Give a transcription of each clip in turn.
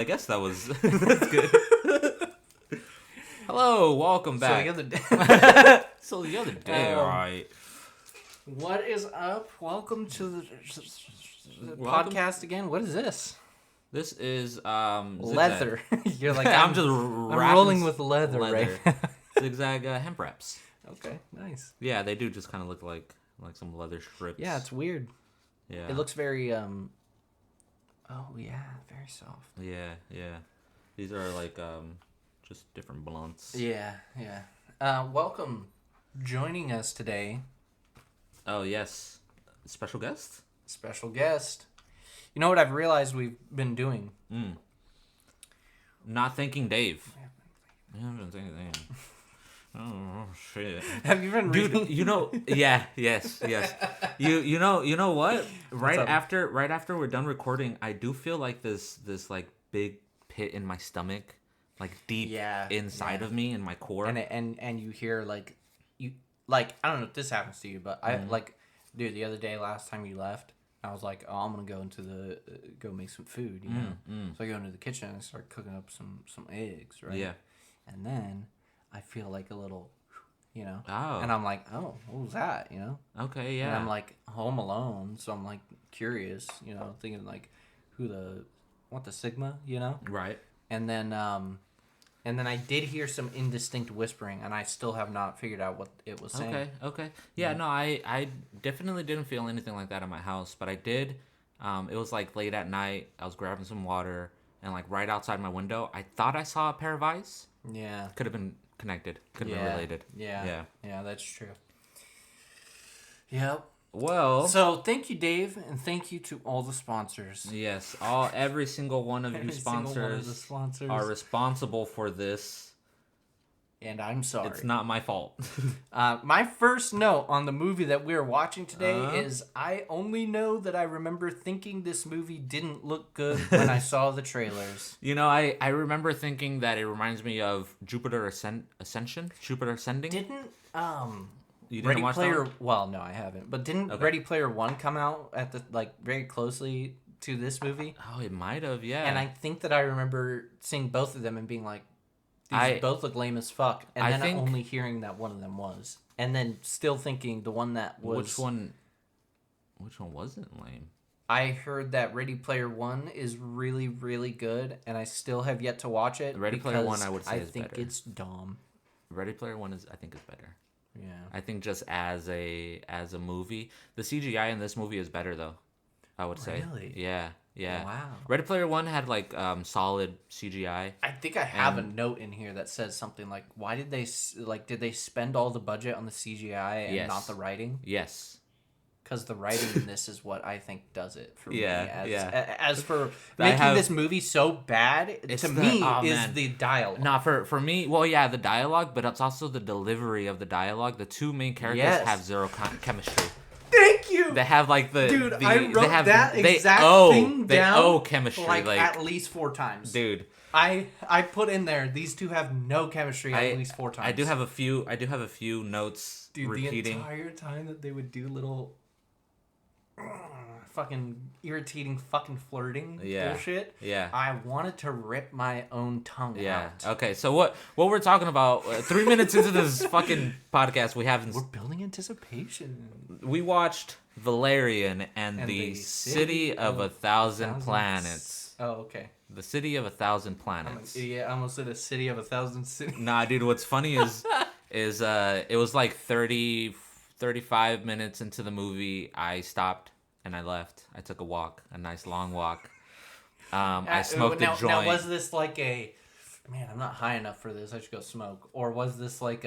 I guess that was that's good. Hello, welcome back. So the other day, all right. What is up? Welcome to the podcast again. What is this? This is leather. You're like I'm rolling with leather. Right? Zigzag hemp wraps. Okay, nice. Yeah, they do just kind of look like some leather strips. Yeah, it's weird. Yeah, it looks very Oh yeah, very soft. Yeah. These are like just different blunts. Yeah. Welcome, joining us today. Oh yes, special guest. Special guest. You know what I've realized we've been doing? Not thanking Dave. I haven't thanked Dave. Oh shit! Have you been reading? Dude, you know, yes. You know what? Right after we're done recording, I do feel like this like big pit in my stomach, like deep inside of me in my core. And you hear like I don't know if this happens to you, but I dude, the other day, last time you left, I was like, oh, I'm gonna go into go make some food, you know. So I go into the kitchen and start cooking up some eggs, right? Yeah. And then I feel like a little, you know. Oh. And I'm like, oh, what was that, you know? Okay, yeah. And I'm like home alone, so I'm like curious, you know, thinking like, what the Sigma, you know? Right. And then I did hear some indistinct whispering, and I still have not figured out what it was saying. Okay. Yeah, no, I definitely didn't feel anything like that in my house, but I did. It was like late at night. I was grabbing some water, and like right outside my window, I thought I saw a pair of eyes. Yeah. Could have been connected. Could have been related. Yeah, that's true. Yep. Well, so thank you, Dave, and thank you to all the sponsors. Yes, every single one of you sponsors are responsible for this. And I'm sorry. It's not my fault. My first note on the movie that we're watching today is I only know that I remember thinking this movie didn't look good when I saw the trailers. You know, I remember thinking that it reminds me of Jupiter Ascension? Jupiter Ascending? You didn't Ready watch Player? that? Well, no, I haven't. But didn't Ready Player One come out at the very closely to this movie? Oh, it might have, yeah. And I think that I remember seeing both of them and being like, these both look lame as fuck. And then only hearing that one of them was, and then still thinking the one that was. Which one wasn't lame? I heard that Ready Player One is really, really good, and I still have yet to watch it. Ready Player One, I would say, is better. I think it's dumb. Ready Player One is better. Yeah. I think just as a movie, the CGI in this movie is better though. I would say. Really? Yeah. Wow. Ready Player One had solid CGI. I think I have a note in here that says something like, "Why did they did they spend all the budget on the CGI and not the writing?" Yes. Because the writing in this is what I think does it for me. As for making this movie so bad, is the dialogue. Not for me. Well, yeah, the dialogue, but it's also the delivery of the dialogue. The two main characters have zero chemistry. Thank you. They have I wrote that exact thing down. They owe chemistry at least 4 times. Dude, I put in there. These two have no chemistry at least 4 times. I do have a few notes. Dude, repeating. The entire time that they would do little fucking irritating fucking flirting bullshit. Yeah. I wanted to rip my own tongue out. Okay, so what we're talking about 3 minutes into this fucking podcast, we're building anticipation. We watched Valerian and the City of a Thousand Planets. Oh, okay. The City of a Thousand Planets. I'm an idiot. I almost said a city of 1,000 cities. Nah, dude, what's funny is it was like 35 minutes into the movie, I stopped and I left. I took a nice long walk. I smoked a joint. Now, was this like I'm not high enough for this, I should go smoke? Or was this like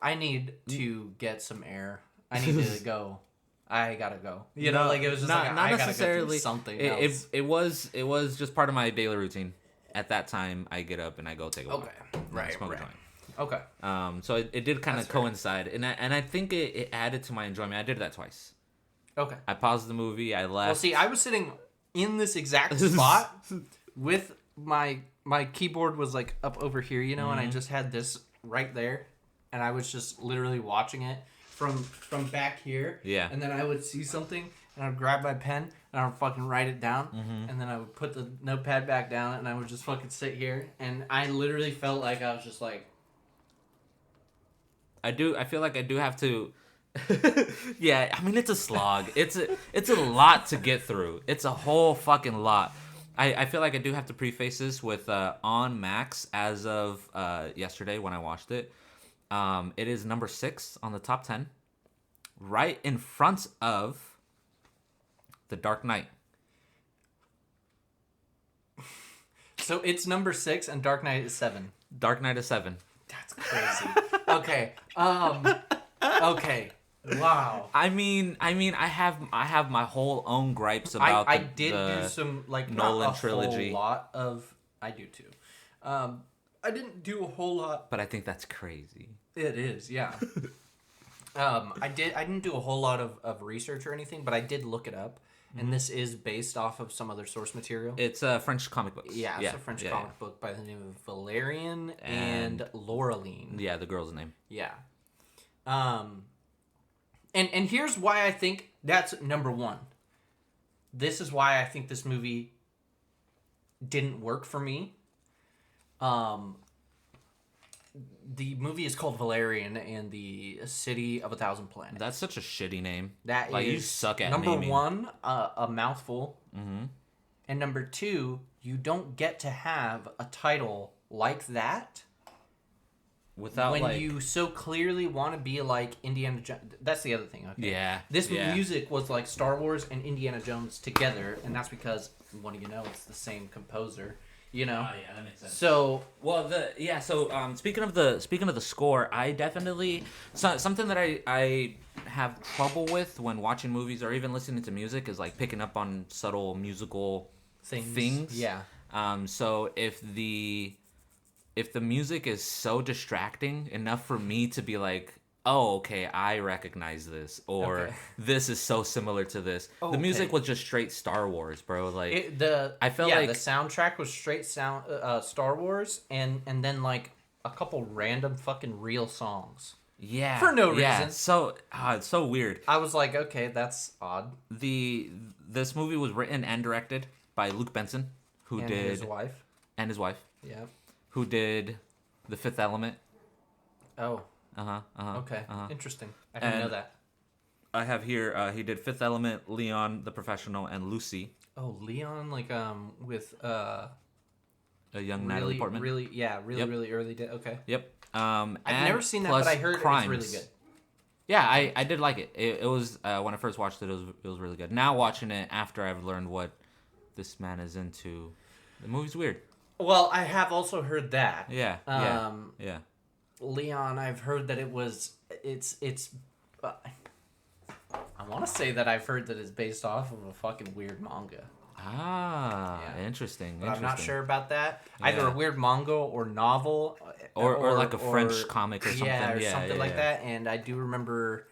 I need to get some air. I need to go. I gotta go. You know, it was just not necessarily gotta go do something else. It was just part of my daily routine. At that time, I get up and I go take a walk. Right. Smoke a joint. Okay. So it did kind of coincide, and I think it added to my enjoyment. I did that twice. Okay. I paused the movie. I left. Well, see, I was sitting in this exact spot with my keyboard was like up over here, you know, and I just had this right there, and I was just literally watching it from back here. Yeah. And then I would see something, and I'd grab my pen, and I would fucking write it down, and then I would put the notepad back down, and I would just fucking sit here, and I literally felt like I was just like... I feel like I do have to... Yeah, I mean, it's a slog. It's a lot to get through. It's a whole fucking lot. I feel like I do have to preface this with on Max as of yesterday when I watched it. It is number 6 on the top 10, right in front of The Dark Knight. So it's number 6 and Dark Knight is 7. Dark Knight is 7. That's crazy. Okay. Okay. Wow. I mean, I have my whole own gripes about I did do some like Nolan not a trilogy. Whole lot of I do too. I didn't do a whole lot, but I think that's crazy. It is, yeah. I didn't do a whole lot of research or anything, but I did look it up, and this is based off of some other source material. It's a French comic book. Yeah, it's a French comic book by the name of Valerian and Laureline. Yeah, the girl's name. Yeah. And here's why I think that's number 1. This is why I think this movie didn't work for me. The movie is called Valerian and the City of 1,000 Planets. That's such a shitty name. That like, is you suck at number naming. 1, a mouthful. Mm-hmm. And number 2, you don't get to have a title like that without when you so clearly want to be like Indiana Jones. That's the other thing. Okay. Yeah. This music was like Star Wars and Indiana Jones together, and that's because it's the same composer. You know. Oh yeah, that makes sense. So speaking of the score, I definitely something that I have trouble with when watching movies or even listening to music is like picking up on subtle musical things. Yeah. So if the music is so distracting enough for me to be like, oh, okay, I recognize this, or this is so similar to this. The music was just straight Star Wars, bro. Like I felt like the soundtrack was straight Star Wars, and then like a couple random fucking real songs. Yeah, for no reason. Yeah, so it's so weird. I was like, okay, that's odd. This movie was written and directed by Luc Besson, who did his wife. And his wife. Yeah. Who did The Fifth Element. Oh. Okay. Interesting. I didn't know that. I have here. He did Fifth Element, Leon, The Professional, and Lucy. Oh, Leon, like with a young Natalie Portman. Really early day. Okay. Yep. I've never seen that, but I heard it's really good. Yeah, I did like it. It was when I first watched it. It was really good. Now watching it after I've learned what this man is into, the movie's weird. Well, I have also heard that. Yeah. Leon, I've heard that it's I want to say that I've heard that it's based off of a fucking weird manga. Interesting. But I'm not sure about that. Yeah. Either a weird manga or novel. Or like a French comic or something. Yeah, something like that. And I do remember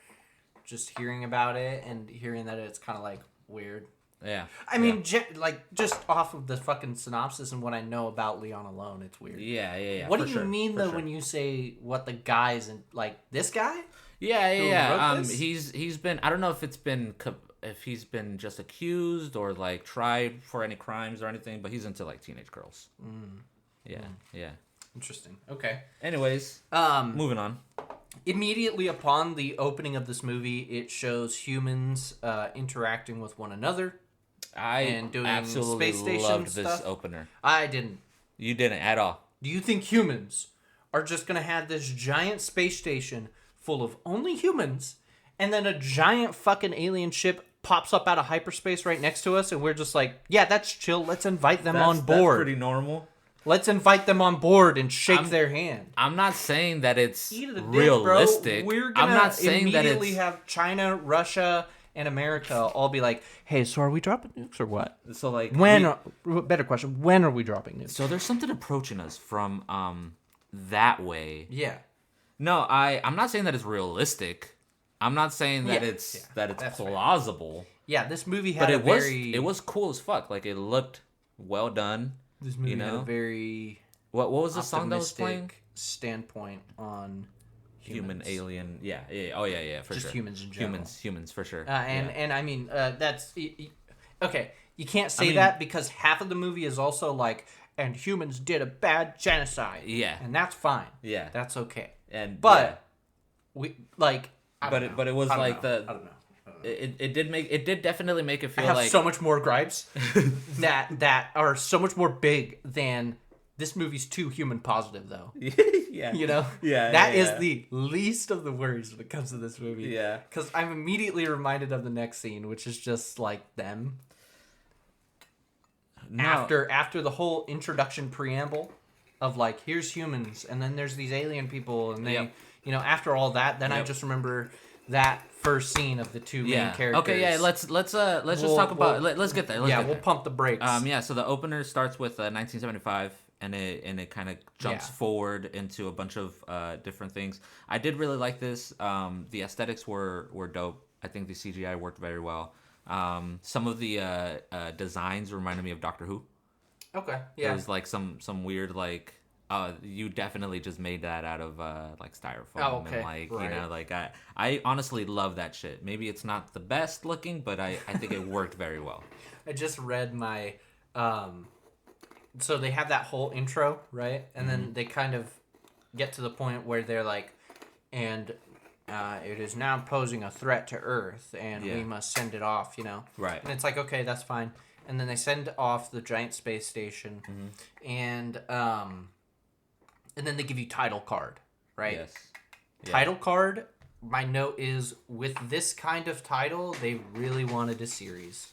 just hearing about it and hearing that it's kind of like weird. Yeah. I mean, just off of the fucking synopsis and what I know about Leon alone, it's weird. Yeah. What do you mean, though, when you say what the guy's in, like, this guy? Yeah. He's been, I don't know if he's been just accused or, like, tried for any crimes or anything, but he's into, like, teenage girls. Yeah. Interesting. Okay. Anyways, moving on. Immediately upon the opening of this movie, it shows humans interacting with one another. And doing absolutely space station loved stuff. this opener. I didn't. You didn't at all. Do you think humans are just going to have this giant space station full of only humans, and then a giant fucking alien ship pops up out of hyperspace right next to us, and we're just like, yeah, that's chill. Let's invite them on board. That's pretty normal. Let's invite them on board and shake their hand. I'm not saying that it's Dick, realistic. bro. We're gonna I'm not saying that immediately have China, Russia, and America all be like, hey, so are we dropping nukes or what? So like, better question, when are we dropping nukes? So there's something approaching us from that way. Yeah. No, I'm not saying that it's realistic. I'm not saying that it's plausible. Fair. Yeah, this movie had it was cool as fuck. Like, it looked well done. This movie had a very what was the song that was playing? Standpoint on human, alien, for just sure. Humans in general. Humans for sure. And I mean that's Okay, you can't say that because half of the movie is also like, and humans did a bad genocide. Yeah. And that's fine. Yeah. That's okay. But we like. But it was like I don't know. It did definitely make it feel I have like so much more gripes that are so much more big than this movie's too human positive though. Yeah. You know? Yeah. That is the least of the worries when it comes to this movie. Yeah. Because I'm immediately reminded of the next scene, which is just like them. No. After the whole introduction preamble of like, here's humans, and then there's these alien people, and they, you know, after all that, then I just remember that first scene of the two main characters. Okay, yeah, let's just talk about. Let's get there. We'll pump the brakes. So the opener starts with 1975, and it kind of jumps forward into a bunch of different things. I did really like this. The aesthetics were dope. I think the CGI worked very well. Some of the designs reminded me of Doctor Who. Okay, yeah. It was like some weird like. You definitely just made that out of like styrofoam. Oh, okay. And like right. You know, like I honestly love that shit. Maybe it's not the best looking, but I think it worked very well. I just read my so they have that whole intro, right? And then they kind of get to the point where they're like, and it is now posing a threat to Earth, and we must send it off, you know? Right. And it's like, okay, that's fine. And then they send off the giant space station, and then they give you title card, right? Yes. Yeah. Title card, my note is, with this kind of title, they really wanted a series.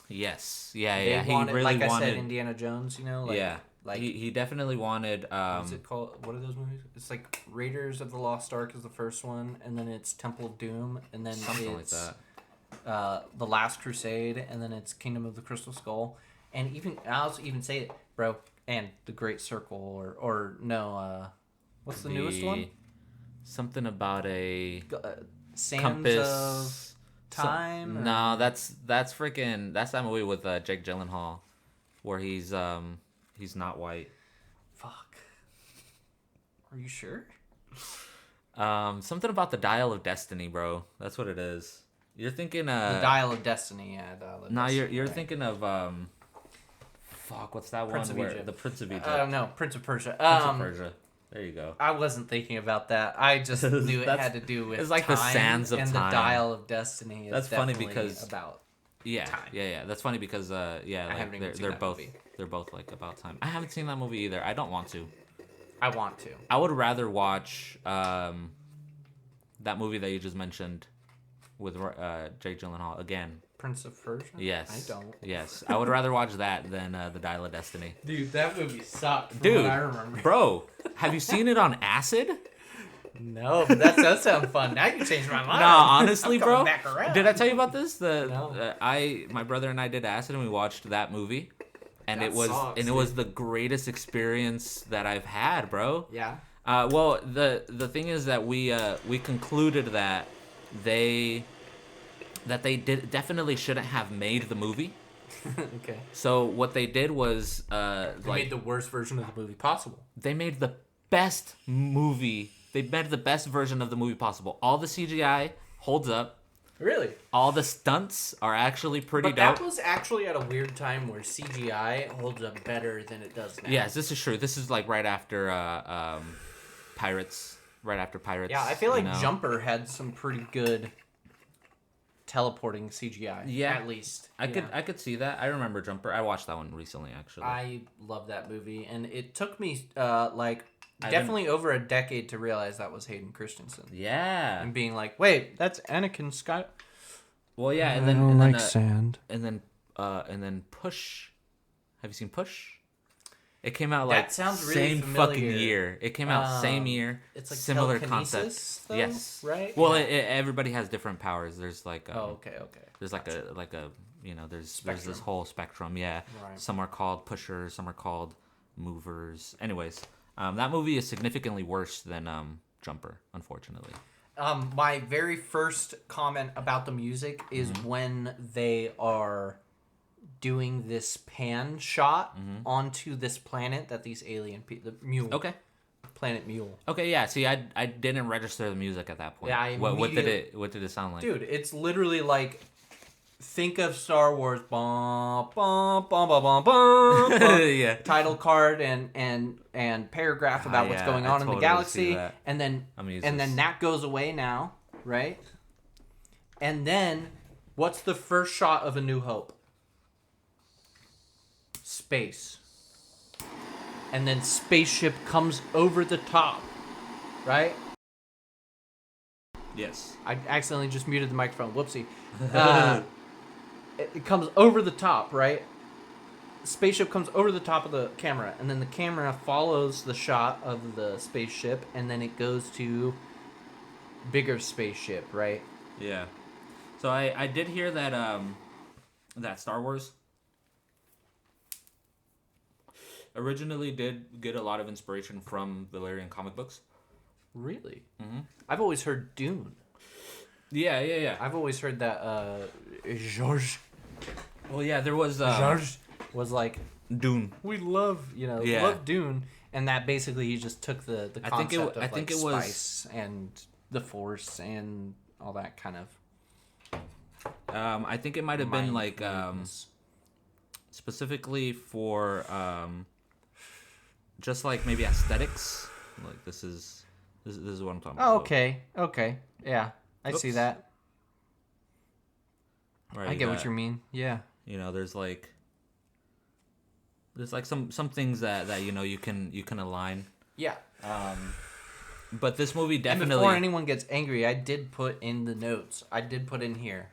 Yes. Yeah, They yeah. wanted, He really like wanted... I said, Indiana Jones, you know? Like, yeah. Like, he definitely wanted... what's it called? What are those movies? It's like Raiders of the Lost Ark is the first one, and then it's Temple of Doom, and then something it's like that. The Last Crusade, and then it's Kingdom of the Crystal Skull. And even, I'll also even say it, bro, and The Great Circle, or no, what's the newest one? Something about a Sands compass of Time? No, that's that movie with Jake Gyllenhaal, where he's not white. Fuck. Are you sure? Something about the Dial of Destiny, bro. That's what it is. You're thinking the Dial of Destiny, yeah. Dial of Destiny, you're thinking of fuck, what's that Prince one? Of Where Egypt. The Prince of Egypt. No, Prince of Persia. Prince of Persia. There you go. I wasn't thinking about that. I just knew it had to do with it's like time, the sands of and time. The Dial of Destiny. Is that's funny because about yeah, time. yeah. That's funny because like they're both movie. They're both like about time. I haven't seen that movie either. I don't want to. I want to. I would rather watch that movie that you just mentioned with Jake Gyllenhaal again. Prince of Persia? Yes. I don't. Yes. I would rather watch that than The Dial of Destiny. Dude, that movie sucked from Dude, what I remember. Bro, have you seen it on acid? No, but that does sound fun. Now you changed my mind. No, honestly, I'm bro. back around. Did I tell you about this? No. My brother and I did acid and we watched that movie. And that sucks, it was the greatest experience that I've had, bro. Yeah. Well, the thing is that we concluded that they definitely shouldn't have made the movie. Okay. So what they did was they made the worst version of the movie possible. They made the best movie. They made the best version of the movie possible. All the CGI holds up. Really? All the stunts are actually pretty dope. But that was actually at a weird time where CGI holds up better than it does now. Yes, this is true. This is like right after Pirates. Right after Pirates. Yeah, I feel like Jumper had some pretty good teleporting CGI. Yeah, at least I could see that. I remember Jumper. I watched that one recently, actually. I love that movie, and it took me definitely over a decade to realize that was Hayden Christensen. Yeah, and being like, wait, that's Anakin Sky. Well, yeah, and then sand. And then Push. Have you seen Push? It came out like that sounds really same familiar. fucking year. It came out same year. It's like similar concept. Though, yes, right. Well, everybody has different powers. There's like okay. There's like a there's this whole spectrum. Yeah, right. Some are called pushers. Some are called movers. Anyways, that movie is significantly worse than Jumper, unfortunately. My very first comment about the music is when they are doing this pan shot onto this planet that these alien people, the mule. Okay. Planet Mule. Okay, yeah. See, I didn't register the music at that point. Yeah, what did it sound like? Dude, it's literally like think of Star Wars, bum, bum, bum, bum, bum, bum, bum. Yeah. Title card and paragraph about what's going on in the galaxy, and then that goes away now, right? And then, what's the first shot of A New Hope? Space. And then spaceship comes over the top, right? Yes. I accidentally just muted the microphone. Whoopsie. It comes over the top, right? Spaceship comes over the top of the camera, and then the camera follows the shot of the spaceship, and then it goes to bigger spaceship, right? Yeah. So I did hear that that Star Wars originally did get a lot of inspiration from Valerian comic books. Really? Mm-hmm. I've always heard Dune. Yeah. I've always heard that George. Well, yeah, there was George was like Dune. We love love Dune, and that basically he just took the concept of spice and the Force and all that kind of. I think it might have been like specifically for just like maybe aesthetics. Like this is what I'm talking about. Oh, okay, yeah, I see that. Right, I get what you mean. Yeah. You know, there's like some things that you can align. Yeah. But this movie definitely. And before anyone gets angry, I did put in the notes. I did put in here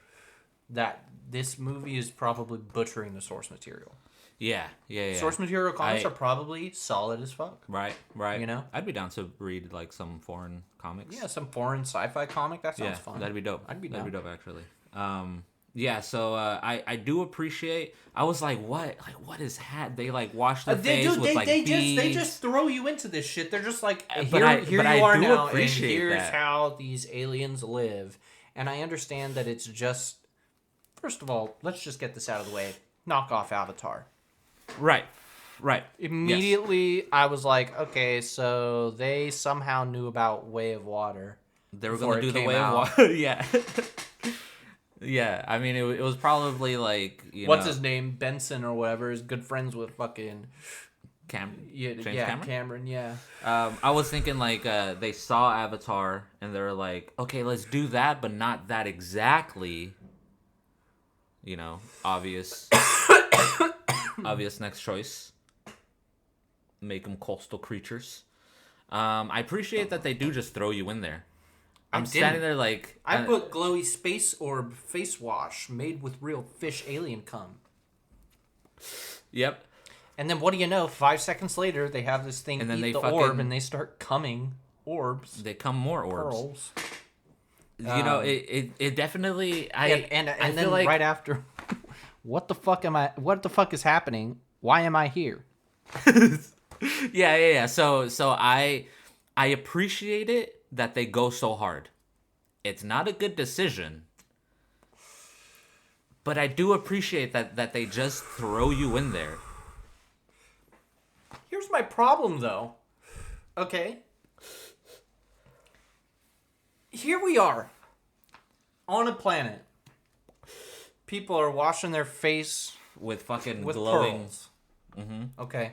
that this movie is probably butchering the source material. Yeah. Source material comics are probably solid as fuck. Right. You know? I'd be down to read like some foreign comics. Yeah, some foreign sci-fi comic. That sounds fun. That'd be dope. I'd be down. That'd be dope, actually. Yeah, so I do appreciate. I was like, what? Like, what is hat? They like wash their face with like beads. They just throw you into this shit. They're just like, here you I are do now, and appreciate here's that. how these aliens live. And I understand that it's just. First of all, let's just get this out of the way. Knock off Avatar. Right. Immediately, yes. I was like, okay, so they somehow knew about Way of Water. They were going to do the Way of Water. Yeah. Yeah, I mean, it was probably like, what's his name? Benson or whatever is good friends with fucking... James Cameron, yeah. I was thinking like they saw Avatar and they were like, okay, let's do that, but not that exactly. Obvious next choice. Make them coastal creatures. I appreciate that they do just throw you in there. I'm standing there like... I put glowy space orb face wash made with real fish alien cum. Yep. And then what do you know? 5 seconds later, they have this thing eat the orb and they start coming orbs. They come more orbs. Pearls. It definitely... And then like, right after... What the fuck is happening? Why am I here? Yeah. So I appreciate it that they go so hard. It's not a good decision, but I do appreciate that they just throw you in there. Here's my problem, though. Okay. Here we are. On a planet. People are washing their face with fucking with glowing pearls. Mm-hmm. Okay.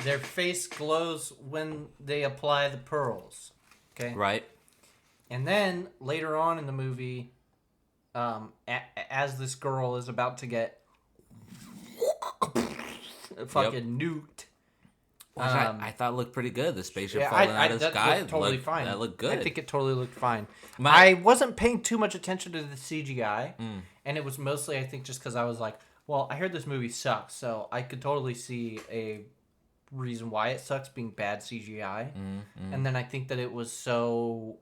Their face glows when they apply the pearls. Okay. Right. And then later on in the movie, as this girl is about to get fucking nuked. I thought it looked pretty good. The spaceship falling out of the sky. Totally fine. That looked good. I think it totally looked fine. I wasn't paying too much attention to the CGI. And it was mostly, I think, just because I was like, well, I heard this movie sucks. So I could totally see a reason why it sucks being bad CGI. And then I think that it was so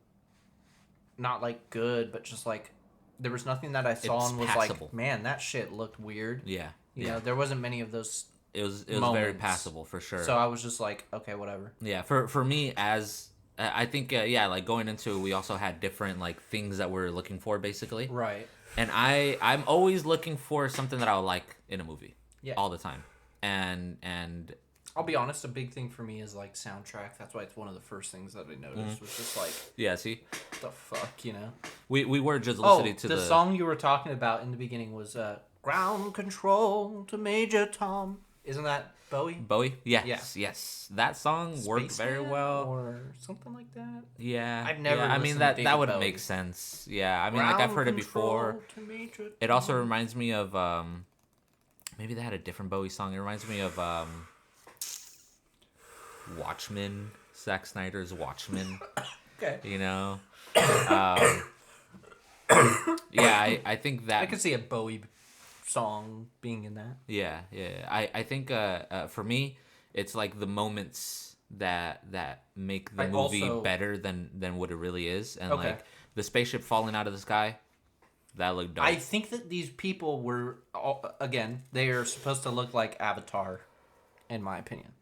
not like good, but just like there was nothing that I saw and was passable. Like, man, that shit looked weird. Yeah. You know, there wasn't many of those. It was very passable for sure. So I was just like, okay, whatever. Yeah, for me, as I think, like going into it, we also had different like things that we're looking for, basically. Right. And I'm always looking for something that I would like in a movie. Yeah. All the time. And I'll be honest, a big thing for me is like soundtrack. That's why it's one of the first things that I noticed was just like, yeah, see, what the fuck, you know? We were just listening to the song you were talking about in the beginning was Ground Control to Major Tom. Isn't that Bowie? Bowie? Yes. That song worked very well. Or something like that. Yeah. I've never I mean, that would Bowie. make sense. Yeah. I mean, like, I've heard it before. It also reminds me of, maybe they had a different Bowie song. It reminds me of, Watchmen. Zack Snyder's Watchmen. Okay. You know? I think that... I could see a Bowie song being in that. Yeah. I think for me, it's like the moments that make the movie better than what it really is, and like the spaceship falling out of the sky, that looked dope. I think that these people were again, they are supposed to look like Avatar, in my opinion.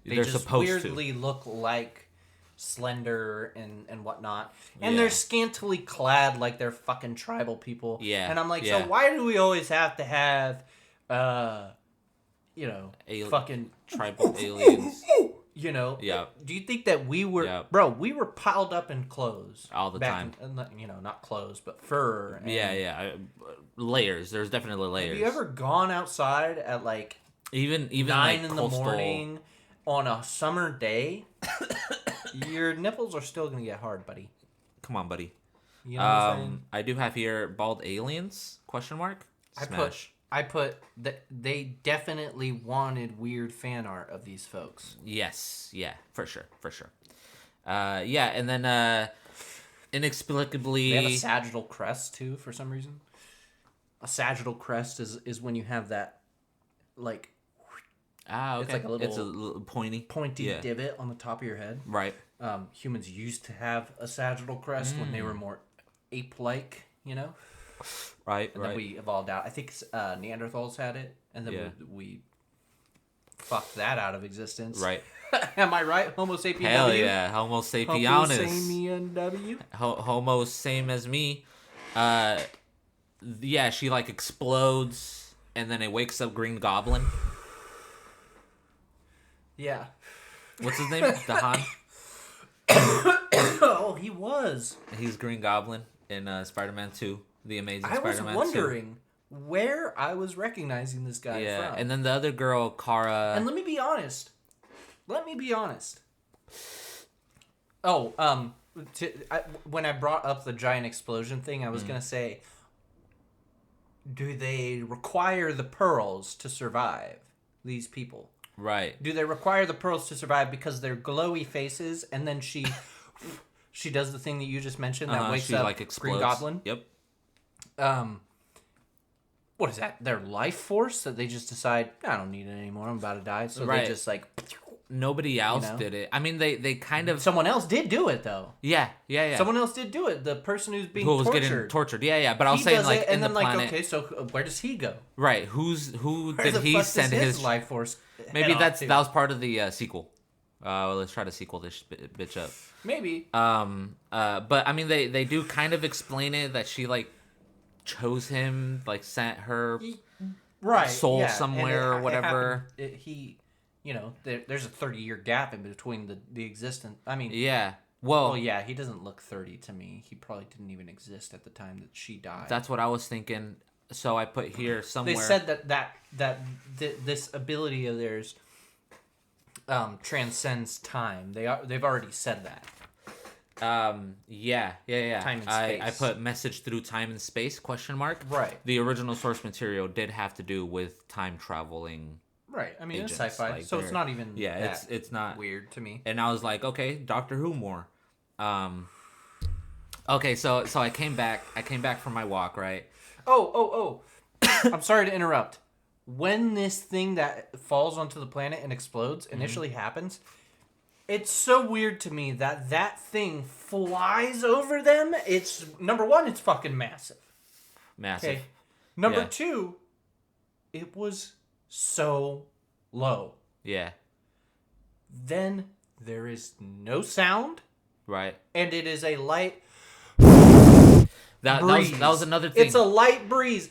They're just supposed weirdly to look like Slender and whatnot, and they're scantily clad like they're fucking tribal people. Yeah, and I'm like, so why do we always have to have, fucking tribal aliens? You know, yeah. Do you think that we were, bro? We were piled up in clothes all the time. Not clothes, but fur. And layers. There's definitely layers. Have you ever gone outside at like even 9 like in the morning on a summer day? Your nipples are still gonna get hard, buddy. Come on, buddy. You know what I'm saying? I do have here bald aliens? Question mark. Smash. I put that they definitely wanted weird fan art of these folks. Yes, yeah, for sure. And then inexplicably they have a sagittal crest too for some reason. A sagittal crest is when you have that like. Okay. It's like a little pointy divot on the top of your head. Right. Humans used to have a sagittal crest when they were more ape-like, you know? Right, and then we evolved out. I think Neanderthals had it, and then we fucked that out of existence. Right. Am I right? Homo sapien. Hell yeah. Homo sapienus. Homo sapien W. Homo same as me. She like explodes, and then it wakes up Green Goblin. Yeah. What's his name? Dahan? Oh, he was. He's Green Goblin in Spider-Man 2. The Amazing Spider-Man 2. I was wondering where I was recognizing this guy from. Yeah, and then the other girl, Kara... And let me be honest. Oh, when I brought up the giant explosion thing, I was going to say, do they require the pearls to survive, these people? Right. Do they require the pearls to survive because they're glowy faces, and then she does the thing that you just mentioned that wakes up like Green Goblin? Yep. What is that? Their life force that they just decide, I don't need it anymore, I'm about to die. So they just like... Nobody else did it. I mean, they kind of... Someone else did do it, though. Yeah. Someone else did do it. The person who was getting tortured. Yeah. But I was saying, like, in the planet... okay, so where does he go? Right. Who did he send his life force? Maybe that was part of the sequel. Let's try to sequel this bitch up. Maybe. But I mean, they do kind of explain it that she like chose him, like sent her soul somewhere or whatever. There's a 30-year gap in between the existence. I mean, yeah. Well, yeah, he doesn't look 30 to me. He probably didn't even exist at the time that she died. That's what I was thinking. So I put here somewhere. They said that this ability of theirs transcends time. They've already said that. Yeah. Time and space. I put message through time and space ? Right. The original source material did have to do with time traveling. Right. I mean, agents. It's sci-fi, like so it's not even. Yeah, it's not weird to me. And I was like, okay, Doctor Who more. Okay, so I came back from my walk, right? Oh. I'm sorry to interrupt. When this thing that falls onto the planet and explodes initially happens, it's so weird to me that thing flies over them. It's number one, it's fucking massive. Okay. Number two, it was so low. Yeah. Then there is no sound. Right. And it is a light that was another thing. It's a light breeze.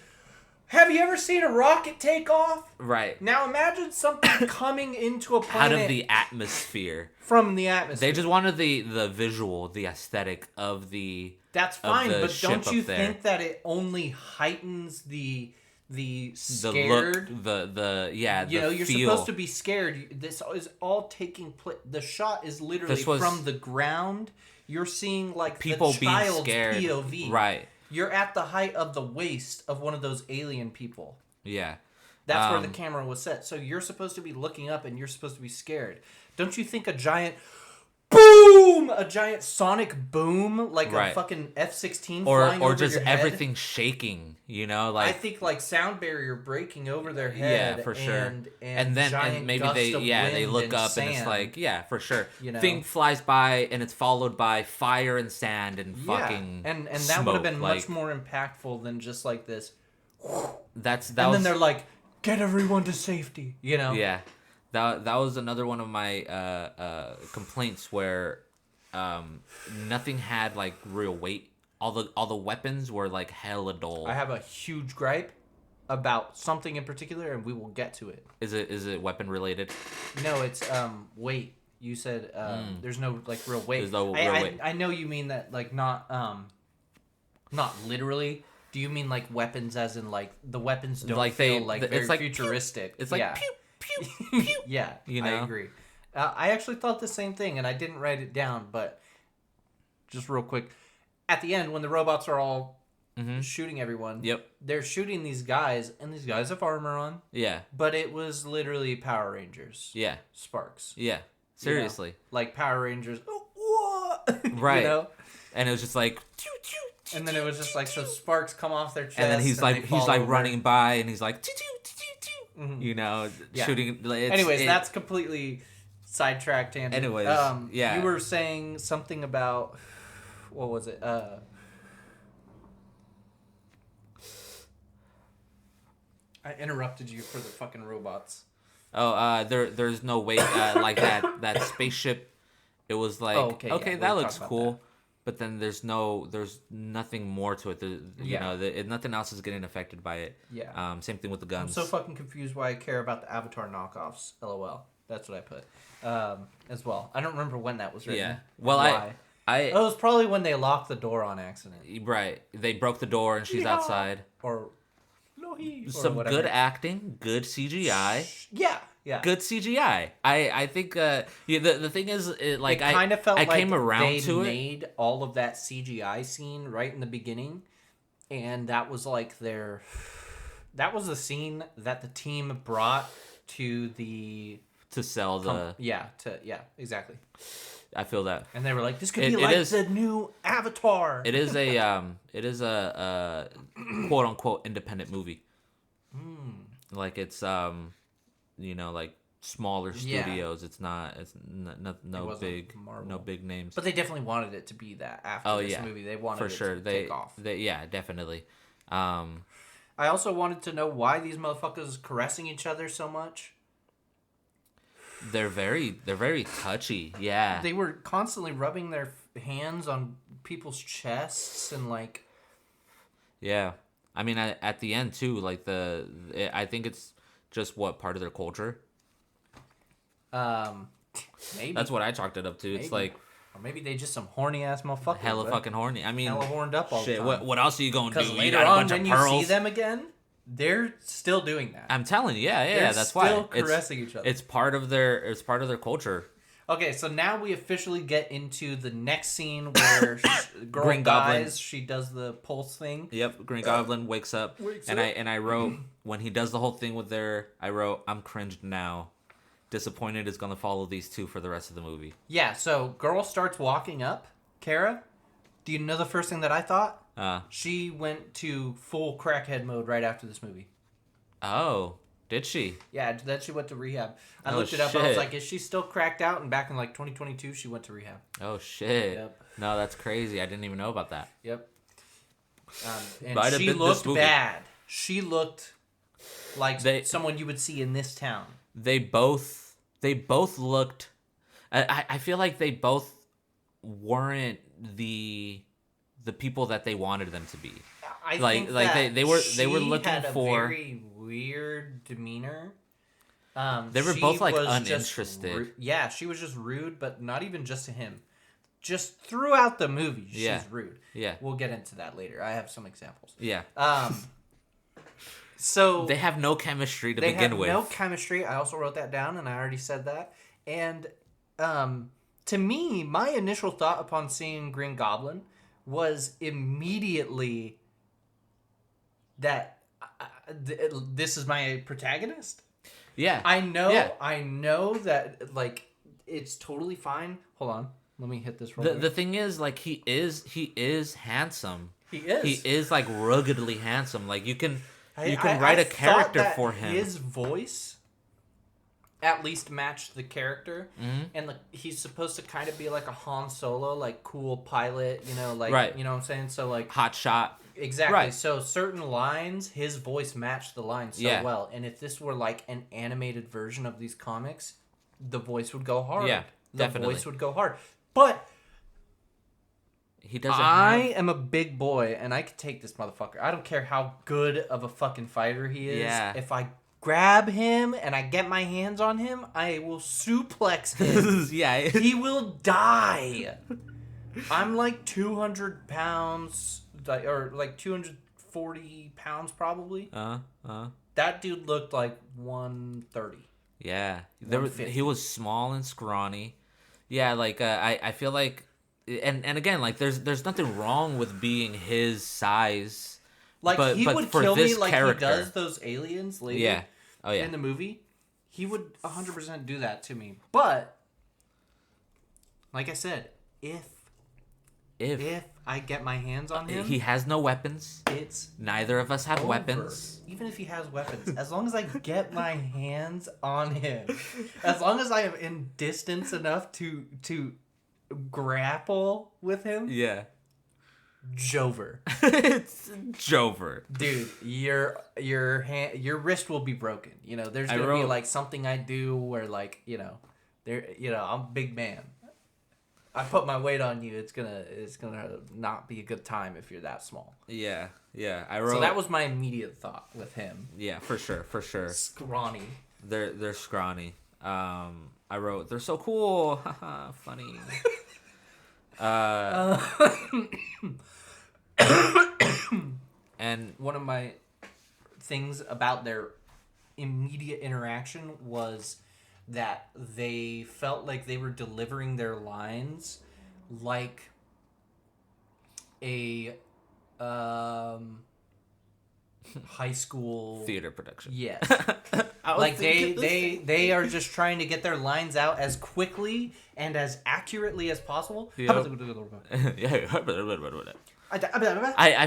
Have you ever seen a rocket take off? Right. Now imagine something coming into a planet out of the atmosphere. From the atmosphere. They just wanted the visual, the aesthetic of the. That's fine, but don't you think that it only heightens the scared, the look, you're supposed to be scared. This is all taking place. The shot is literally from the ground. You're seeing like people the child's being scared. POV. Right. You're at the height of the waist of one of those alien people. Yeah. That's where the camera was set. So you're supposed to be looking up and you're supposed to be scared. Don't you think a giant boom, a giant sonic boom, like a fucking F-16 flying over just your head? everything shaking, like I think like sound barrier breaking over their head. Yeah, for sure. And maybe they look up sand. and it's like for sure. Thing flies by and it's followed by fire and sand and fucking and that smoke, would have been much more impactful than just like this. Then they're like, get everyone to safety. Yeah. That was another one of my complaints where nothing had like real weight. All the weapons were like hella dull. I have a huge gripe about something in particular, and we will get to it. Is it weapon related? No, it's weight. You said there's no like real weight. There's no real weight. I know you mean that like not literally. Do you mean like weapons as in like the weapons don't like feel like very it's like futuristic? It's like pew pew pew. Yeah, I agree. I actually thought the same thing, and I didn't write it down, but just real quick, at the end when the robots are all shooting everyone, they're shooting these guys, and these guys have armor on. Yeah, but it was literally Power Rangers. Yeah, Sparks. Yeah, seriously, like Power Rangers. Oh, what? Right. And it was just like. And then it was just like so sparks come off their chest, and then he's like running by, and he's like yeah. shooting. Anyways, that's completely sidetracked. Anyways, you were saying something about what was it? I interrupted you for the fucking robots. Oh, there's no way like that spaceship. It was like okay, that looks cool. That. But then there's nothing more to it. Nothing else is getting affected by it. Yeah. Same thing with the guns. I'm so fucking confused why I care about the Avatar knockoffs. LOL. That's what I put. As well. I don't remember when that was written. Yeah. Well, it was probably when they locked the door on accident. Right. They broke the door and she's outside. Or some good acting, good CGI. Yeah. Good CGI. I think the thing is like I kind of felt like came around to it. They made all of that CGI scene right in the beginning, and that was like the scene that the team brought to sell the exactly. I feel that. And they were like, this could be the new Avatar. It is a quote unquote independent movie. Like it's like smaller studios. It's not no big names. But they definitely wanted it to be that after this movie. They wanted it to take off. Definitely. I also wanted to know why these motherfuckers caressing each other so much. They're very touchy. Yeah. They were constantly rubbing their hands on people's chests and like. Yeah, I mean at the end too. Like I think it's just part of their culture. Maybe that's what I chalked it up to. Maybe. It's like. Or maybe they just some horny ass motherfuckers. Hella fucking horny. I mean, hella horned up all the time. What else are you gonna do? Because later on, when you see them again. They're still doing that. I'm telling you, yeah. That's why they're still caressing each other. It's part of their culture. Okay, so now we officially get into the next scene where girl Green dies. Goblin. She does the pulse thing. Yep, Green Goblin wakes up. I wrote when he does the whole thing with I wrote I'm cringed now. Disappointed is gonna follow these two for the rest of the movie. Yeah, so girl starts walking up. Kara, do you know the first thing that I thought? She went to full crackhead mode right after this movie. Oh, did she? Yeah, then she went to rehab. I looked it up. I was like, is she still cracked out? And back in like 2022, she went to rehab. Oh, shit. Yep. No, that's crazy. I didn't even know about that. Yep. And she looked bad. She looked like someone you would see in this town. They both looked... I feel like they both weren't the people that they wanted them to be. I like think they were looking had a for very weird demeanor. They were both like uninterested. Yeah, she was just rude, but not even just to him. Just throughout the movie, she's rude. Yeah. We'll get into that later. I have some examples. Yeah. So they have no chemistry to begin with. No chemistry. I also wrote that down, and I already said that. And to me, my initial thought upon seeing Green Goblin was immediately that this is my protagonist. Yeah. I know that like it's totally fine. Hold on. Let me hit this real quick. The thing is, like, he is handsome. He is. He is like ruggedly handsome. Like you can write a character for him. His voice at least matched the character, and like he's supposed to kind of be like a Han Solo, like cool pilot, you know, like you know what I'm saying. So like hot shot. Exactly. Right. So certain lines, his voice matched the lines so well. And if this were like an animated version of these comics, the voice would go hard. Yeah, definitely. The voice would go hard. But he doesn't. I am a big boy, and I can take this motherfucker. I don't care how good of a fucking fighter he is. Yeah. If I grab him and I get my hands on him, I will suplex him. Yeah. He will die. I'm like 200 pounds, or like 240 pounds probably. That dude looked like 130. Yeah. He was small and scrawny. Yeah, like I feel like, and again, like there's nothing wrong with being his size. Like he would kill me like character. he does those aliens later. Yeah. Oh yeah. In the movie, he would 100% do that to me. But like I said, if I get my hands on him, he has no weapons. Neither of us have weapons. Even if he has weapons, as long as I get my hands on him, as long as I am in distance enough to grapple with him, Jover. It's Jover, dude. Your wrist will be broken. You know, there's gonna be like something I do where like I'm a big man. I put my weight on you. It's gonna not be a good time if you're that small. Yeah. So that was my immediate thought with him. Yeah, for sure. Scrawny. They're scrawny. I wrote they're so cool. Funny. And one of my things about their immediate interaction was that they felt like they were delivering their lines like a high school theater production. Yes. Like they are just trying to get their lines out as quickly and as accurately as possible. Yep. I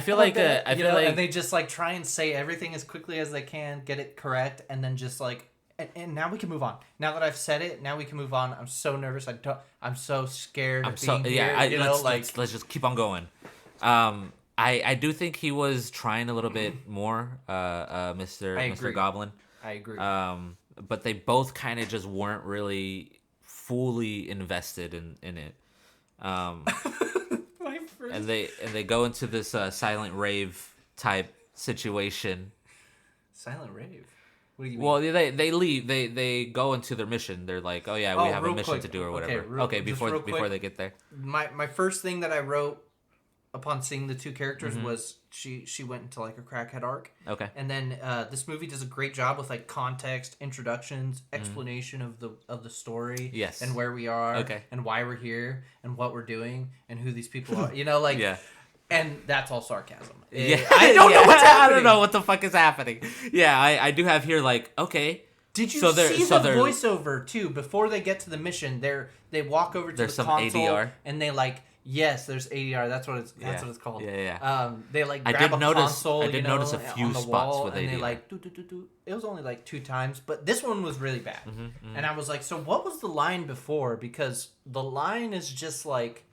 feel like and they just like try and say everything as quickly as they can, get it correct, and then just like and now we can move on. Now that I've said it, now we can move on. I'm so nervous. I'm so scared of being here. Let's just keep on going. I do think he was trying a little bit more, Mr. Goblin. I agree. But they both kind of just weren't really fully invested in it. And they go into this silent rave type situation. Silent rave. What do you mean? Well, they leave. They go into their mission. They're like, oh yeah, we have a mission to do or whatever. Okay, before they get there. My first thing that I wrote upon seeing the two characters was she went into like a crackhead arc. Okay. And then this movie does a great job with like context, introductions, explanation of the story. Yes. And where we are. Okay. And why we're here and what we're doing and who these people are. You know, like yeah. And that's all sarcasm. Yeah. I don't know what's happening. I don't know what the fuck is happening. Yeah, I do have here like, okay. Did you see the voiceover too? Before they get to the mission, they walk over to the console ADR. And they like, yes, there's ADR. That's what it's called. Yeah. They like grab a console. I did notice a few spots with and ADR. they like It was only like 2 times, but this one was really bad. And I was like, so what was the line before? Because the line is just like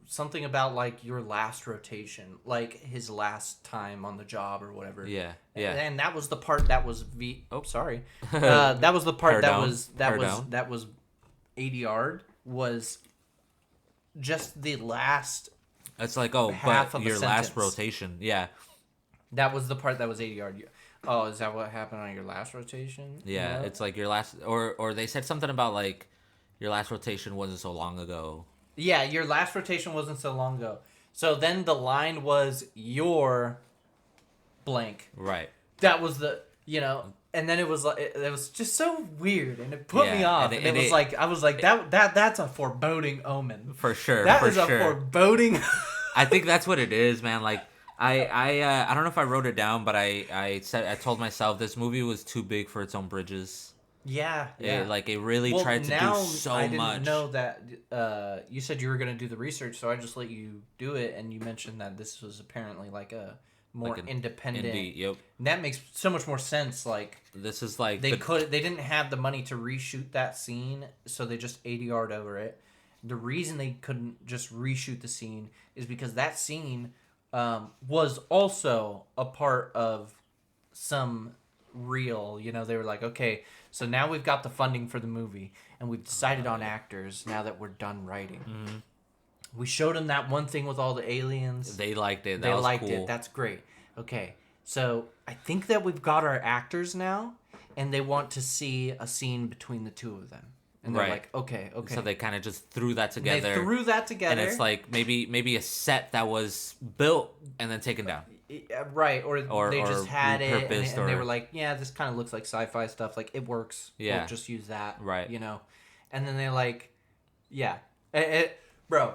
something about like your last rotation, like his last time on the job or whatever. Yeah. And that was the part that was that was the part that was ADR'd, was just the last It's like, oh, half but of your a last sentence. rotation, yeah. That was the part that was 80-yard. Oh, is that what happened on your last rotation? Yeah, it's like your last, or they said something about like your last rotation wasn't so long ago. Yeah, your last rotation wasn't so long ago. So then the line was your blank. Right. That was the, and then it was like it was just so weird, and it put me off. And it was like I was like that's a foreboding omen. For sure. That is a foreboding. I think that's what it is, man. Like I don't know if I wrote it down, but I told myself this movie was too big for its own bridges. Yeah. It really tried to do so much. I didn't know that. You said you were going to do the research, so I just let you do it, and you mentioned that this was apparently like a more independent. Indie, yep. And that makes so much more sense. Like this is like they didn't have the money to reshoot that scene, so they just 80-yard over it. The reason they couldn't just reshoot the scene is because that scene was also a part of some reel. They were like, okay, so now we've got the funding for the movie, and we've decided on actors now that we're done writing. Mm-hmm. We showed them that one thing with all the aliens. They liked it. They liked it. That's great. Okay, so I think that we've got our actors now, and they want to see a scene between the two of them. And they're like, okay. So they kind of just threw that together. And it's like maybe a set that was built and then taken down. Right, or they just had it, and they were like, yeah, this kind of looks like sci-fi stuff. Like, it works. Yeah. We'll just use that. Right. And then they like, yeah. Bro,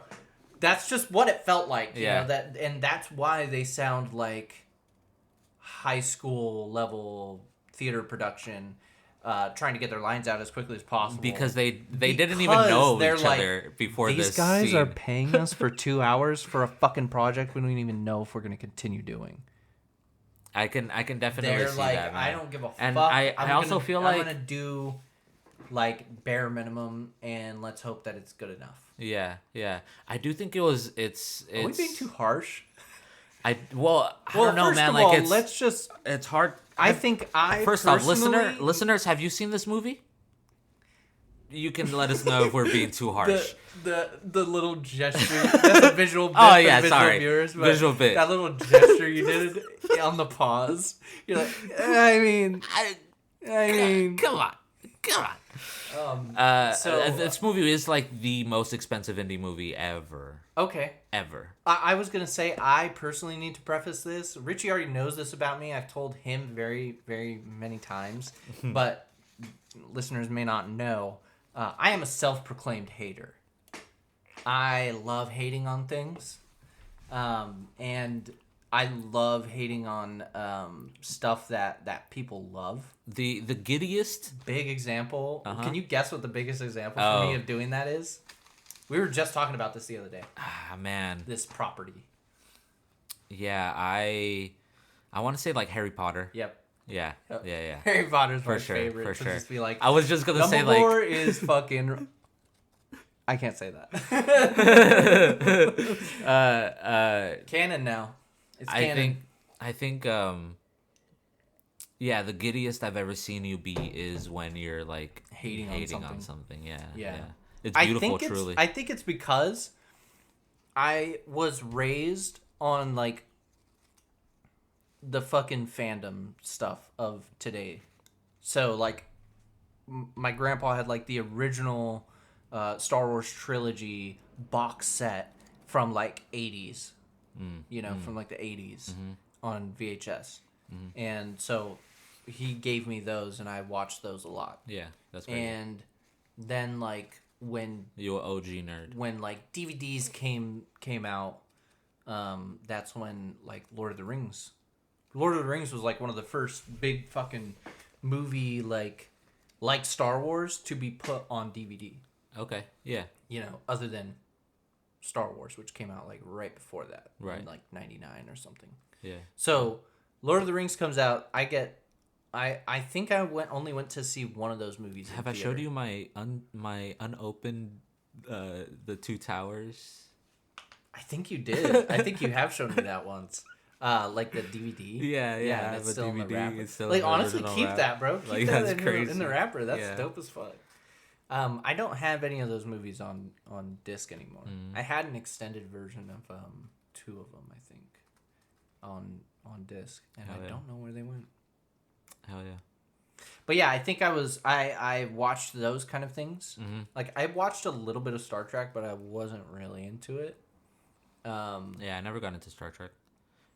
that's just what it felt like. You know, and that's why they sound like high school level theater production. Trying to get their lines out as quickly as possible because they didn't even know each other before this. These guys are paying us for 2 hours for a fucking project we don't even know if we're going to continue doing. I can definitely see that, man. I don't give a fuck. And I also feel like I'm gonna do like bare minimum, and let's hope that it's good enough. Yeah. I do think it's. Are we being too harsh? I don't know, man. Like it's hard. First off, listeners, have you seen this movie? You can let us know if we're being too harsh. The little gesture, that's a visual bit. Oh yeah, visual sorry. Viewers, visual bit. That little gesture you did on the pause. You're like, I mean, come on. So this movie is like the most expensive indie movie ever. Okay. Ever. I was gonna say, I personally need to preface this. Richie already knows this about me. I've told him very, very many times, but listeners may not know. I am a self-proclaimed hater. I love hating on things, and I love hating on stuff that people love. The giddiest big example. Can you guess what the biggest example for me of doing that is? We were just talking about this the other day. Ah, man. This property. Yeah, I want to say like Harry Potter. Yep. Yeah. Harry Potter's my favorite. For sure. Just be like, I was just gonna say like Dumbledore is fucking. I can't say that. Canon now. It's canon. I think. Yeah, the giddiest I've ever seen you be is when you're like hating on something. Yeah. It's beautiful, truly. I think it's because I was raised on like the fucking fandom stuff of today. So like my grandpa had like the original Star Wars trilogy box set from like 80s. From like the 80s on VHS. And so he gave me those and I watched those a lot. Yeah, that's great. And then like when you're an OG nerd. When like DVDs came out, that's when like Lord of the Rings was like one of the first big fucking movie like Star Wars to be put on DVD. Okay. Yeah. Other than Star Wars, which came out like right before that. Right. In like 99 or something. Yeah. So Lord of the Rings comes out, I think I only went to see one of those movies. Have I showed you my unopened the Two Towers? I think you did. I think you have shown me that once. Like the DVD. Yeah. And it's still DVD. in the wrapper. It's still like honestly, keep wrap. that, bro. Keep like that that's crazy in the wrapper. That's dope as fuck. I don't have any of those movies on disc anymore. I had an extended version of 2 of them, I think, on disc, and I don't know where they went. Hell yeah. But yeah, I think I watched those kind of things. Like, I watched a little bit of Star Trek, but I wasn't really into it. Yeah, I never got into Star Trek.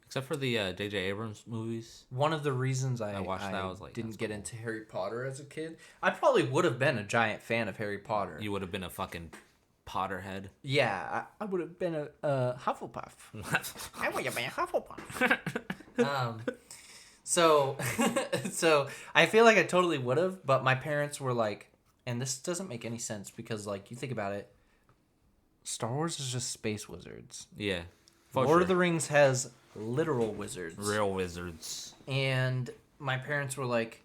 Except for the J.J. Abrams movies. One of the reasons I watched that, I was like, didn't get into Harry Potter as a kid. I probably would have been a giant fan of Harry Potter. You would have been a fucking Potterhead. Yeah, I would have been a Hufflepuff. I would have been a Hufflepuff. So I feel like I totally would have, but my parents were like, and this doesn't make any sense because, like, you think about it, Star Wars is just space wizards. Yeah. Lord of the Rings has literal wizards. Real wizards. And my parents were like,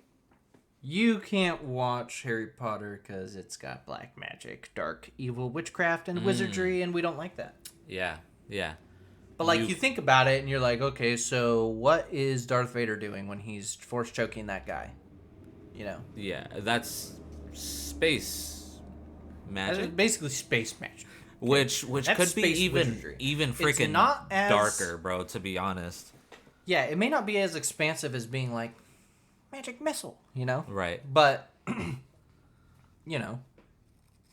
you can't watch Harry Potter because it's got black magic, dark, evil witchcraft, and wizardry, and we don't like that. Yeah, yeah. But, like, you think about it, and you're like, okay, so what is Darth Vader doing when he's force choking that guy? You know? Yeah, that's space magic. That's basically space magic. Which could be even freaking darker, bro, to be honest. Yeah, it may not be as expansive as being like magic missile, you know? Right. But you know,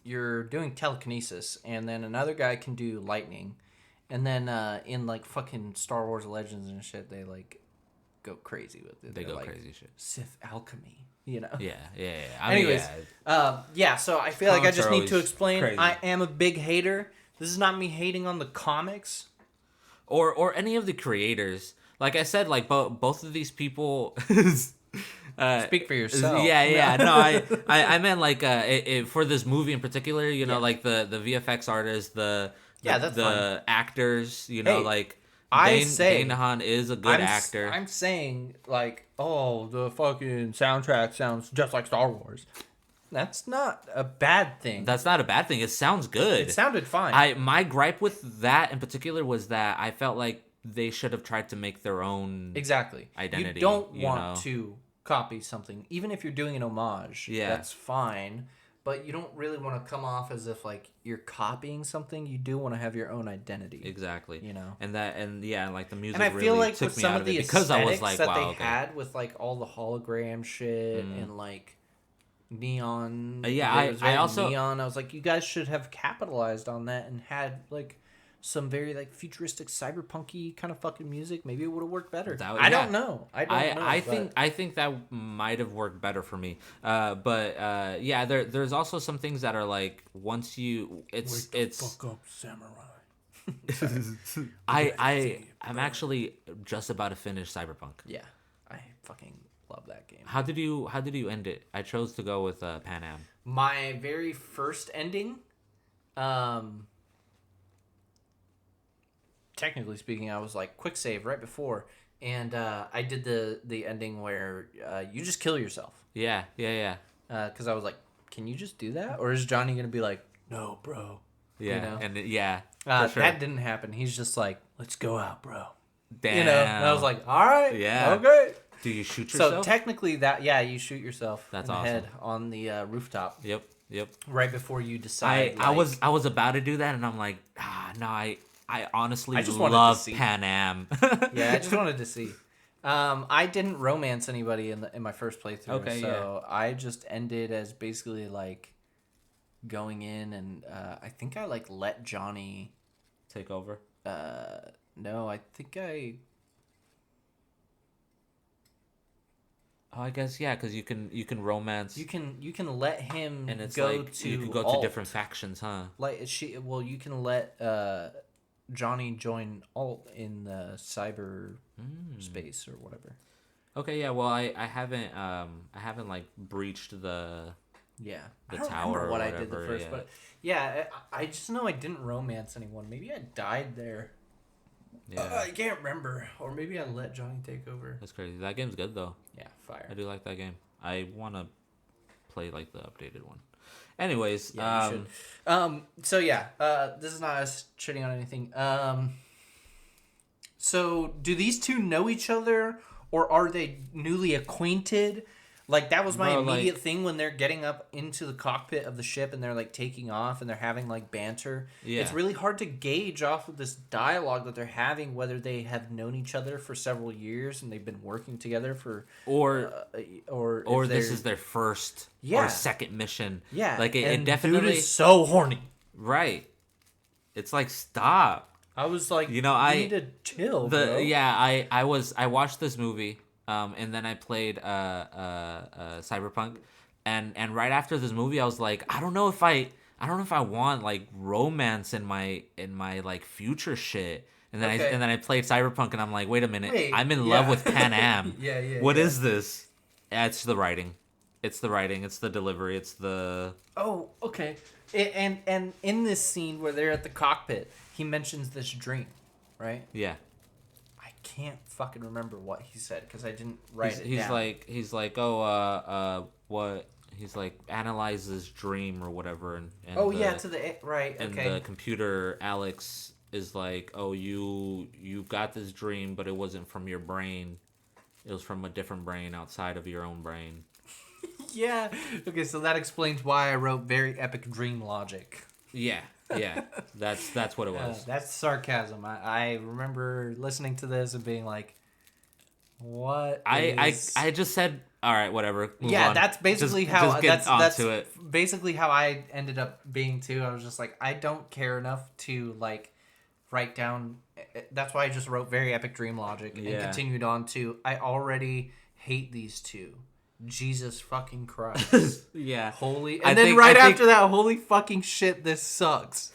you're doing telekinesis, and then another guy can do lightning, and then in like fucking Star Wars Legends and shit, they like go crazy with it. They go like, crazy shit. Sith alchemy. You know. Yeah. Anyways, so I feel like I just need to explain. Crazy. I am a big hater. This is not me hating on the comics, or any of the creators. Like I said, like both of these people. Speak for yourself. Yeah. No, I meant like for this movie in particular. You know, like the VFX artists, the actors. You know, like. Dane DeHaan is a good actor. I'm saying, like, oh, the fucking soundtrack sounds just like Star Wars. That's not a bad thing. That's not a bad thing. It sounds good. It sounded fine. My gripe with that in particular was that I felt like they should have tried to make their own identity. You don't want to copy something. Even if you're doing an homage, that's fine. But you don't really want to come off as if like you're copying something. You do want to have your own identity. Exactly. You know. And like the music. And I feel really like took with me some out of the because I was like, that wow, they had with like all the hologram shit and like neon. I also neon. I was like, you guys should have capitalized on that and had like some very like futuristic cyberpunky kind of fucking music. Maybe it would have worked better. I don't know. I think that might have worked better for me. But there's also some things that are like once you it's fuck up, samurai. I'm actually just about to finish Cyberpunk. Yeah, I fucking love that game. How did you end it? I chose to go with Pan Am. My very first ending, technically speaking, I was like quick save right before, and I did the ending where you just kill yourself. Yeah. Because I was like, can you just do that, or is Johnny gonna be like, no, bro? Yeah, you know? And sure. That didn't happen. He's just like, let's go out, bro. Damn. You know, and I was like, all right, yeah, okay. Do you shoot yourself? So technically, you shoot yourself. That's in the awesome. Head on the rooftop. Yep. Right before you decide. I was about to do that, and I'm like, no, I honestly love Pan Am. Yeah, I just wanted to see. I didn't romance anybody in my first playthrough. Okay, so I just ended as basically like going in, and I think I like let Johnny take over. No, I think I. Oh, I guess because you can romance. You can let him and it's go like to you can go alt. to different factions, huh? Like you can let Johnny join alt in the cyber space or whatever. Okay, yeah. Well, I haven't like breached the the I don't tower remember what or I did the whatever, first, but I just know I didn't romance anyone. Maybe I died there. Yeah, I can't remember, or maybe I let Johnny take over. That's crazy. That game's good though. Yeah, fire. I do like that game. I want to play like the updated one. Anyways, you should. So this is not us shitting on anything. So do these two know each other, or are they newly acquainted? Like, that was my immediate thing when they're getting up into the cockpit of the ship and they're, like, taking off and they're having, like, banter. Yeah. It's really hard to gauge off of this dialogue that they're having whether they have known each other for several years and they've been working together for... Or this is their first or second mission. Yeah. Like, it definitely... Dude is so horny. Right. It's like, stop. I was like, you need to chill, bro. Yeah, I watched this movie... and then I played Cyberpunk, and right after this movie, I was like, I don't know if I want like romance in my like future shit. And then I played Cyberpunk, and I'm like, wait a minute, I'm in love with Pan Am. What is this? It's the writing, it's the delivery, it's the. Oh, okay. And in this scene where they're at the cockpit, he mentions this dream, right? Yeah. Can't fucking remember what he said because I didn't write it down. He's like what he's like analyze this dream or whatever and right and the computer Alex is like, oh, you got this dream, but it wasn't from your brain, it was from a different brain outside of your own brain. Yeah, okay, so that explains why I wrote very epic dream logic. Yeah, that's what it was. That's sarcasm. I remember listening to this and being like, "What?" I just said, "All right, whatever." Move on. That's basically how that's it. Basically how I ended up being too. I was just like, I don't care enough to like write down. That's why I just wrote very epic dream logic and continued on to. I already hate these two. Jesus fucking Christ. Yeah. Holy. And then after that, holy fucking shit, this sucks.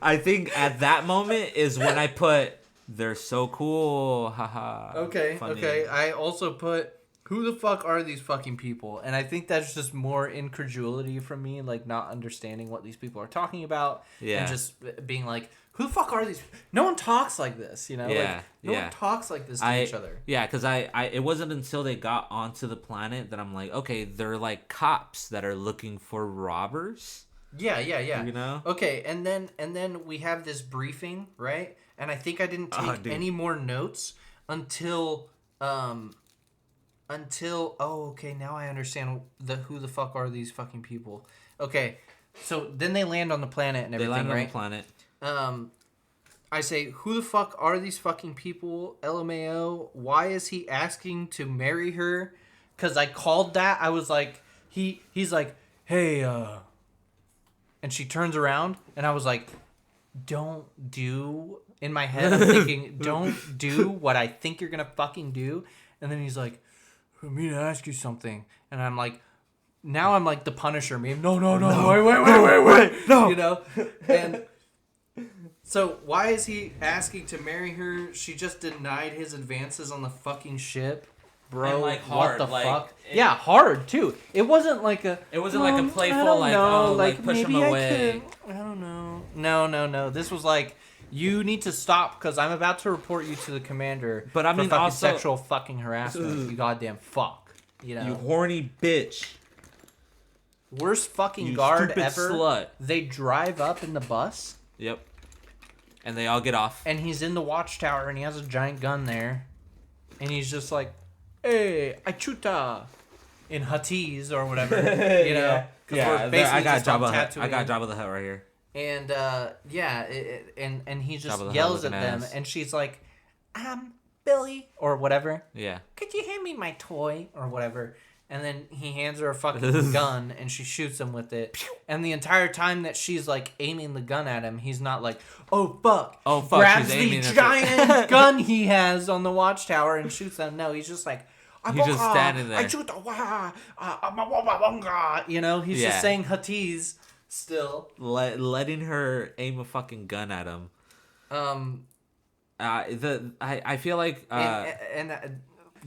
I think at that moment is when I put, they're so cool. Haha. Okay. Funny. Okay. I also put, who the fuck are these fucking people? And I think that's just more incredulity from me, like not understanding what these people are talking about. Yeah. And just being like, who the fuck are these? No one talks like this, you know? Yeah, like, no one talks like this to each other. Yeah, because it wasn't until they got onto the planet that I'm like, okay, they're like cops that are looking for robbers. Yeah. You know? Okay, and then we have this briefing, right? And I think I didn't take any more notes until okay, now I understand who the fuck are these fucking people. Okay, so then they land on the planet and everything, right? They land on the planet. I say, who the fuck are these fucking people? LMAO. Why is he asking to marry her? Because I called that. I was like, he's like, hey, and she turns around, and I was like, in my head, I'm thinking, don't do what I think you're gonna fucking do. And then he's like, I mean to ask you something. And I'm like, now I'm like the Punisher meme. No, wait, no. You know? And so why is he asking to marry her? She just denied his advances on the fucking ship. Bro, and like hard, what the like, fuck? Yeah, hard too. It wasn't like a playful like push him away. I don't know. No. This was like, you need to stop because I'm about to report you to the commander. But I mean, for also sexual fucking harassment. You goddamn fuck. You know. You horny bitch. Worst fucking guard ever. Slut. They drive up in the bus. Yep. And they all get off. And he's in the watchtower and he has a giant gun there. And he's just like, hey, I chuta. In Huttese or whatever. You know? Yeah, I got Jabba the Hutt right here. And, and he just yells at them. And she's like, Billy. Or whatever. Yeah. Could you hand me my toy? Or whatever. And then he hands her a fucking gun, and she shoots him with it. And the entire time that she's, like, aiming the gun at him, he's not like, oh, fuck. Grabs the giant gun he has on the watchtower and shoots them. No, he's just like, he's just standing there. You know, he's just saying Huttese still. Letting her aim a fucking gun at him. I feel like...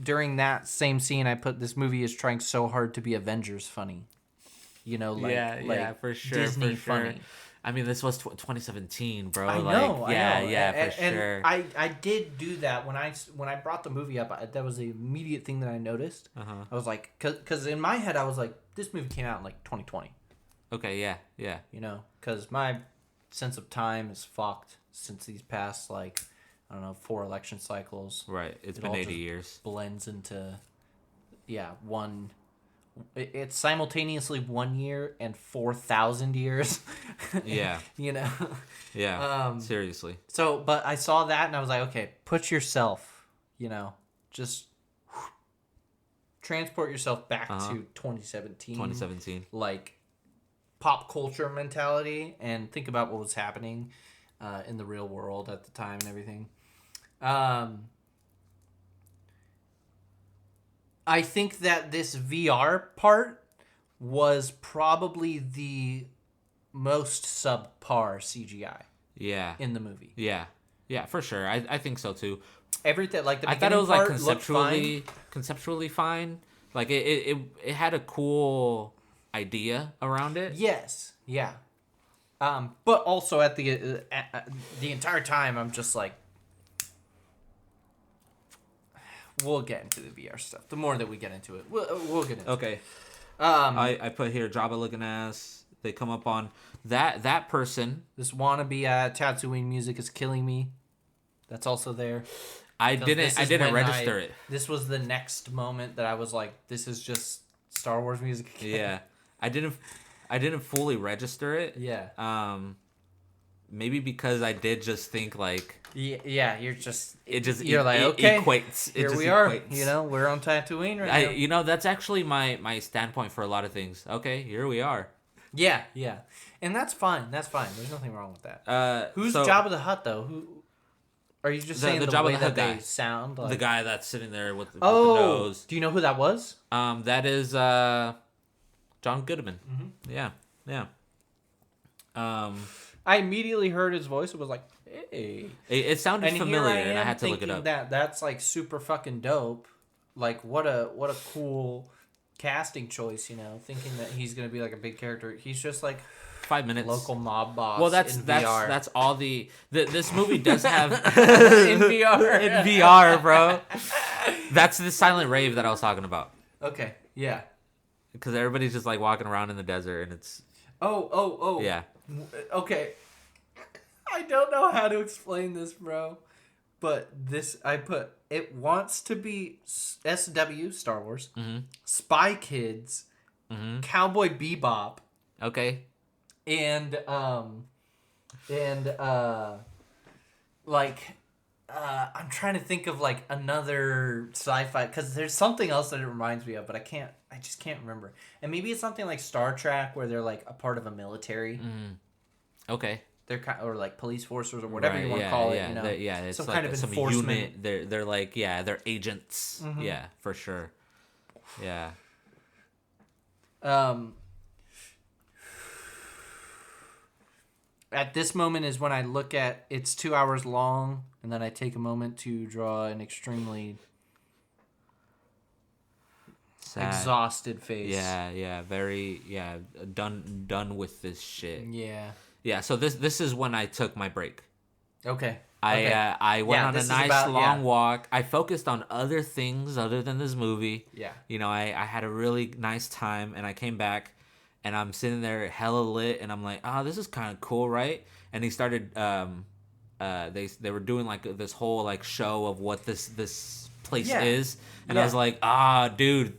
during that same scene, I put, this movie is trying so hard to be Avengers funny. You know, like for sure, Disney for sure. funny. I mean, this was 2017, bro. I know. For sure. And I did do that when I brought the movie up. That was the immediate thing that I noticed. Uh-huh. I was like, because in my head I was like, this movie came out in like 2020. Okay, yeah. You know, because my sense of time is fucked since these past like, I don't know, 4 election cycles. Right. It's been 80 years. Blends into It's simultaneously 1 year and 4,000 years. Yeah. You know? Yeah. Seriously. So, but I saw that and I was like, okay, put yourself, just transport yourself back to 2017. 2017. Like, pop culture mentality and think about what was happening in the real world at the time and everything. I think that this VR part was probably the most subpar CGI. Yeah. In the movie. Yeah. Yeah, for sure. I think so too. Everything like the I thought it was like conceptually fine. Like it had a cool idea around it. Yes. Yeah. But also at the entire time I'm just like, we'll get into the VR stuff. The more that we get into it, we'll get into it. Okay. I put here Jabba looking ass. They come up on that person. This wannabe Tatooine music is killing me. That's also there. I didn't register it. This was the next moment that I was like, this is just Star Wars music again. Yeah. I didn't fully register it. Yeah. Maybe because I did just think like. Yeah, you're like, okay, equates. Here we are. We're on Tatooine right now. That's actually my standpoint for a lot of things. Okay, here we are. Yeah, and that's fine. There's nothing wrong with that. Who's Jabba the Hutt though? Who are you just saying the Jabba way the that guy. they sound? Like... The guy that's sitting there with the nose. Do you know who that was? That is John Goodman. Mm-hmm. Yeah. I immediately heard his voice and was like, hey. It sounded familiar, and I had to look it up. That's like super fucking dope. Like what a cool casting choice, thinking that he's gonna be like a big character. He's just like 5 minutes. Local mob boss. Well, that's VR. That's all this movie does have in VR. In VR, bro. That's the silent rave that I was talking about. Okay. Yeah. Because everybody's just like walking around in the desert, and it's. Oh. Yeah. Okay. I don't know how to explain this, bro. But it wants to be SW, Star Wars, Spy Kids, Cowboy Bebop. Okay. And I'm trying to think of like another sci-fi, because there's something else that it reminds me of, but I just can't remember. And maybe it's something like Star Trek, where they're like a part of a military. Okay. They're or like police forces or whatever you want to call it. It's some like kind of some enforcement. unit. They're like they're agents. Mm-hmm. Yeah, for sure. Yeah. At this moment is when I look at it's 2 hours long, and then I take a moment to draw an extremely sad, exhausted face. Yeah, very done with this shit. Yeah. Yeah, so this is when I took my break. Okay. I went on a nice long walk. I focused on other things other than this movie. Yeah. I had a really nice time, and I came back, and I'm sitting there hella lit, and I'm like, this is kind of cool, right? And he started, they were doing like this whole like show of what this place is, and I was like, dude,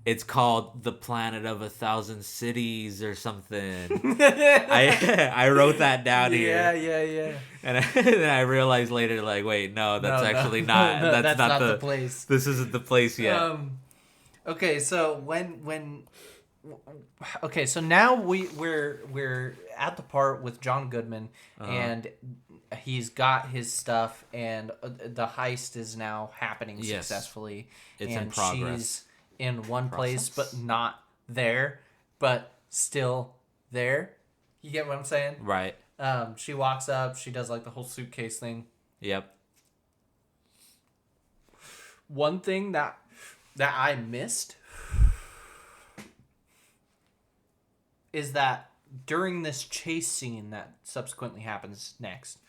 it's called the Planet of 1,000 Cities or something. I wrote that down here. Yeah. And then I realized later, like, wait, no, that's actually not. No, that's not the place. This isn't the place yet. Okay, so Okay, so now we're at the part with John Goodman, and he's got his stuff, and the heist is now happening successfully. It's and in progress. She's in one place, but not there, but still there. You get what I'm saying? Right. She walks up. She does like the whole suitcase thing. Yep. One thing that I missed is that during this chase scene that subsequently happens next,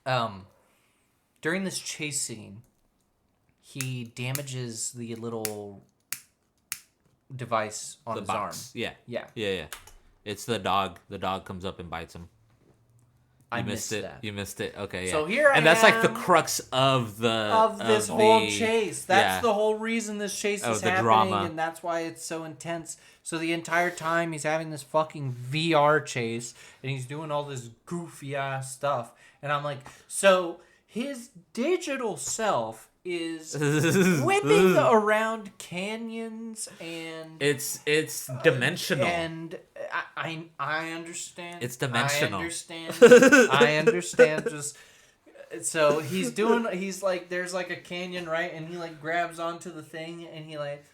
during this chase scene, he damages the little device on his arm. Yeah. It's the dog. The dog comes up and bites him. I missed that. You missed it. Okay, yeah. So here I am. And that's like the crux of this whole chase. That's the whole reason this chase is happening, drama. And that's why it's so intense. So the entire time he's having this fucking VR chase, and he's doing all this goofy ass stuff. And I'm like, so his digital self is whipping around canyons, and it's dimensional, and I understand. It's dimensional. I understand. Just so he's like, there's like a canyon, right, and he like grabs onto the thing, and he like,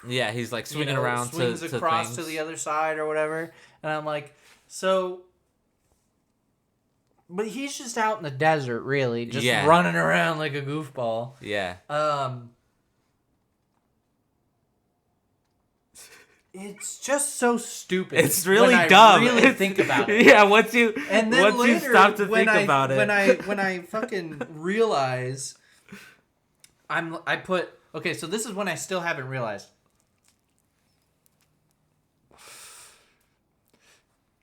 yeah, he's like swinging around, swings across to the other side or whatever, and I'm like, so. But he's just out in the desert, really, just running around like a goofball. Yeah. It's just so stupid. It's really dumb. I really think about it. Yeah, once you stop to think about it. When I fucking realize, okay, so this is when I still haven't realized.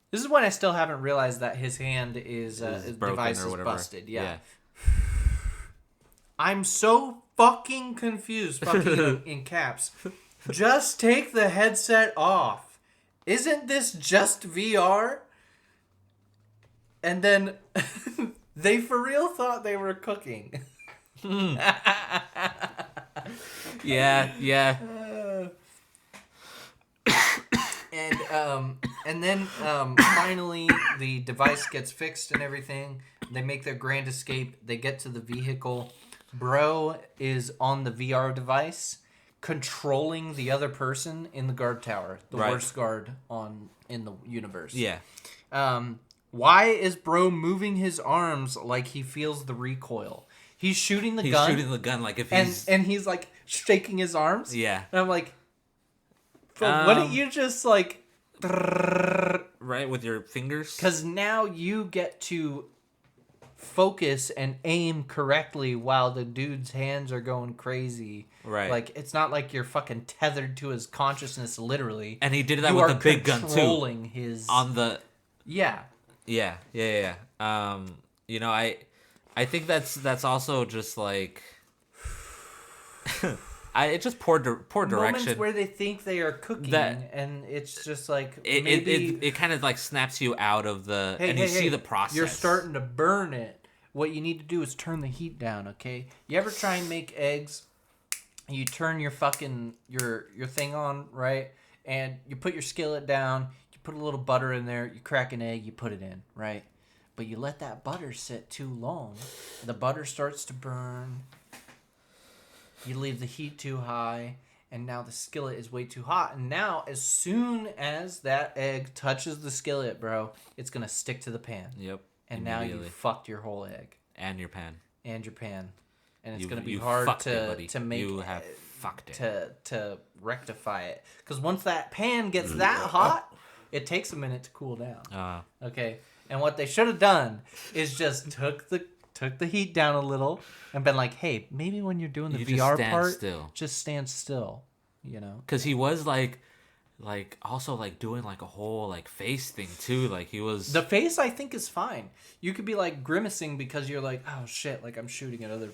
This is when I still haven't realized that his hand his device is busted. Yeah. I'm so fucking confused. Fucking in caps. Just take the headset off. Isn't this just VR? And then they for real thought they were cooking. Yeah. And then finally the device gets fixed and everything. They make their grand escape. They get to the vehicle. Bro is on the VR device, controlling the other person in the guard tower, the worst guard in the universe. Yeah. Why is Bro moving his arms like he feels the recoil? He's shooting the gun. He's shooting the gun like if he's and he's like shaking his arms. Yeah. And I'm like, wouldn't you just like right with your fingers? Because now you get to focus and aim correctly while the dude's hands are going crazy. Right. Like, it's not like you're fucking tethered to his consciousness, literally. And he did that with a big gun, too. Controlling his... On the... Yeah. Yeah. You know, I think that's also just like... it's just poor direction. Moments where they think they are cooking, and it's just like it kind of like snaps you out of the you see the process. You're starting to burn it. What you need to do is turn the heat down. Okay. You ever try and make eggs? You turn your fucking your thing on, right? And you put your skillet down. You put a little butter in there. You crack an egg. You put it in, right? But you let that butter sit too long. The butter starts to burn. You leave the heat too high, and now the skillet is way too hot. And now, as soon as that egg touches the skillet, bro, it's going to stick to the pan. Yep. And now you fucked your whole egg. And your pan. And it's going to be hard to make... You have fucked it. To rectify it. Because once that pan gets that hot, it takes a minute to cool down. Okay? And what they should have done is just took the heat down a little and been like, hey, maybe when you're doing the VR part, just stand still, you know? Because he was like also like doing like a whole like face thing too. Like he was... The face I think is fine. You could be like grimacing because you're like, oh shit, like I'm shooting at other,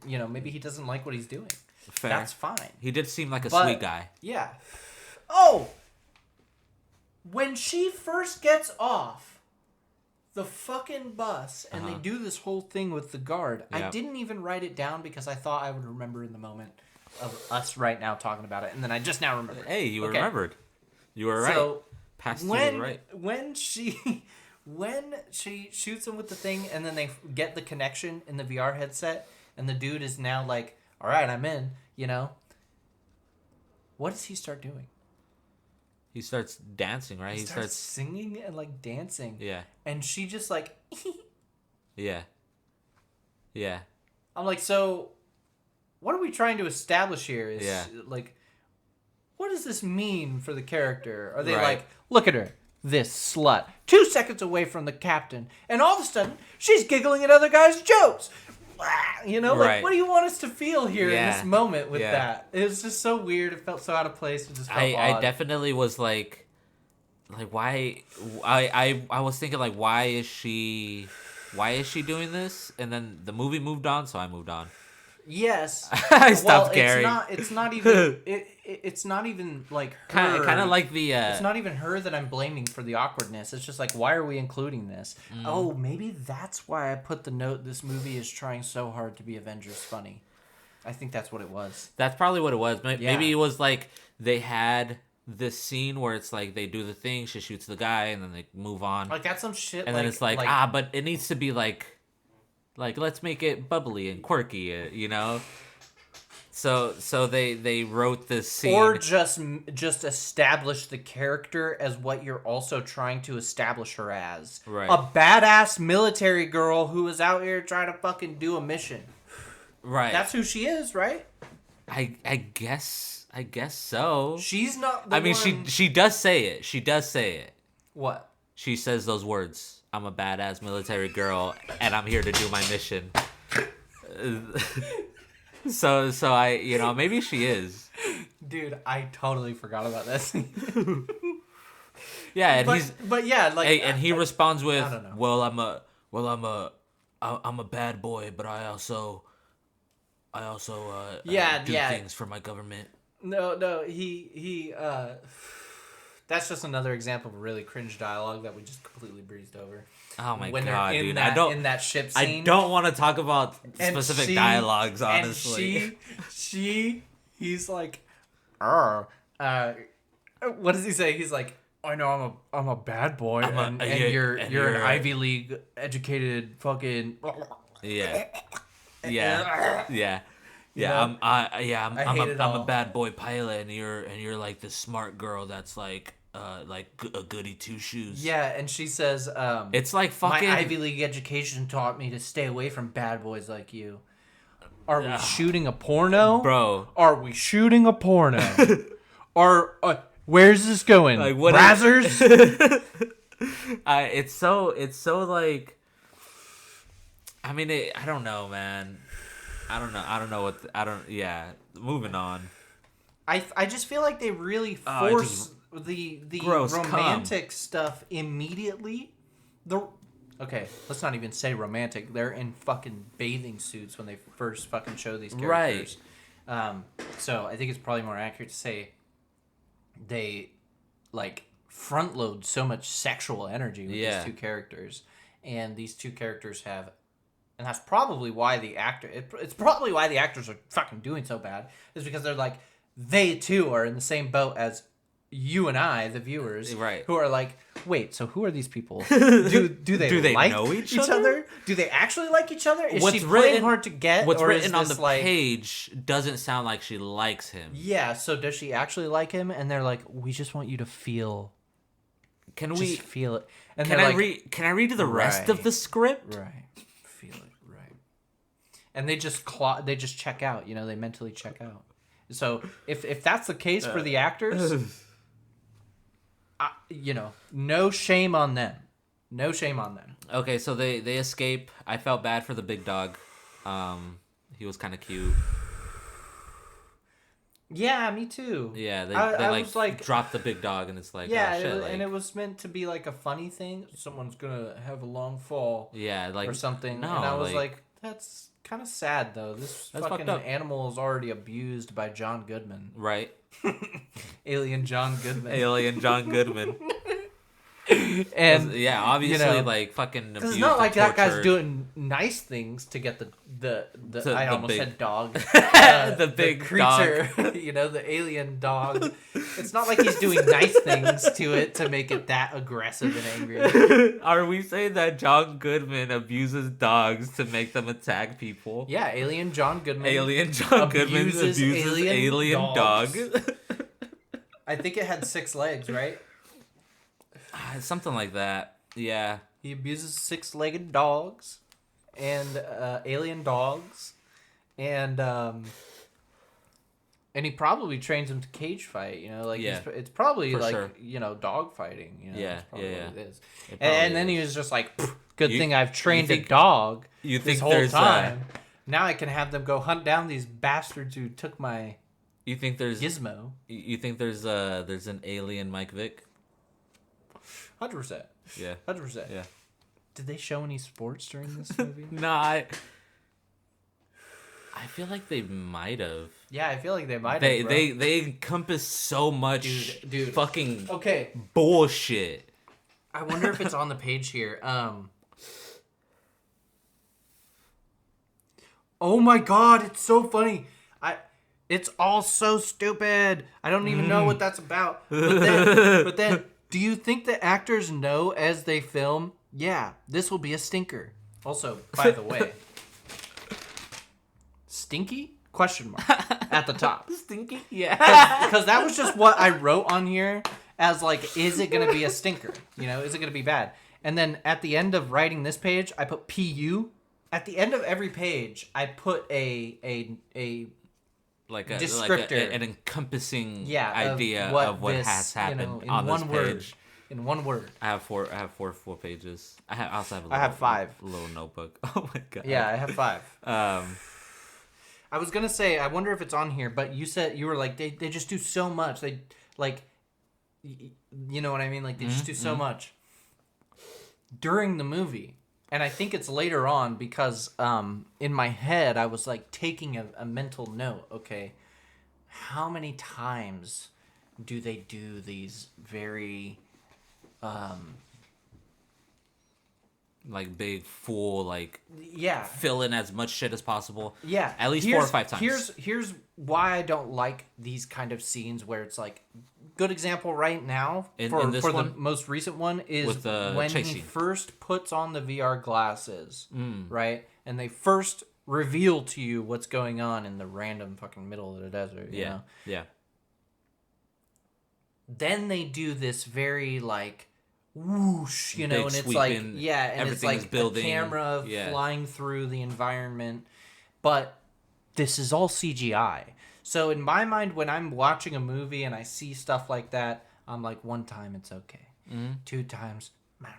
you know, maybe he doesn't like what he's doing. Fair. That's fine. He did seem like a sweet guy. Yeah. Oh! When she first gets off the fucking bus and they do this whole thing with the guard. Yep. I didn't even write it down because I thought I would remember in the moment of us right now talking about it, and then I just now remembered. Hey, you remembered. You were right. So Past you were right. When she shoots him with the thing, and then they get the connection in the VR headset, and the dude is now like, "All right, I'm in." You know. What does he start doing? He starts dancing, right? He starts singing and like dancing. Yeah. And she just like... Yeah. I'm like, so what are we trying to establish here? Like, what does this mean for the character? Are they like, look at her, this slut, 2 seconds away from the captain, and all of a sudden she's giggling at other guys' jokes. You know, like, what do you want us to feel here in this moment with that? It was just so weird. It felt so out of place. It just felt odd. I definitely was like, like why I was thinking like why is she doing this? And then the movie moved on, so I moved on. Yes. I stopped caring. It's not even it's not even like her. Kind of like the it's not even her that I'm blaming for the awkwardness. It's just like, why are we including this? Oh, maybe that's why I put the note, this movie is trying so hard to be Avengers funny. I think that's what it was. That's probably what it was. Maybe it was like they had this scene where it's like they do the thing, she shoots the guy, and then they move on. Like that's some shit. And then it's like but it needs to be like let's make it bubbly and quirky, you know. So they wrote this scene, or just establish the character as what you're also trying to establish her as, right? A badass military girl who is out here trying to fucking do a mission. Right. That's who she is, right? I guess so. She's not. She does say it. She does say it. What? She says those words. I'm a badass military girl, and I'm here to do my mission. So I, maybe she is. Dude, I totally forgot about this. Yeah, and but yeah, like, and he responds with, I don't know. "Well, I'm a bad boy, but I also do things for my government." No, he that's just another example of a really cringe dialogue that we just completely breezed over. Oh my god, dude! In that ship scene, I don't want to talk about specific dialogues, honestly. And he's like, what does he say? He's like, I know I'm a bad boy, and you're an Ivy League educated fucking. Yeah. I'm a bad boy pilot, and you're like this smart girl that's like a goody two shoes. Yeah, and she says, it's like fucking my Ivy League education taught me to stay away from bad boys like you. Are we shooting a porno, bro? Are we shooting a porno? Where's this going? Like what? Brazzers? It's so like. I mean, I don't know, man. I don't know what. Yeah. Moving on. I just feel like they really force the romantic stuff immediately. Okay, let's not even say romantic. They're in fucking bathing suits when they first fucking show these characters. Right. So I think it's probably more accurate to say they like front load so much sexual energy with these two characters, and these two characters have. And that's probably why it's probably why the actors are fucking doing so bad, is because they're like, they too are in the same boat as you and I, the viewers, right? Who are like, wait, so who are these people? Do they like know each other? Do they actually like each other? Is she playing hard to get? What's or written on the like, page doesn't sound like she likes him. Yeah, so does she actually like him? And they're like, we just want you to feel. Can we feel it? And can I read? Can I read the rest of the script? Right. And they just check out, they mentally check out. So if that's the case for the actors, no shame on them. No shame on them. Okay, so they escape. I felt bad for the big dog. He was kind of cute. Yeah, me too. Yeah, they drop the big dog, and it's like, yeah, oh, shit, and it was meant to be like a funny thing. Someone's gonna have a long fall, or something. No, and I was like, that's kind of sad though. This fucking animal is already abused by John Goodman, right? Alien John Goodman. Alien John Goodman. And yeah, obviously, like fucking. Because it's not like that guy's doing nice things to get the I almost said dog, the big creature, dog. The alien dog. It's not like he's doing nice things to it to make it that aggressive and angry. Are we saying that John Goodman abuses dogs to make them attack people? Yeah, Alien John Goodman. Alien John Goodman abuses alien dog. I think it had 6 legs, right? Something like that. Yeah. He abuses 6-legged dogs and alien dogs, and he probably trains them to cage fight. It's probably dog fighting. That's probably what it is. And then he was just like, good thing I've trained a dog this whole time. Now I can have them go hunt down these bastards who took my. You think there's Gizmo? You think there's an alien Mike Vick? 100%. Yeah. 100%. Yeah. Did they show any sports during this movie? No, I feel like they might have. Yeah, I feel like they might have. They encompass so much dude. fucking okay bullshit. I wonder if it's on the page here. Oh my god, it's so funny. It's all so stupid. I don't even know what that's about. But then, do you think the actors know as they film? Yeah, this will be a stinker. Also, by the way, stinky? Question mark at the top. Stinky? Yeah. Because that was just what I wrote on here as like, is it going to be a stinker? You know, is it going to be bad? And then at the end of writing this page, I put PU. At the end of every page, I put a descriptor, an encompassing idea of what has happened on this page. In one word. I have four pages. I also have I have 5. A little notebook. Oh my god. Yeah, I have 5. I was gonna say, I wonder if it's on here, but you were like, they just do so much. They like, you know what I mean? Like they just do so much during the movie. And I think it's later on because in my head I was like taking a mental note. Okay, how many times do they do these very like big full like yeah, fill in as much shit as possible. Yeah, at least 4 or 5 times. Here's why I don't like these kind of scenes where it's like, good example right now for the most recent one is when he first puts on the VR glasses, right? And they first reveal to you what's going on in the random fucking middle of the desert. You know? Yeah. Then they do this very like whoosh, you know, big and it's sweeping, like and it's like building, a camera flying through the environment, but this is all CGI. So in my mind, when I'm watching a movie and I see stuff like that, I'm like, 1 time it's okay, 2 times, all right.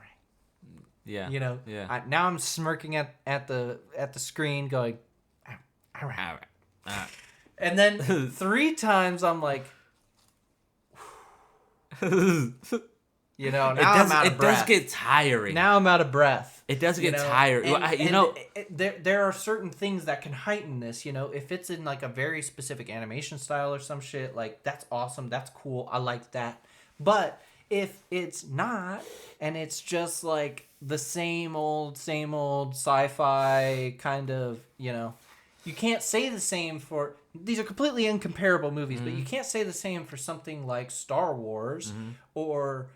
Yeah, you know. Yeah. Now I'm smirking at the screen, going, all right. And then 3 times I'm like, you know. Now I'm out of breath. It does get tiring. Now I'm out of breath. It does get tiring. There are certain things that can heighten this. You know, if it's in like a very specific animation style or some shit, like that's awesome. That's cool. I like that. But if it's not, and it's just like the same old sci-fi kind of, you know, you can't say the same for. These are completely incomparable movies, but you can't say the same for something like Star Wars or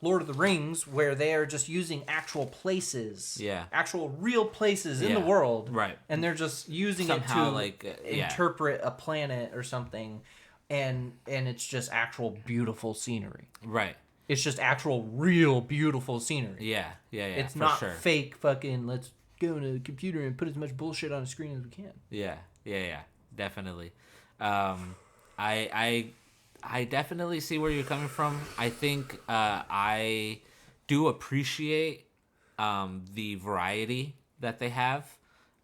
Lord of the Rings, where they are just using actual places, actual real places in the world, right? And they're just using somehow it to interpret a planet or something, and it's just actual beautiful scenery, right? It's just actual real beautiful scenery. Yeah. It's not fake fucking. Let's go in a computer and put as much bullshit on a screen as we can. Yeah. Definitely. I definitely see where you're coming from. I think I do appreciate the variety that they have.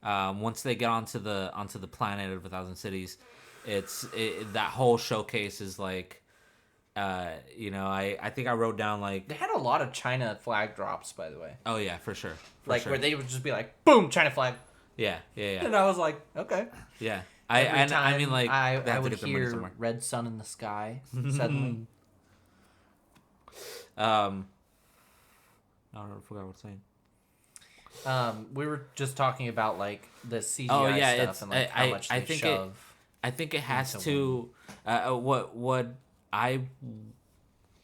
Once they get onto the planet of 1,000 cities, that whole showcase is like, you know, I think I wrote down like they had a lot of China flag drops, by the way. Oh yeah, for sure. Where they would just be like, boom, China flag. Yeah. And I was like, okay. Yeah. I mean, like, I would hear red sun in the sky suddenly. I forgot what I was saying. We were just talking about like the CGI stuff and like how much they shove. I think it has to. What I,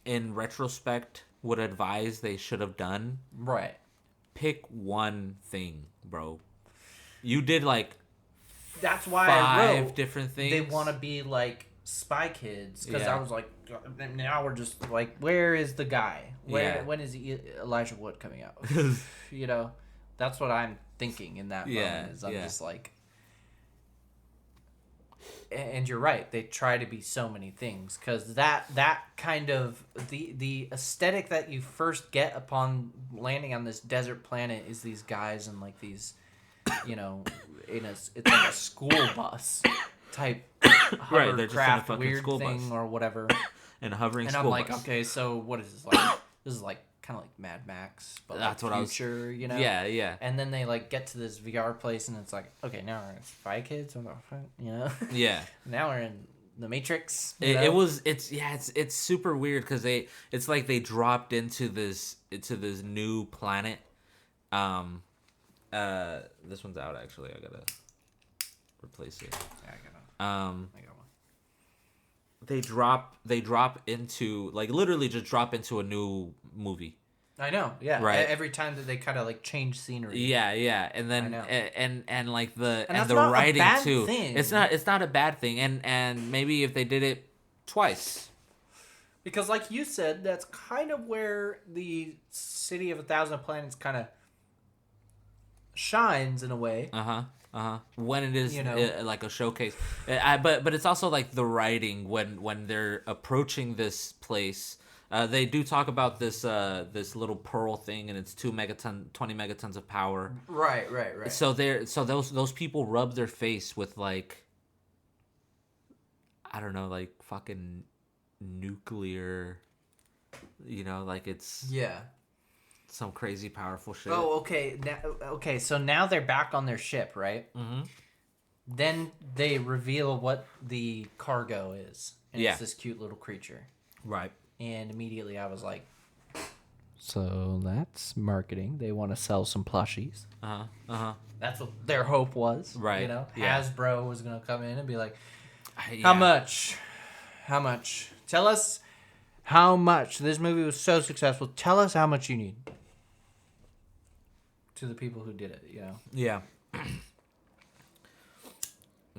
in retrospect, would advise they should have done. Right. Pick one thing, bro. You did like. That's why I wrote different things. They want to be like Spy Kids, because I was like, now we're just like, where is the guy? When is Elijah Wood coming out? You know, that's what I'm thinking in that moment. Is I'm just like, and you're right. They try to be so many things, because that kind of the aesthetic that you first get upon landing on this desert planet is these guys and like these, you know. It's like a school bus type hovercraft weird thing or whatever, and hovering. And school I'm like, bus. okay, so what is this, like this is like kind of like Mad Max, but that's like what future, you know? Yeah, yeah. And then they like get to this VR place, and it's like, okay, now we're in Spy Kids, you know? Yeah. Now we're in the Matrix. It's super weird because it's like they dropped into this new planet. This one's out actually. I gotta replace it. Yeah, I got one. They drop into, like, literally just drop into a new movie. I know, yeah. Right. Every time that they kind of like change scenery. Yeah, and then and like the not writing a bad too. thing. It's not a bad thing, and maybe if they did it twice. Because like you said, that's kind of where the City of 1,000 Planets kind of shines in a way. When it is, like a showcase, but it's also like the writing when they're approaching this place. They do talk about this little pearl thing, and it's 20 megatons of power. Right. So those people rub their face with, like, I don't know, like fucking nuclear, like it's some crazy powerful shit. Oh, okay. Okay, so now they're back on their ship, right? Mm-hmm. Then they reveal what the cargo is, and it's this cute little creature. Right. And immediately I was like, so that's marketing. They want to sell some plushies. That's what their hope was. Right. Hasbro was going to come in and be like, How much? Tell us how much. This movie was so successful. Tell us how much you need. To the people who did it, Yeah.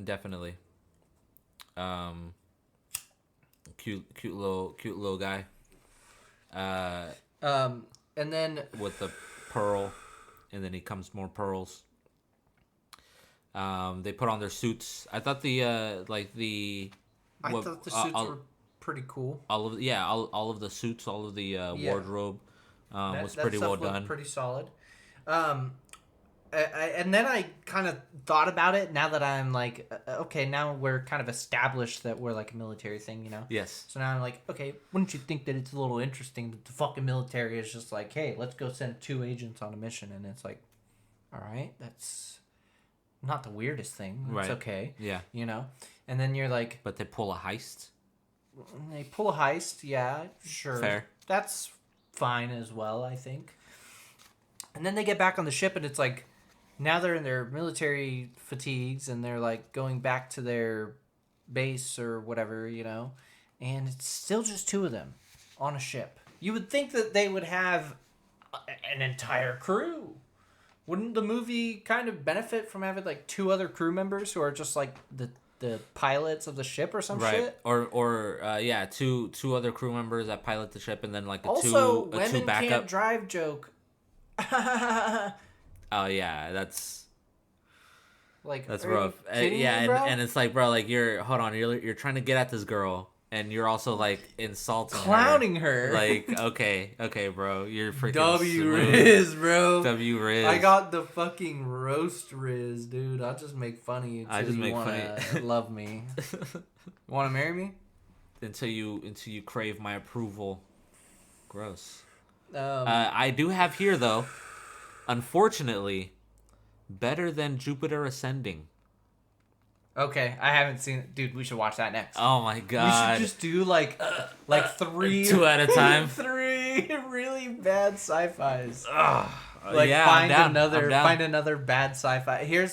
Definitely. Cute little guy. And then with the pearl, and then he comes more pearls. They put on their suits. I thought the suits were pretty cool. All of the suits, all of the wardrobe was pretty well done. Pretty solid. And then I kind of thought about it now that I'm like, okay, now we're kind of established that we're like a military thing, Yes. So now I'm like, okay, wouldn't you think that it's a little interesting that the fucking military is just like, hey, let's go send 2 agents on a mission, and it's like, all right, that's not the weirdest thing. It's okay. Yeah. And then you're like, but they pull a heist. They pull a heist, yeah, sure. Fair. That's fine as well, I think. And then they get back on the ship, and it's like, now they're in their military fatigues, and they're like going back to their base or whatever, and it's still just 2 of them on a ship. You would think that they would have an entire crew. Wouldn't the movie kind of benefit from having like 2 other crew members who are just like the pilots of the ship or some shit? Or two other crew members that pilot the ship, and then like also, two women backup. Can't drive joke. Oh yeah, that's rough. And it's like, bro, like you're trying to get at this girl, and you're also like insulting clowning her. Like, okay, bro, you're freaking W-Riz, bro. W-Riz. I got the fucking roast Riz, dude. I'll just make fun of you until you wanna love me. Want to marry me? Until you crave my approval. Gross. I do have here though, unfortunately, better than Jupiter Ascending. Okay, I haven't seen it. Dude, we should watch that next. Oh my god. We should just do like 3 2 at a time. 3 really bad sci-fis. Find another bad sci-fi.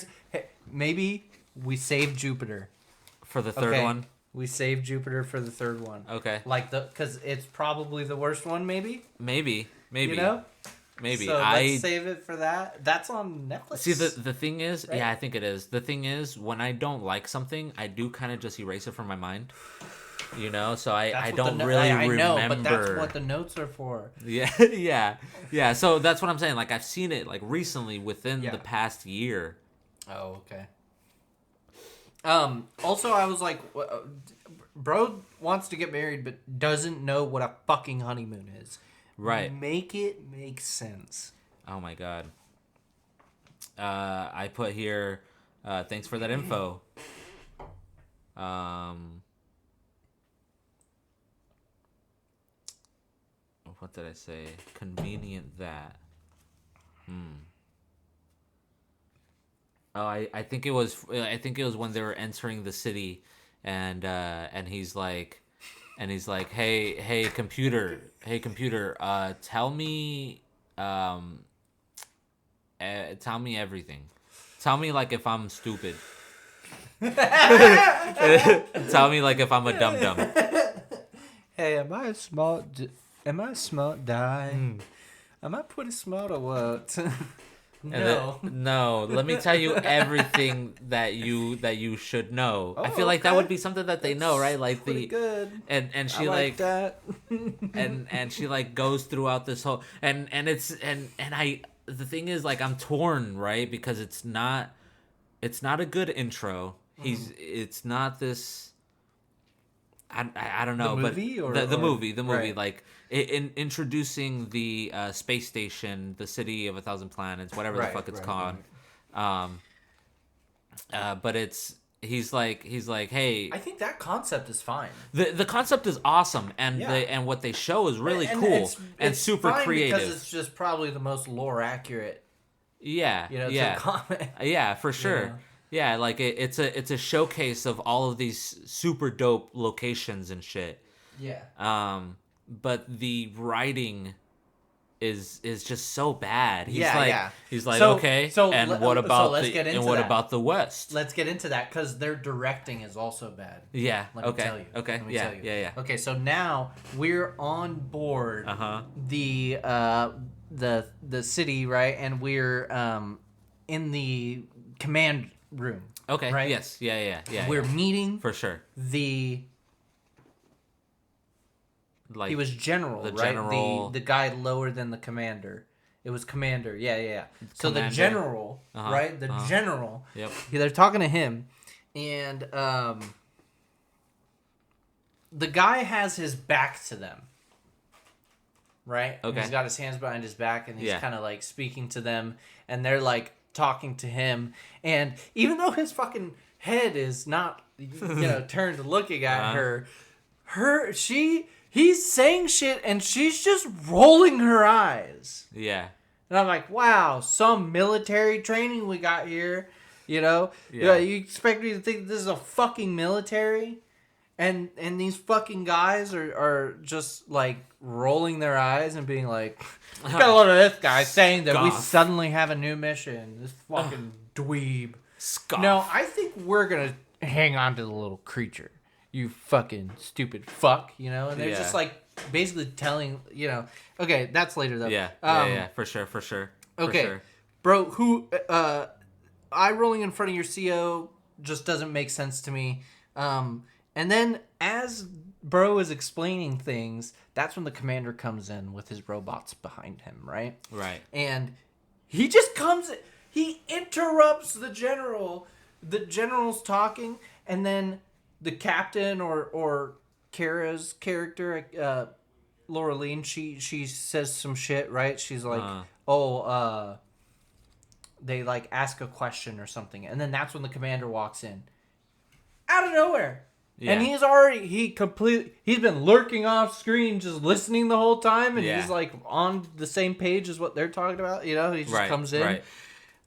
Maybe we save Jupiter for the third one. We save Jupiter for the third one. Okay. Because it's probably the worst one, maybe? Maybe. Maybe. So let's save it for that. That's on Netflix. See, the thing is, right? Yeah, I think it is. The thing is, when I don't like something, I do kind of just erase it from my mind. So I don't really remember. I know, but that's what the notes are for. Yeah. So that's what I'm saying. Like, I've seen it, like, recently within the past year. Oh, okay. Also, I was like, bro wants to get married, but doesn't know what a fucking honeymoon is. Right. Make it make sense. Oh my god. I put here, thanks for that info. what did I say? Convenient that. Oh, I think it was when they were entering the city, and he's like, hey computer, tell me everything. Tell me like if I'm stupid. Tell me like if I'm a dum-dum. Hey, am I smart guy? Am I pretty smart or what? No. Let me tell you everything that you should know. I feel like that would be something that they know, right? Like good. And she like that. and she like goes throughout this whole and the thing is, like, I'm torn, right? Because it's not a good intro. It's not this. I don't know, the movie but the movie, right. like in introducing the space station, the city of 1,000 planets, whatever the fuck it's called. Right. But he's like, hey. I think that concept is fine. The concept is awesome, and and what they show is really cool and super creative. Because it's just probably the most lore accurate. Yeah, to the comic. Yeah, for sure. You know? Yeah, like it's a showcase of all of these super dope locations and shit. Yeah. But the writing is just so bad. He's like, so, okay. So and what about about the West? Let's get into that, because their directing is also bad. Yeah. Let me tell you. Okay. Let me tell you. Yeah. Okay, so now we're on board. The city, right? And we're in the command room. Okay. Right? Yes. Yeah. We're meeting for sure. He was general, right? General. The guy lower than the commander. It was commander. Yeah. So the general, right? The general. Yep. They're talking to him, and the guy has his back to them. Right? Okay. And he's got his hands behind his back, and he's kind of like speaking to them, and they're like talking to him. And even though his fucking head is not, turned looking at he's saying shit, and she's just rolling her eyes. Yeah. And I'm like, wow, some military training we got here. You expect me to think this is a fucking military? And these fucking guys are just like rolling their eyes and being like, got a load of this guy saying that we suddenly have a new mission. This fucking dweeb. Scoff. No, I think we're gonna hang on to the little creature. You fucking stupid fuck, And they're just like basically telling, Okay, that's later though. Yeah, for sure. Okay, sure. Bro, who eye rolling in front of your CO just doesn't make sense to me. And then as Bro is explaining things, that's when the commander comes in with his robots behind him, right? Right. And he just he interrupts the general. The general's talking, and then the captain or Kara's character, Laureline, she says some shit, right? She's like, they like ask a question or something, and then that's when the commander walks in. Out of nowhere. Yeah. And he's been lurking off screen, just listening the whole time, and he's like on the same page as what they're talking about. He just comes in.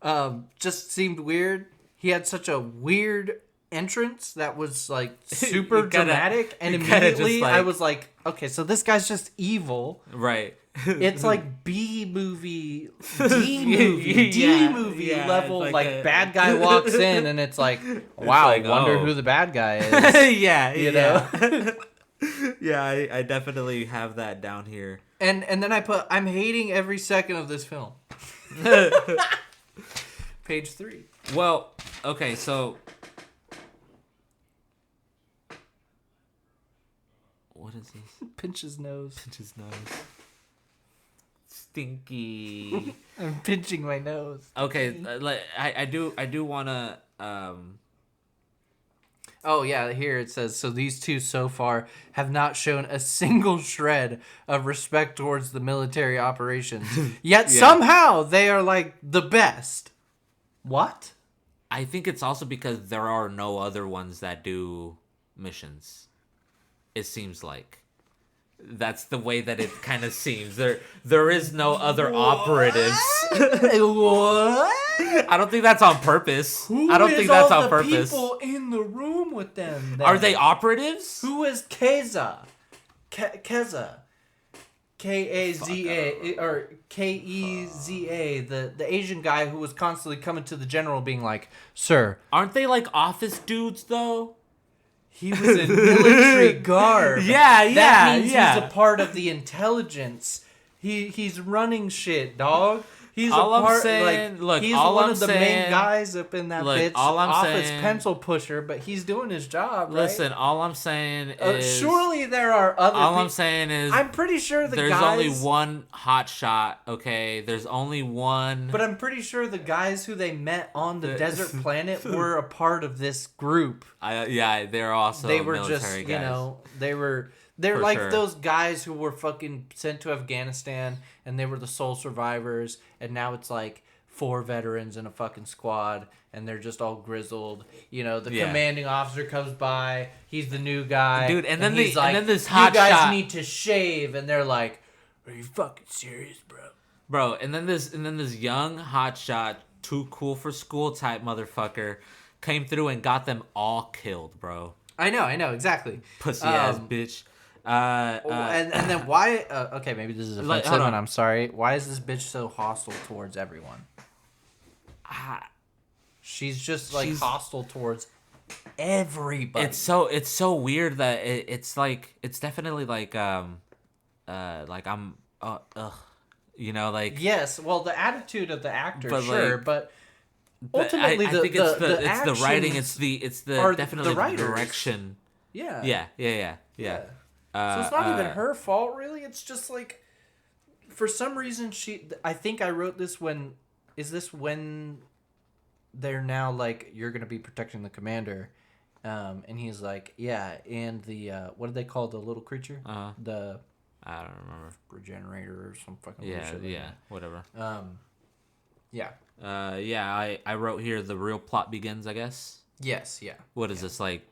Right. Just seemed weird. He had such a weird entrance that was like super dramatic, and immediately I was like, okay, so this guy's just evil. Right. It's like B movie, D movie level. Like bad guy walks in, and it's like, wow, I wonder who the bad guy is. Yeah, I definitely have that down here. And then I'm hating every second of this film. Page 3. Well, okay, so what is this? Pinch his nose. Stinky. I'm pinching my nose. Okay, I do want to. Oh yeah, here it says, so these two so far have not shown a single shred of respect towards the military operations. Yet somehow they are like the best. What? I think it's also because there are no other ones that do missions. It seems like. That's the way that it kind of seems. There is no other operatives. What? I don't think that's on purpose. I don't think that's on purpose. People in the room with them. Then? Are they operatives? Who is Keza? Keza. K-A-Z-A or K-E-Z-A, the Asian guy who was constantly coming to the general being like, "Sir, aren't they like office dudes though?" He was in military garb. Yeah. That means he's a part of the intelligence. He's running shit, dog. He's all a part. I'm saying, like, he's one of the main guys up in that bitch. Office pencil pusher, but he's doing his job. Listen, right? All I'm saying is surely there are other. I'm saying is I'm pretty sure there's only one hot shot. Okay, there's only one. But I'm pretty sure the guys who they met on the desert planet were a part of this group. They're also. They were military just, guys. They're like sure. those guys who were fucking sent to Afghanistan and they were the sole survivors, and now it's like 4 veterans in a fucking squad and they're just all grizzled. The commanding officer comes by, he's the new guy. Dude, and then he's like, and then this hot you guys shot need to shave, and they're like, are you fucking serious, bro? Bro, and then this young hotshot, too cool for school type motherfucker came through and got them all killed, bro. I know, exactly. Pussy ass bitch. And then why? Okay, maybe this is offensive, and I'm sorry. Why is this bitch so hostile towards everyone? She's just like hostile towards everybody. It's so weird that it's definitely like I'm like yes. Well, the attitude of the actor, but sure, but ultimately I think it's the writing. It's the definitely the direction. Yeah. Yeah. So it's not even her fault, really. It's just like, for some reason, I think I wrote this when they're now like, you're going to be protecting the commander. And he's like, yeah, and the, what did they call the little creature? The... I don't remember. Regenerator or some fucking shit. Yeah, whatever. I wrote here, the real plot begins, I guess. Yes, yeah. What is this, like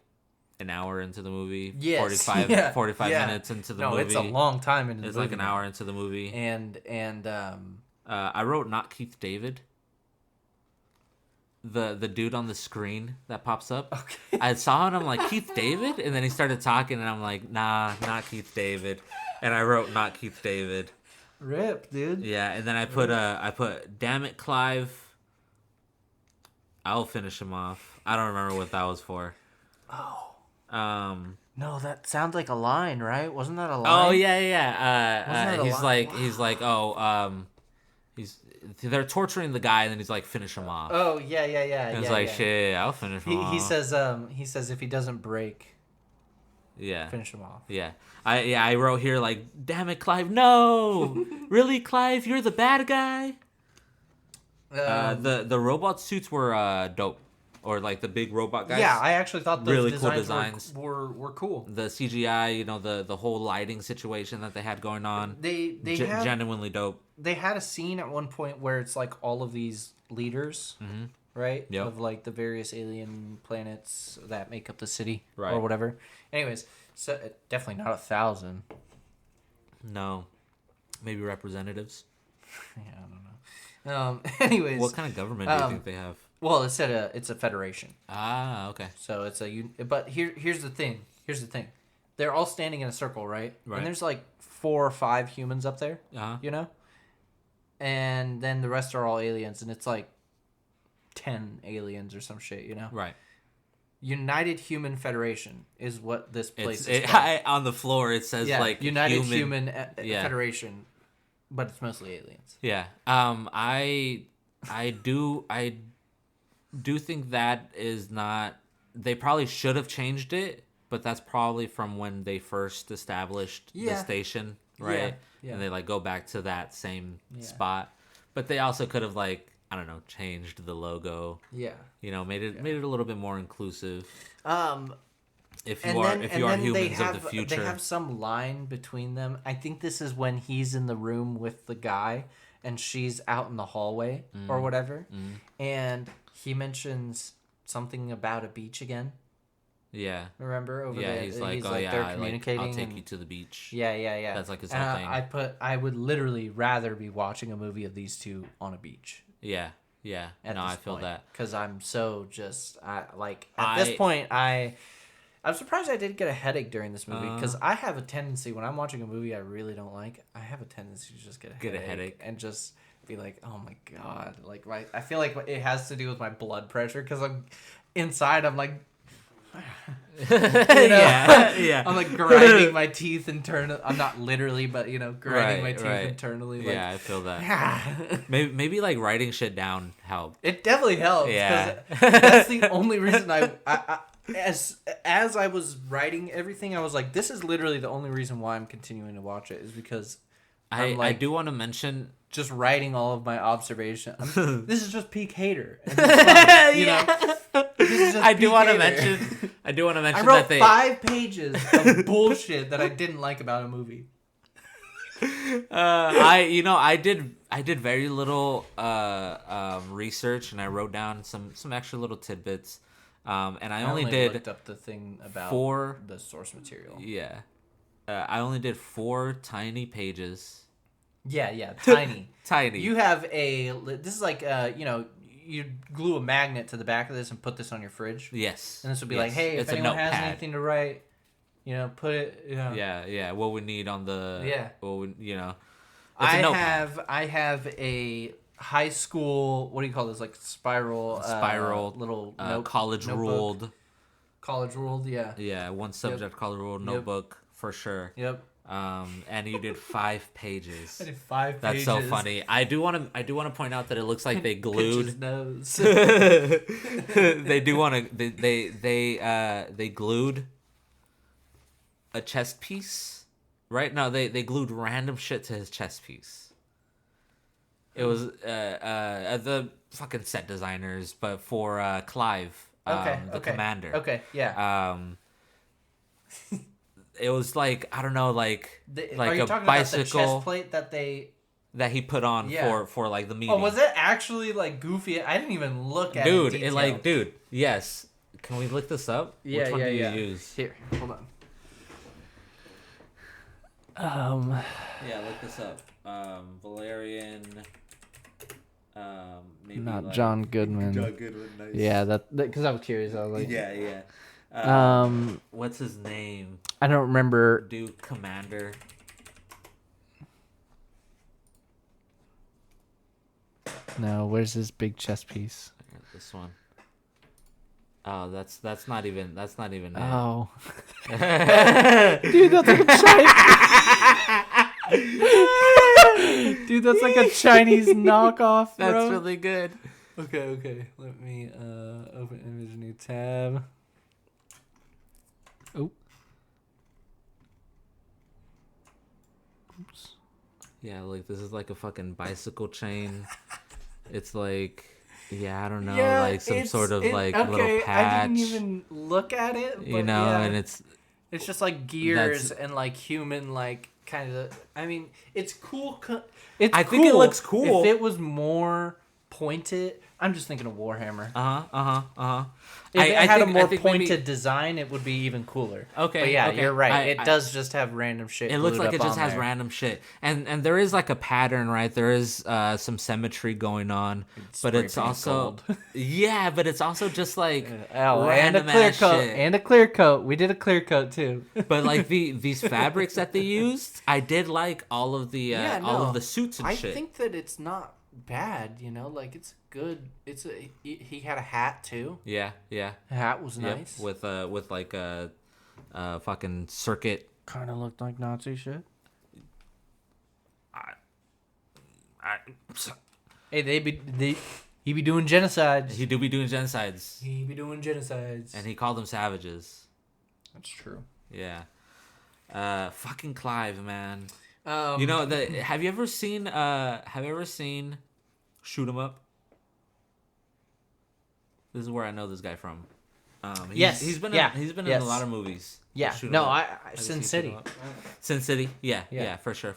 an hour into the movie? Yes. 45 minutes into the movie. No, it's a long time into the movie. It's like an hour into the movie. And I wrote not Keith David. The dude on the screen that pops up. Okay. I saw it, I'm like, Keith David? And then he started talking and I'm like, nah, not Keith David. And I wrote not Keith David. Rip, dude. Yeah, and then I put damn it, Clive. I'll finish him off. I don't remember what that was for. Oh. No, that sounds like a line, right? Wasn't that a line? Oh yeah. They're torturing the guy, and then he's like, finish him off. Oh yeah. And it's like, shit, I'll finish him off. He says if he doesn't break, finish him off. Yeah. I wrote here like, damn it, Clive, no, really, Clive, you're the bad guy. The robot suits were dope. Or like the big robot guys. Yeah, I actually thought those really cool designs were cool. The CGI, the whole lighting situation that they had going on. They genuinely dope. They had a scene at one point where it's like all of these leaders, right? Yep. Of like the various alien planets that make up the city, right, or whatever. Anyways, so definitely not 1,000. No, maybe representatives. Yeah, I don't know. Anyways, what kind of government do you think they have? Well, it's a federation. Ah, okay. So it's but here's the thing. They're all standing in a circle, right? And there's like 4 or 5 humans up there. And then the rest are all aliens, and it's like 10 aliens or some shit, Right. United Human Federation is what this place is called. On the floor it says like United Human Federation, but it's mostly aliens. Yeah. I do think that is not... They probably should have changed it, but that's probably from when they first established the station, right? Yeah. And they like go back to that same spot. But they also could have like, I don't know, changed the logo. Yeah. Made it a little bit more inclusive. If you are humans of the future. They have some line between them. I think this is when he's in the room with the guy and she's out in the hallway or whatever. And he mentions something about a beach again. Yeah. Remember over there? He's like, they're communicating. I'll take you to the beach. Yeah. That's like his whole thing. I would literally rather be watching a movie of these two on a beach. Yeah. I feel that because I'm so just this point I'm surprised I didn't get a headache during this movie because I have a tendency when I'm watching a movie I really don't like. I have a tendency to just get a headache and just be like, oh my god, like I feel like it has to do with my blood pressure because I'm inside. I'm like. Yeah. I'm like grinding my teeth internally. I'm not literally, but grinding my teeth internally. Like, yeah, I feel that. maybe like writing shit down helped. It definitely helps. Yeah, that's the only reason I as I was writing everything, I was like, this is literally the only reason why I'm continuing to watch it is because I do want to mention just writing all of my observations. This is just peak hater. And fun, you know. I do want to mention. I wrote 5 pages of bullshit that I didn't like about a movie. I did very little research, and I wrote down some extra little tidbits. And I only did looked up the thing about 4 the source material. Yeah, I only did 4 tiny pages. Yeah, tiny. Tiny. You have this is like you glue a magnet to the back of this and put this on your fridge. Yes. And this would be like, hey, if anyone has anything to write, put it. Yeah. What we need on the. Yeah. What we, I have a high school. What do you call this? Like spiral little college notebook. Ruled. College ruled. Yeah. Yeah. One subject college ruled notebook for sure. Yep. And you did 5 pages. I did 5 pages. That's so funny. I do want to point out that it looks like they glued. His nose. They do want to. They glued a chest piece, right? No, they glued random shit to his chest piece. It was the fucking set designers, but for Clive, the commander. Okay, yeah. It was like, I don't know, like are you a talking bicycle about the chest plate that he put on for like the meeting. Oh, was it actually like goofy? I didn't even look at it. Dude, yes. Can we look this up? Yeah, Which one do you use? Here, hold on. Yeah, look this up. Valerian. Maybe not like, John Goodman. John Goodman, nice. Yeah, that because I was curious. I was like, yeah. What's his name? I don't remember. Dude, Commander. No, where's this big chest piece? This one. Oh, that's not even it. Oh. Dude, that's like a Chinese. Dude, that's like a Chinese knockoff, bro. That's really good. Okay. Let me open image new tab. Oh. Oops. Yeah, like this is like a fucking bicycle chain. It's like, I don't know, like some sort of like little patch. I didn't even look at it, but and it's just like gears and like human, like kind of. I mean, it's cool. I think it looks cool. If it was more pointed, I'm just thinking of Warhammer. If it had a more pointed design, it would be even cooler. Okay. But yeah, you're right. It does just have random shit. It looks like it just has random shit. And there is like a pattern, right? There is some symmetry going on. But it's also yeah, but it's also just like random and a clear coat. shit. And a clear coat. We did a clear coat too. But like these fabrics that they used, I did like all of the all of the suits and shit. I think that it's not bad, like it's good. He had a hat too. Yeah. The hat was nice. With like a fucking circuit. Kind of looked like Nazi shit. Hey, he be doing genocides. He do be doing genocides. He be doing genocides. And he called them savages. That's true. Yeah. Fucking Clive, man. Have you ever seen Shoot 'Em Up? This is where I know this guy from. He's been in a lot of movies. Yeah. Sin City. Sin City. Yeah, for sure.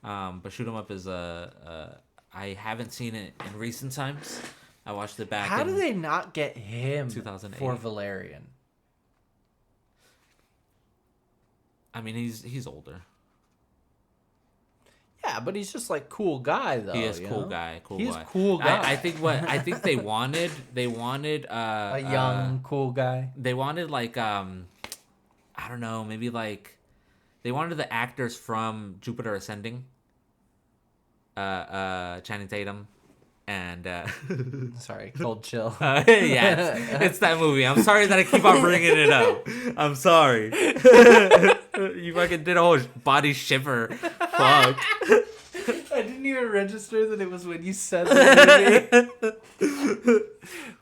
But Shoot 'Em Up is I haven't seen it in recent times. I watched it back. How do they not get him 2008 for Valerian? I mean, he's older. Yeah, but he's just like cool guy though. He is cool guy. He's cool guy. I think they wanted a young cool guy. They wanted like I don't know, maybe like they wanted the actors from Jupiter Ascending. Channing Tatum and sorry, Cold Chill. Yeah, it's that movie. I'm sorry that I keep on bringing it up. I'm sorry. You fucking did a whole body shiver. Fuck. I didn't even register that it was when you said the movie.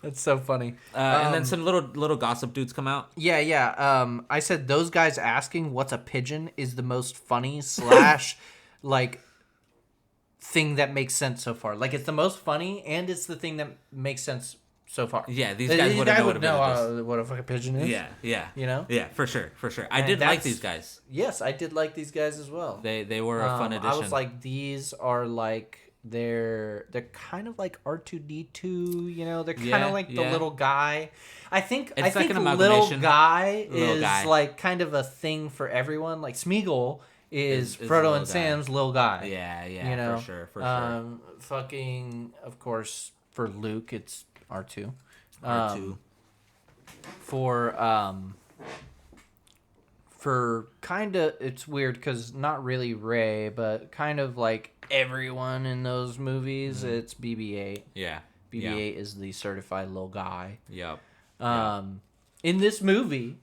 That's so funny. And then some little gossip dudes come out. Yeah. I said those guys asking what's a pigeon is the most funny / like thing that makes sense so far. Like it's the most funny and it's the thing that makes sense so far. Yeah, these guys would know what a fucking pigeon is. Yeah. You know? Yeah, for sure. I did like these guys. Yes, I did like these guys as well. They were a fun addition. I was like, these are like they're kind of like R2D2. You know, they're kind of like the little guy. I think little guy is like kind of a thing for everyone. Like Smeagol is Frodo and Sam's little guy. Yeah, you know? for sure. Fucking, of course, for Luke, it's R2. R2. For kind of, it's weird because not really Ray, but kind of like everyone in those movies, it's BB-8. Yeah. BB-8 is the certified little guy. Yep. In this movie,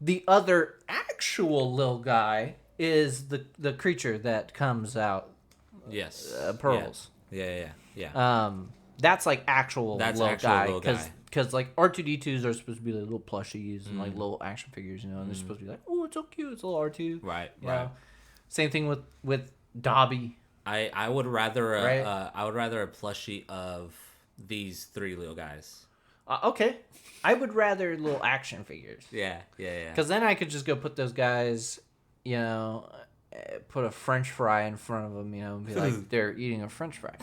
the other actual little guy is the creature that comes out. Yes. Pearls. Yeah. That's like little guy. Guy. Because like R2D2s are supposed to be like little plushies and like little action figures, you know, and they're supposed to be like, oh, it's so cute, it's a little R2. Right. Same thing with Dobby. I would rather a plushie of these three little guys. Okay. I would rather little action figures. Yeah. Because then I could just go put those guys, you know, put a French fry in front of them, you know, and be like, they're eating a French fry.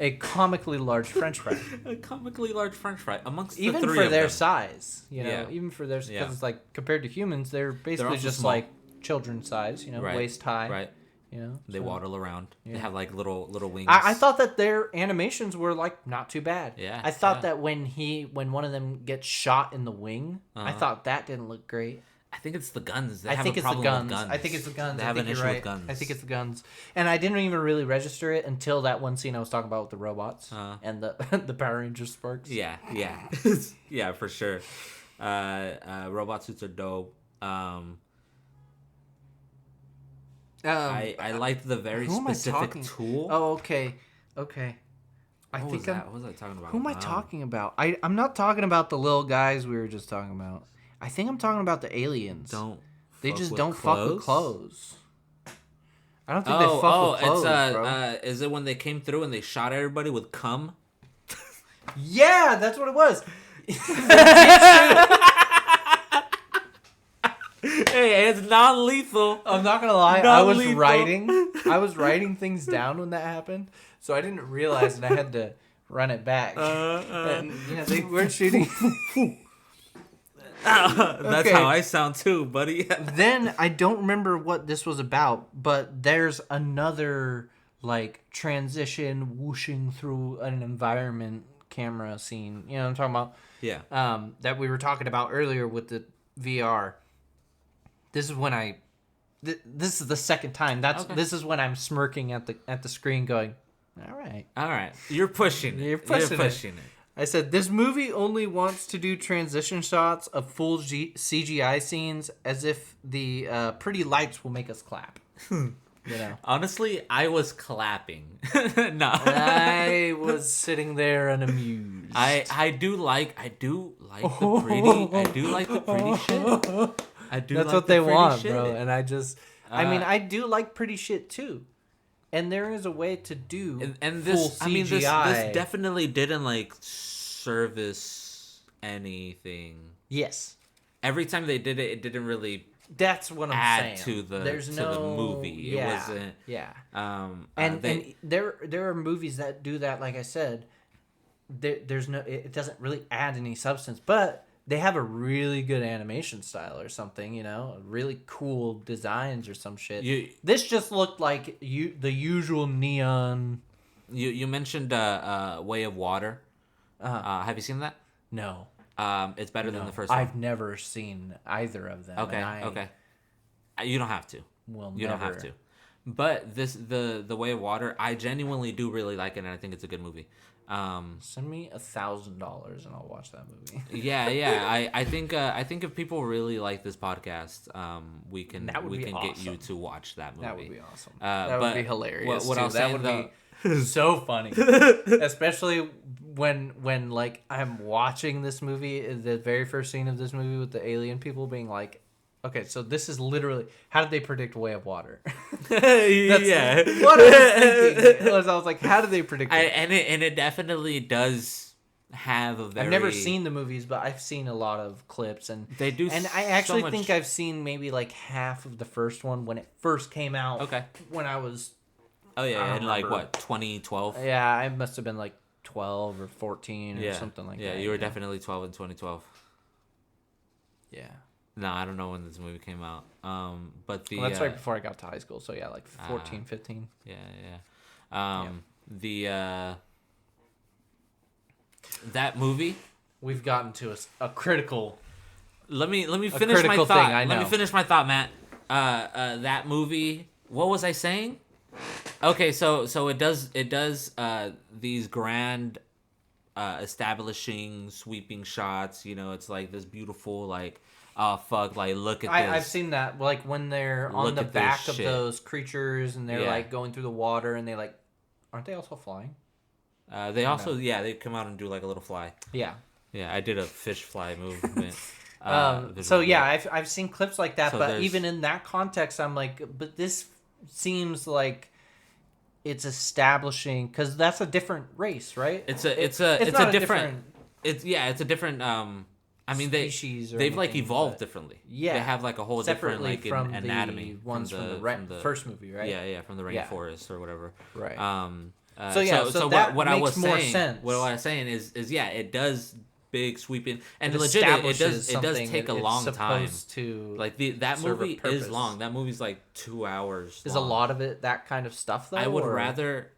A comically large French fry. A comically large French fry amongst even the three for of their them. size, you know, even for their, because it's like compared to humans, they're basically just small. Like children's size, you know, waist high. Right. You know, they waddle around. Yeah. They have like little wings. I thought that their animations were like not too bad. Yeah. I thought that when one of them gets shot in the wing, I thought that didn't look great. I think it's the guns. I think it's the guns. I think it's the guns. They have an issue with guns. I think it's the guns. And I didn't even really register it until that one scene I was talking about with the robots and the Power Ranger sparks. Yeah. Yeah, for sure. Robot suits are dope. I liked the very specific tool. Oh, okay. What was I talking about? Who am I talking about? I'm not talking about the little guys we were just talking about. I think I'm talking about the aliens. They just don't fuck with clothes. I don't think they fuck with clothes, bro. Is it when they came through and they shot everybody with cum? Yeah, that's what it was. Hey, it's non-lethal. I'm not gonna lie. I was writing things down when that happened, so I didn't realize, and I had to run it back. And they weren't shooting. That's how I sound too, buddy. Then I don't remember what this was about, but there's another like transition whooshing through an environment camera scene. You know what I'm talking about? Yeah. That we were talking about earlier with the VR. This is when this is the second time. This is when I'm smirking at the screen, going, all right. You're pushing it. It. I said, this movie only wants to do transition shots of full CGI scenes as if the pretty lights will make us clap. You know. Honestly, I was clapping. No. I was sitting there and amused. I do like the pretty shit. That's what they want, bro. And I do like pretty shit too. And there is a way to do and full CGI. This definitely didn't like service anything. Yes. Every time they did it, it didn't really. That's what I'm saying. To the movie. Yeah, it wasn't. Yeah. And there are movies that do that. Like I said, it doesn't really add any substance. But they have a really good animation style or something, you know, really cool designs or some shit. This just looked like the usual neon. You mentioned Way of Water. Have you seen that? No. It's better than the first one. I've never seen either of them. Okay. Okay. You don't have to. Well, you don't have to. But the Way of Water, I genuinely do really like it, and I think it's a good movie. Send me $1,000 and I'll watch that movie. yeah. I think if people really like this podcast, we can get you to watch that movie. That would be awesome. That would be hilarious. What I'll say would be so funny, especially when like I'm watching this movie, the very first scene of this movie with the alien people being like, okay, so this is literally, how did they predict Way of Water? Yeah. What I was thinking I was like, how did they predict it? And it definitely does have a very... I've never seen the movies, but I've seen a lot of clips, and they do. And I actually think I've seen maybe like half of the first one when it first came out. Okay. When I was... Oh yeah, in like what, 2012? Yeah, I must have been like 12 or 14 or something like that. Yeah, you were definitely 12 in 2012. Yeah. No, I don't know when this movie came out. But that's right before I got to high school. So yeah, like 14, 15. Yeah. That movie. We've gotten to a critical. Let me finish my thought. Let me finish my thought, Matt. That movie. What was I saying? Okay, so it does these grand, establishing, sweeping shots. You know, it's like this beautiful like. Oh fuck! Like, look at this. I've seen that. Like when they're on the back of those creatures and they're like going through the water and they like, aren't they also flying? They also they come out and do like a little fly. Yeah. Yeah, I did a fish fly movement. So yeah, I've seen clips like that, so but even in that context, I'm like, but this seems like it's establishing because that's a different race, right? It's a different. I mean, they've like evolved differently. Yeah, they have like a whole different like from anatomy. The ones from the first movie, right? Yeah, from the rainforest or whatever. Right. So that what makes I was more saying, sense. What I was saying is it does big sweeping and it legit. It does take a long time. To like that movie is long. That movie's like 2 hours. Is a lot of it that kind of stuff though? I would rather.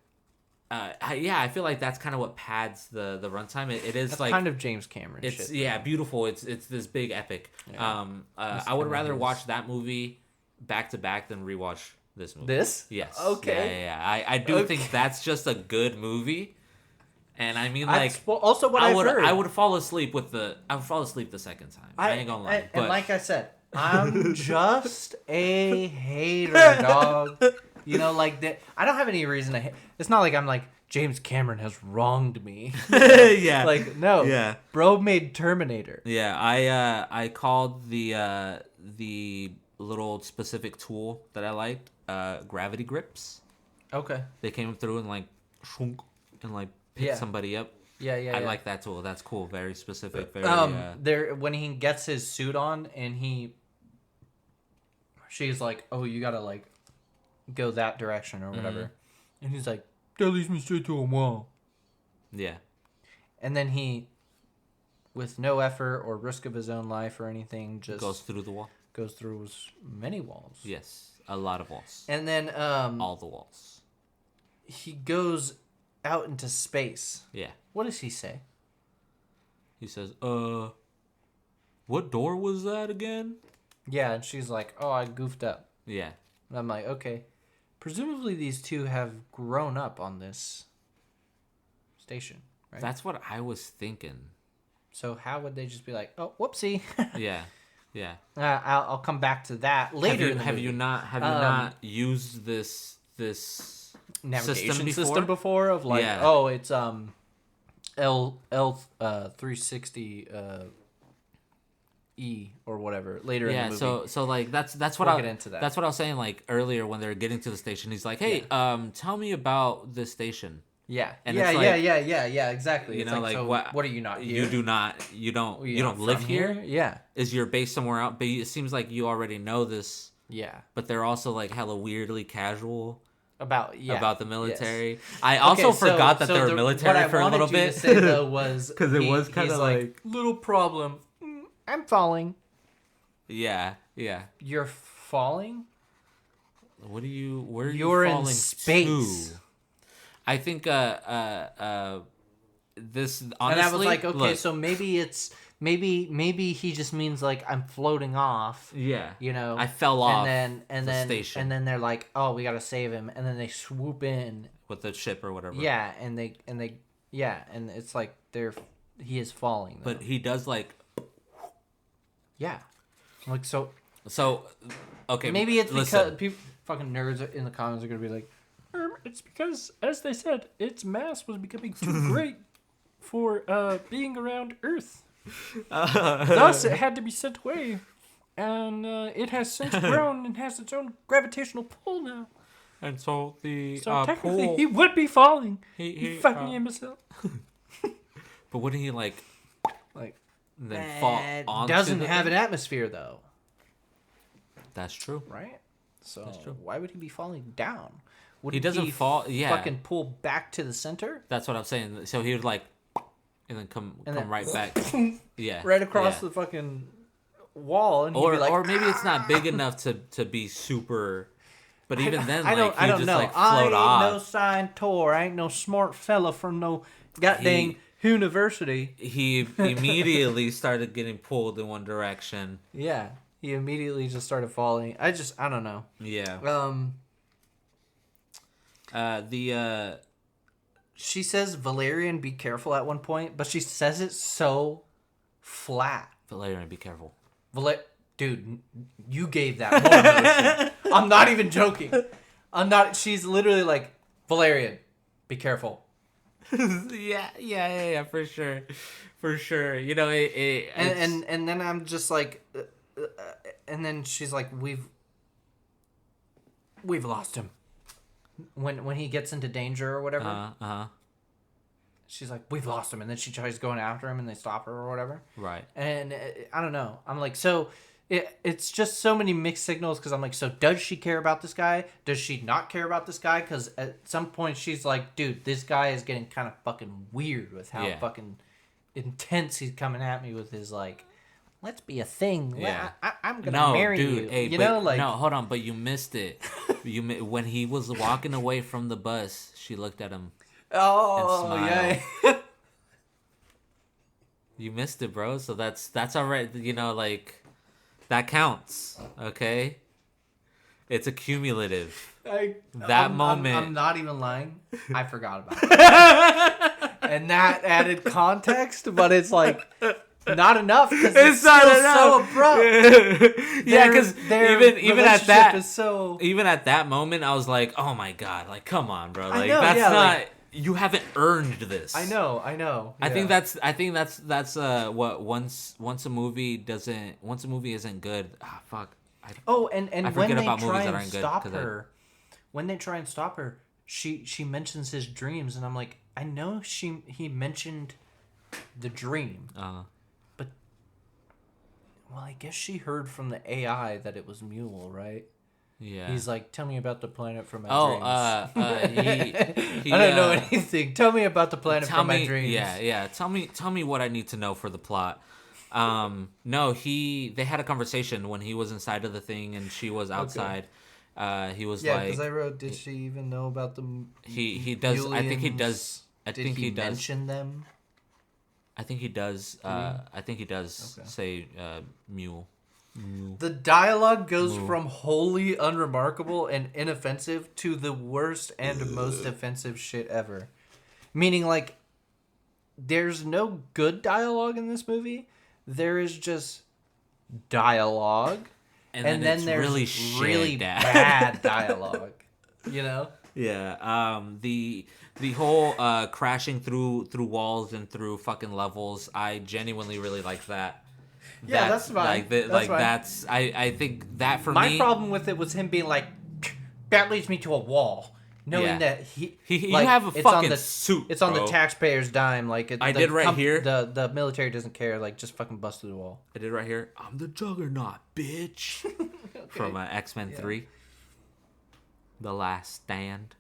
I feel like that's kind of what pads the runtime. It is that's like kind of James Cameron. It's shit, beautiful. It's this big epic. Yeah. I would rather watch that movie back to back than rewatch this movie. This? Yes. Okay. Yeah. I do think that's just a good movie. And I mean, like, also what I've heard. I would fall asleep the second time. I ain't gonna lie. And like I said, I'm just a hater, dog. You know, like that. I don't have any reason to hate. It's not like I'm like, James Cameron has wronged me. Yeah. Like, no. Yeah. Bro made Terminator. Yeah. I called the little specific tool that I liked gravity grips. Okay. They came through and like shunk and like picked somebody up. Yeah. I like that tool. That's cool. Very specific. Very. There when he gets his suit on and she's like, oh, you gotta like go that direction or whatever, and he's like, that leads me straight to a wall. Yeah. And then he, with no effort or risk of his own life or anything, just goes through the wall. Goes through many walls. Yes, a lot of walls. And then all the walls. He goes out into space. Yeah. What does he say? He says, what door was that again? Yeah, and she's like, oh, I goofed up. Yeah. And I'm like, okay. Presumably these two have grown up on this station, right? That's what I was thinking. So how would they just be like, oh, whoopsie? Yeah. I'll come back to that later. Have you not used this navigation system before? Of like, oh, it's L 360 E or whatever later in the movie. So like that's what I'll get into that. That's what I was saying like earlier when they're getting to the station. He's like, hey, tell me about this station. Yeah. And yeah, exactly. You know, like so what are you not here? You don't live here? Yeah. Is your base somewhere out? But it seems like you already know this. Yeah. But they're also like hella weirdly casual about the military. Yes. I also forgot that they were military for a little bit. What I wanted you to say though was because it was kind of like little problem. I'm falling. Yeah. You're falling? What are you? Where are You're you falling in space. to? I think this honestly. And I was like, okay, look, so maybe it's maybe he just means like I'm floating off. Yeah. You know, I fell off and then station. and then they're like, oh, we gotta save him, and then they swoop in with the ship or whatever. Yeah, and it's like he is falling. Though. But he does like. Yeah, like so. So, okay. Maybe it's because people, fucking nerds in the comments are gonna be like, it's because, as they said, its mass was becoming too great for being around Earth. Thus, it had to be sent away, and it has since grown and has its own gravitational pull now. And so the technically, pull... he would be falling. He fucking imbecile. But wouldn't he like then fall onto doesn't have an atmosphere though. That's true, right? So why would he be falling down? Would he doesn't fall? Yeah, fucking pull back to the center. That's what I'm saying. So he would like, and then come right back. Yeah, right across the fucking wall, and or he'd be like, or maybe it's not big enough to be super. But even then, I don't know. Like, I ain't off. no scientist. I ain't no smart fella from no goddamn university. He immediately started getting pulled in one direction. Yeah, he immediately just started falling. I don't know. Yeah. She says Valerian, be careful at one point, but she says it so flat. Valerian, be careful. Dude, you gave that more emotion. I'm not even joking. She's literally like, Valerian, be careful. yeah, for sure. You know, and then I'm just like, and then she's like, we've lost him. When he gets into danger or whatever. She's like, we've lost him, and then she tries going after him, and they stop her or whatever. Right. And I don't know. I'm like, so. It's just so many mixed signals because I'm like, so does she care about this guy? Does she not care about this guy? Because at some point she's like, dude, this guy is getting kind of fucking weird with how fucking intense he's coming at me with his like, let's be a thing. Yeah. I'm gonna marry you. Hey, you know, like no, hold on, but you missed it. When he was walking away from the bus, she looked at him. Oh, and smiled. Yeah. You missed it, bro. So that's all right. You know, like. That counts, okay? It's a cumulative. Moment. I'm not even lying. I forgot about it. And that added context, but it's like not enough because it's not enough. So abrupt. Yeah, because even at that even at that moment, I was like, oh my god, like come on, bro, like that's not. Like, you haven't earned this. I know. Yeah. I think that's what once a movie isn't good. Fuck. I forget about movies that aren't good. When they try and stop her, she mentions his dreams, and I'm like, I know he mentioned the dream, but I guess she heard from the AI that it was Mule, right? Yeah. He's like, tell me about the planet from my dreams. He I don't know anything. Tell me about the planet from my dreams. Yeah. Tell me what I need to know for the plot. No, they had a conversation when he was inside of the thing and she was outside. Okay. He was like, because I wrote, did she even know about the? He does. Mulians? I think he does. I think he does mention them. I think he does. I think he does say mule. The dialogue goes from wholly unremarkable and inoffensive to the worst and most offensive shit ever. Meaning, like, there's no good dialogue in this movie. There is just dialogue, and then there's really bad dialogue. You know? Yeah. The whole crashing through walls and through fucking levels. I genuinely really like that. Yeah, that's fine. That's I think that for me. My problem with it was him being like, that leads me to a wall, knowing that he like, you have a fucking suit. It's on the taxpayer's dime. Like here. The military doesn't care. Like just fucking bust through the wall. I did right here. I'm the Juggernaut, bitch. Okay. From X-Men 3, The Last Stand.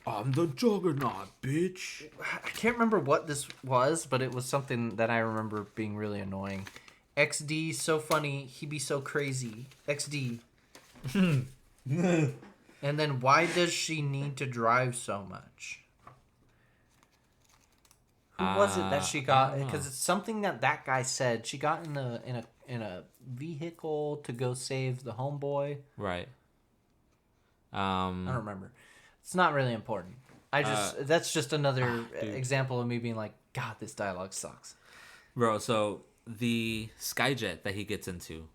I'm the Juggernaut, bitch. I can't remember what this was, but it was something that I remember being really annoying. XD, so funny. He be so crazy. XD. And then why does she need to drive so much? Who was it that she got? Because it's something that guy said. She got in a vehicle to go save the homeboy. Right. I don't remember. It's not really important. That's just another example of me being like, God, this dialogue sucks. Bro, so the Skyjet that he gets into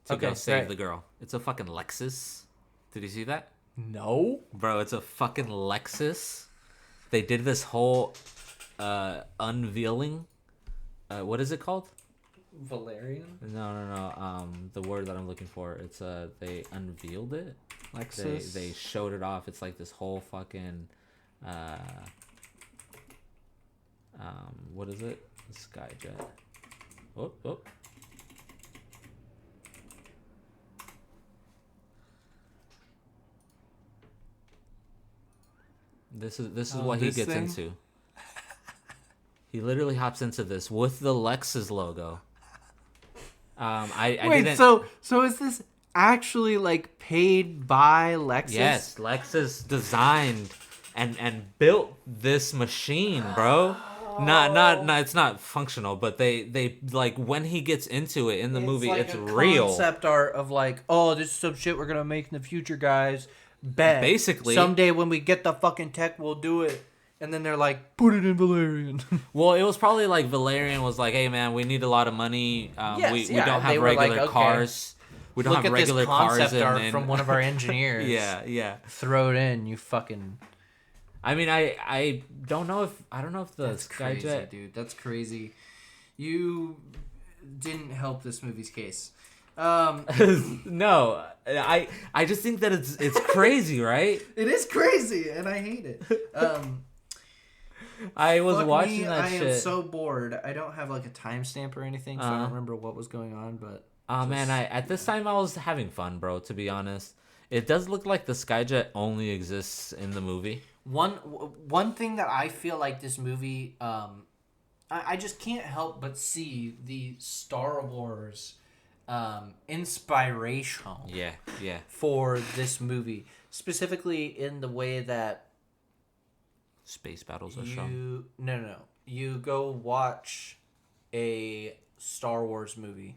to go save the girl, it's a fucking Lexus. Did you see that? No. Bro, it's a fucking Lexus. They did this whole unveiling. What is it called? Valerian? No. The word that I'm looking for. It's they unveiled it. Lexus. They showed it off. It's like this whole fucking what is it? Skyjet. Oh. This is what he gets into. He literally hops into this with the Lexus logo. So is this actually like paid by Lexus? Yes, Lexus designed and built this machine, bro. Not it's not functional, but they like when he gets into it in the movie, like it's a real. Concept art of like, oh, this is some shit we're gonna make in the future, guys. Bet. Basically, someday when we get the fucking tech, we'll do it. And then they're like, put it in Valerian. Well, it was probably like Valerian was like, hey man, we need a lot of money. We don't have regular cars. We don't have regular cars. Look at this concept art from one of our engineers. Yeah. Throw it in, you fucking. I mean, I don't know if the That's Skyjet, crazy, dude. That's crazy. You didn't help this movie's case. No, I just think that it's crazy, right? It is crazy, and I hate it. I was watching that shit. I am so bored. I don't have like a timestamp or anything, so I don't remember what was going on. But man, at this time I was having fun, bro. To be honest, it does look like the Skyjet only exists in the movie. One thing that I feel like this movie, I just can't help but see the Star Wars inspiration. Yeah. For this movie, specifically in the way that space battles are shown. No. You go watch a Star Wars movie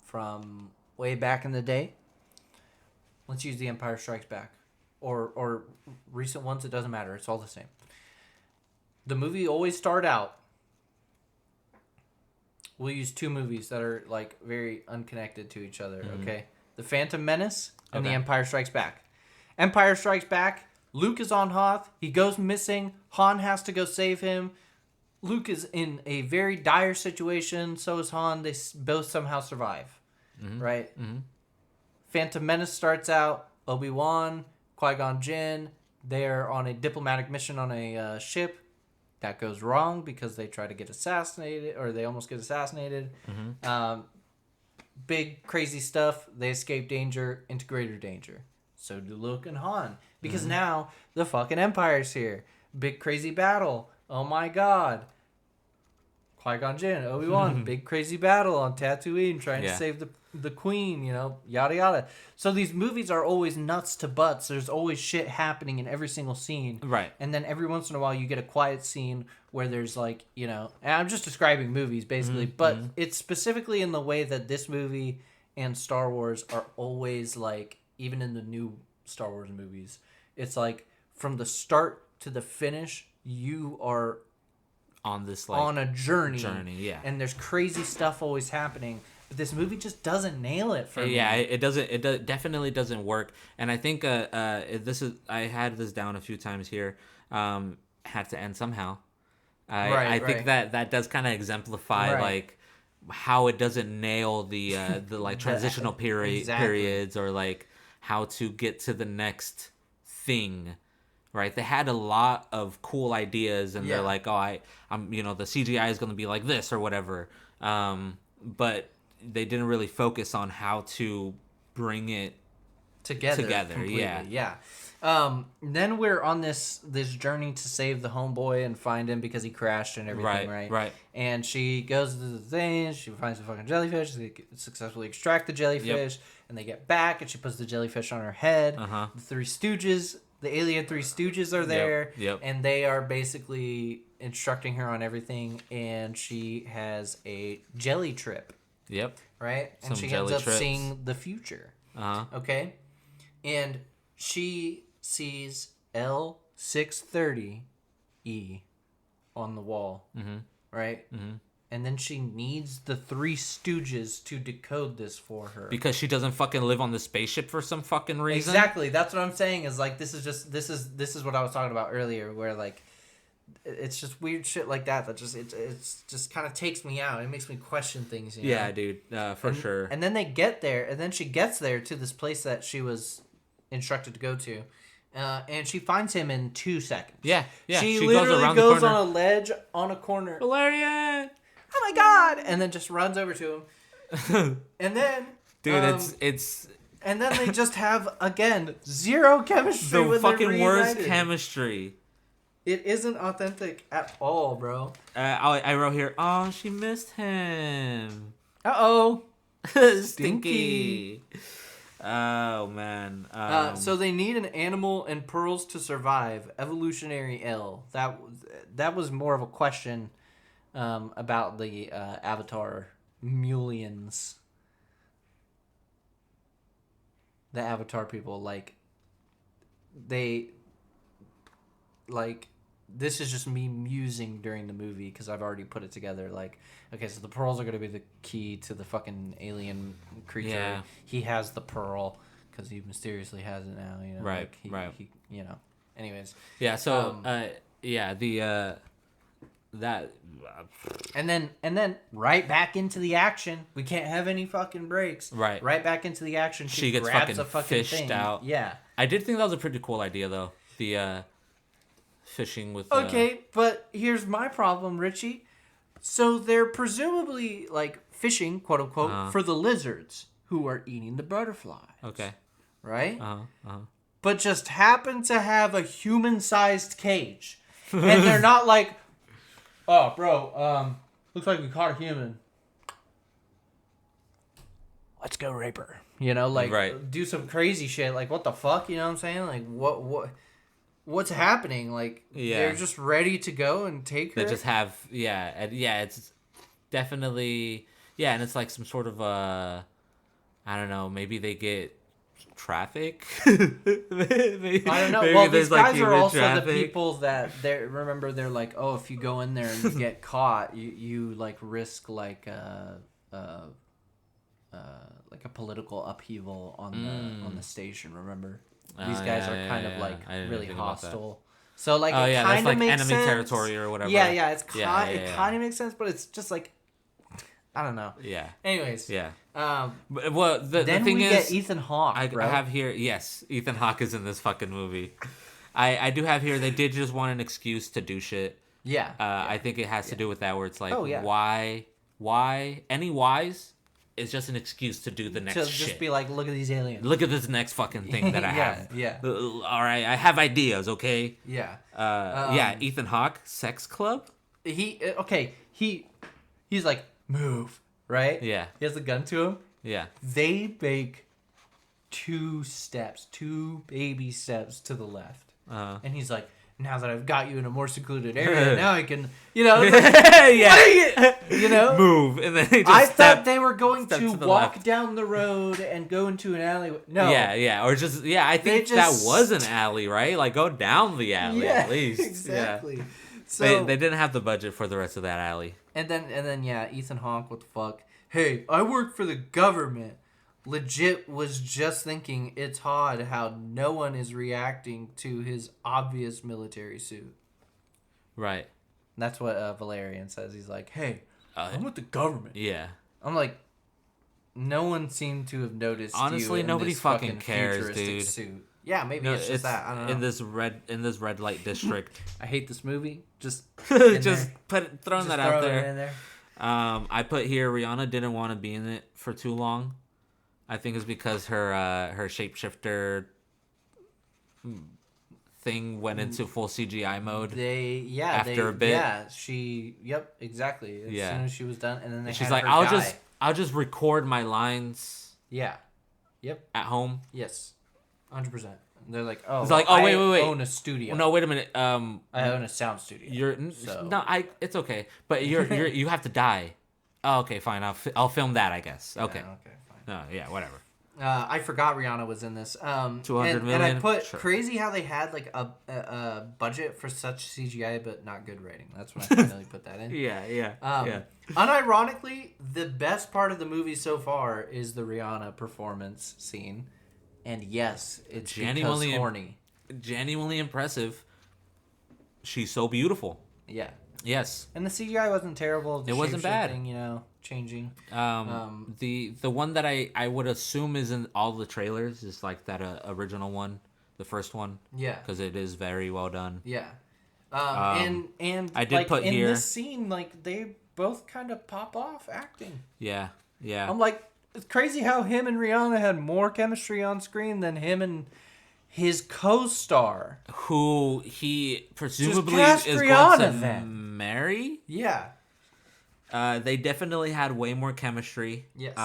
from way back in the day. Let's use The Empire Strikes Back. Or recent ones, it doesn't matter. It's all the same. The movie always start out. We'll use two movies that are like very unconnected to each other, okay? The Phantom Menace and The Empire Strikes Back. Empire Strikes Back, Luke is on Hoth. He goes missing. Han has to go save him. Luke is in a very dire situation. So is Han. They both somehow survive, right? Mm-hmm. Phantom Menace starts out. Obi-Wan, Qui-Gon Jinn, they're on a diplomatic mission on a ship. That goes wrong because they try to get assassinated, or they almost get assassinated. Big, crazy stuff. They escape danger into greater danger. So do Luke and Han. Because now the fucking Empire's here. Big, crazy battle. Oh my god. Qui-Gon Jinn, Obi-Wan, big, crazy battle on Tatooine trying to save the queen, yada, yada. So these movies are always nuts to butts. There's always shit happening in every single scene. Right. And then every once in a while you get a quiet scene where there's like, and I'm just describing movies basically, but it's specifically in the way that this movie and Star Wars are always like, even in the new Star Wars movies, it's like from the start to the finish, you are on this like on a journey, yeah, and there's crazy stuff always happening. But this movie just doesn't nail it for me. Yeah, it doesn't. It definitely doesn't work. And I think this is. I had this down a few times here. Had to end somehow. I think that does kind of exemplify like how it doesn't nail the like transitional periods or like how to get to the next thing. Right, they had a lot of cool ideas, and they're like, "Oh, I'm the CGI is going to be like this or whatever," but they didn't really focus on how to bring it together. Completely. Yeah. Then we're on this journey to save the homeboy and find him because he crashed and everything, right? And she goes to the thing, she finds the fucking jellyfish, they successfully extract the jellyfish, and they get back, and she puts the jellyfish on her head. The Three Stooges, the alien Three Stooges are there, and they are basically instructing her on everything, and she has a jelly trip. Right? And she ends up seeing the future. Okay? And she sees L630E on the wall, right? And then she needs the Three Stooges to decode this for her because she doesn't fucking live on the spaceship for some fucking reason. Exactly. That's what I'm saying. Is like this is what I was talking about earlier, where like it's just weird shit like that just it's just kind of takes me out. It makes me question things. You know? Yeah, dude, for sure. And then they get there, and then she gets there to this place that she was instructed to go to, and she finds him in 2 seconds. Yeah. She literally goes on a ledge on a corner. Valerian! Oh my god! And then just runs over to him. And then, dude, it's. And then they just have again zero chemistry. The fucking worst chemistry. It isn't authentic at all, bro. I wrote here. Oh, she missed him. Uh-oh. Stinky. Oh, man. So they need an animal and pearls to survive. Evolutionary L. That was more of a question about the Avatar Mulians. The Avatar people, this is just me musing during the movie because I've already put it together. Okay, so the pearls are going to be the key to the fucking alien creature. Yeah. He has the pearl because he mysteriously has it now. You know, right. He, you know. Anyways. Yeah. So. That. And then right back into the action. We can't have any fucking breaks. Right. Right back into the action. She gets grabs fucking fished thing. out. Yeah. I did think that was a pretty cool idea though. The fishing with. Okay, but here's my problem, Richie. So they're presumably fishing, quote unquote, for the lizards who are eating the butterflies. Okay. Right? But just happen to have a human-sized cage. And they're not like, oh, bro, looks like we caught a human. Let's go rape her. You know, do some crazy shit. What the fuck? You know what I'm saying? What's happening? They're just ready to go and take her. They just have, it's definitely, and it's like some sort of, I don't know, maybe they get traffic. Maybe, I don't know. Well, these guys are also traffic. The people that they're like, oh, if you go in there and you get caught, you risk a political upheaval on the station. Remember, these guys are kind of really hostile. So it kind of makes enemy sense. Territory or whatever. Yeah, it kind of makes sense, but it's just I don't know. Yeah. Anyways. Yeah. Well, the thing is, get Ethan Hawke. I have here. Yes, Ethan Hawke is in this fucking movie. I do have here. They did just want an excuse to do shit. Yeah. I think it has to do with that, where it's why any whys is just an excuse to do the next shit. To just be like, look at these aliens. Look at this next fucking thing that I have. Yeah. All right, I have ideas. Okay. Yeah. Ethan Hawke, Sex Club. He's like, move, right? Yeah. He has the gun to him. Yeah. They make 2 baby steps to the left. And he's like, now that I've got you in a more secluded area, now I can, move. And then I thought they were going to walk down the road and go into an alley. No. Yeah. Or just, I think that was an alley, right? Go down the alley at least. Exactly. Yeah. So they didn't have the budget for the rest of that alley. And then Ethan Hawke, what the fuck? Hey, I work for the government. Legit was just thinking it's odd how no one is reacting to his obvious military suit. Right. That's what Valerian says. He's like, hey, I'm with the government. Yeah. I'm like, no one seemed to have noticed. Honestly, you in nobody this fucking cares, dude. Suit. Yeah, maybe it's just that. I don't know. In this red light district. I hate this movie. Just throwing that out there. It in there. I put here Rihanna didn't want to be in it for too long. I think it's because her shapeshifter thing went into full CGI mode. After a bit. Yeah, exactly. As soon as she was done, and then she's like, I'll just record my lines. Yeah. Yep. At home. Yes. 100%. They're like, oh, it's like, oh, wait. I own a studio. No, wait a minute. I own a sound studio. It's okay, but you have to die. Oh, okay, fine. I'll film that, I guess. Okay. Yeah, okay, fine. No, yeah, whatever. I forgot Rihanna was in this. 200 million. And I put crazy how they had like a budget for such CGI, but not good writing. That's when I finally put that in. Yeah. Unironically, the best part of the movie so far is the Rihanna performance scene. And yes, it's genuinely horny. Genuinely impressive. She's so beautiful. Yeah. Yes. And the CGI wasn't terrible. It wasn't bad. Thing, changing. The one that I would assume is in all the trailers is like that original one, the first one. Yeah. Because it is very well done. Yeah. And I did put in here, this scene, like they both kind of pop off acting. Yeah. I'm like, it's crazy how him and Rihanna had more chemistry on screen than him and his co-star, who he presumably is Rihanna, going to marry. Yeah. They definitely had way more chemistry. Yes.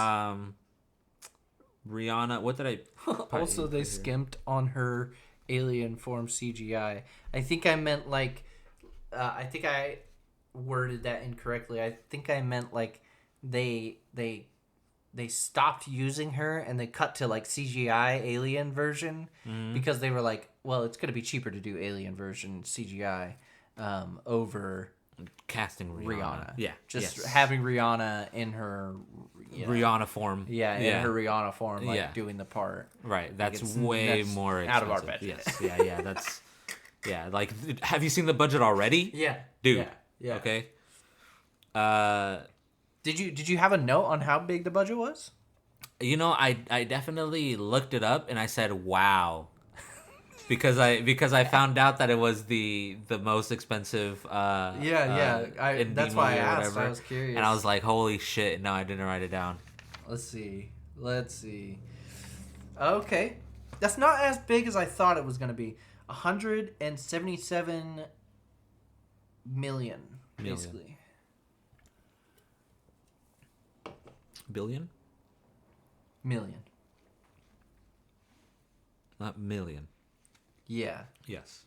Rihanna, what did I... Also, they skimped on her alien form CGI. I think I meant like... I think I worded that incorrectly. I think I meant like they stopped using her and they cut to like CGI alien version because they were like, well, it's going to be cheaper to do alien version CGI over casting Rihanna. Yeah. Just having Rihanna in her Rihanna form. Yeah, in her Rihanna form, like doing the part. Right. That's way more expensive. Out of our budget. Yes. Yeah, that's like, have you seen the budget already? Yeah. Dude. Yeah. Okay. Did you have a note on how big the budget was? I definitely looked it up and I said, wow. because I found out that it was the most expensive that's why I asked. I was curious. And I was like, holy shit, no, I didn't write it down. Let's see. Okay. That's not as big as I thought it was going to be. 177 million. Basically. Billion? Million. Not million. Yeah. Yes.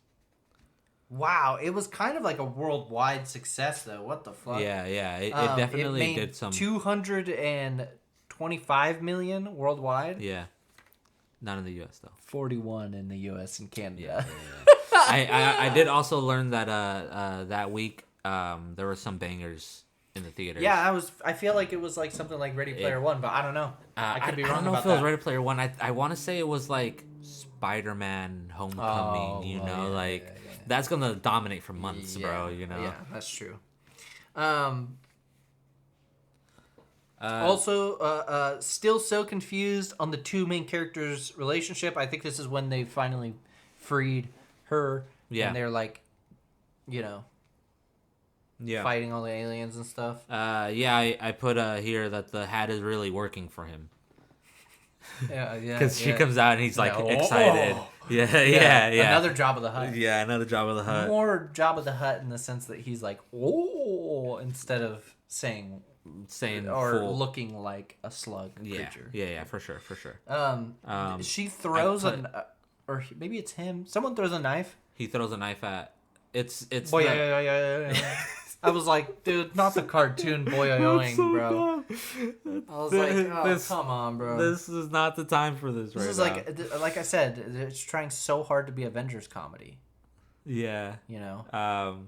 Wow, it was kind of like a worldwide success, though. What the fuck? Yeah. It definitely did some. 225 million worldwide. Yeah. Not in the U.S. though. 41 in the U.S. and Canada. Yeah. I did also learn that that week there were some bangers in the theaters. Yeah, I feel like it was like something like Ready Player One, but I don't know. I could be wrong. I don't know if it was Ready Player One. I want to say it was like Spider-Man Homecoming. That's gonna dominate for months, bro. Yeah, that's true. Also, still so confused on the two main characters' relationship. I think this is when they finally freed her. Yeah, and they're like, fighting all the aliens and stuff. I put here that the hat is really working for him. Yeah. Because she comes out and he's like excited. Yeah. Another Jabba the Hutt. Yeah, another Jabba the Hutt. More Jabba the Hutt in the sense that he's like, oh, instead of saying or full... looking like a slug creature. Yeah, for sure. She throws or maybe it's him. Someone throws a knife. He throws a knife at. It's. Boy, yeah. I was like, dude, not the cartoon boyoing, bro. I was like, come on, bro. This is not the time for this. This is now. Like I said, it's trying so hard to be Avengers comedy. Yeah. That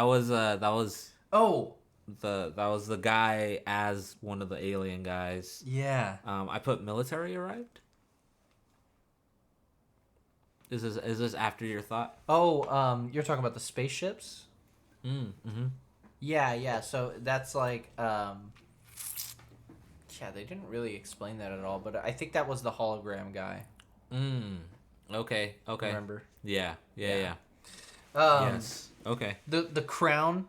was the guy as one of the alien guys. Yeah. I put military arrived. Is this after your thought? Oh, you're talking about the spaceships? Mm-hmm. Yeah. So that's like, they didn't really explain that at all, but I think that was the hologram guy. Okay. Remember? Yeah. Yes. Okay. The crown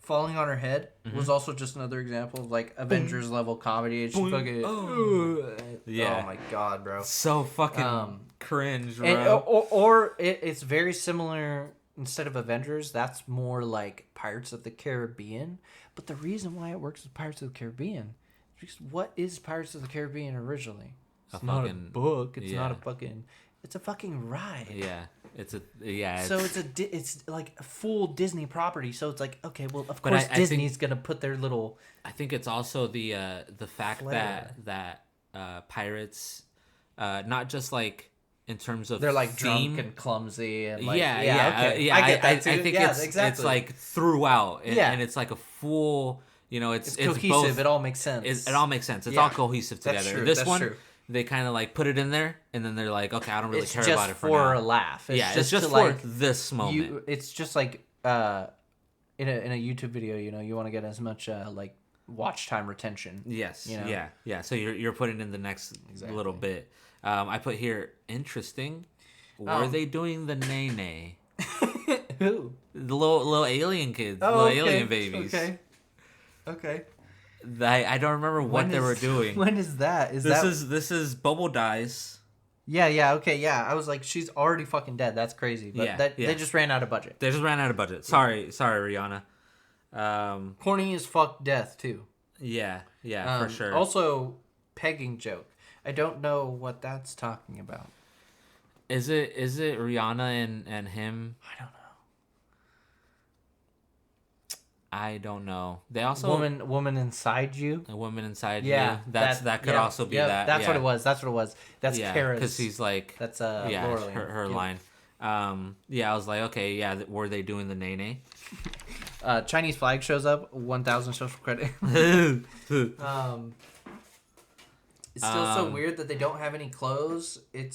falling on her head was also just another example of like Avengers level comedy. And she fucking oh my god, bro, so fucking cringe, bro. And, it's very similar. Instead of Avengers, that's more like Pirates of the Caribbean. But the reason why it works with Pirates of the Caribbean is because what is Pirates of the Caribbean originally? It's not a book. It's not a fucking. It's a fucking ride. Yeah. So it's like a full Disney property. So it's like, okay, well, of course Disney's gonna put their little. I think it's also the fact flair. that pirates, not just like in terms of they're like theme, drunk and clumsy and like okay. I get that too. I think it's like throughout, and it's like a full. It's cohesive. Both, it all makes sense. It all makes sense. It's all cohesive together. That's true. This one. True. They kind of like put it in there, and then they're like, "Okay, I don't really care about it for now." It's just for a laugh. It's just for like, this moment. It's just like in a YouTube video, you want to get as much like watch time retention. Yes. Yeah. So you're putting in the next little bit. I put here interesting. Were they doing the nay? Who? The little alien kids, little alien babies. Okay. I don't remember what they were doing. When is that? This is Bubble dies. Yeah, okay, yeah. I was like, she's already fucking dead. That's crazy. But they just ran out of budget. Sorry, Rihanna. Corny as fuck death too. Yeah, for sure. Also, pegging joke. I don't know what that's talking about. Is it Rihanna and him? I don't know. They also woman inside you. A woman inside you. That could also be that. That's what it was. That's Kara's. Because he's like that's her line. I was like, okay, were they doing the nay? Chinese flag shows up. 1,000 social credit. It's still so weird that they don't have any clothes. It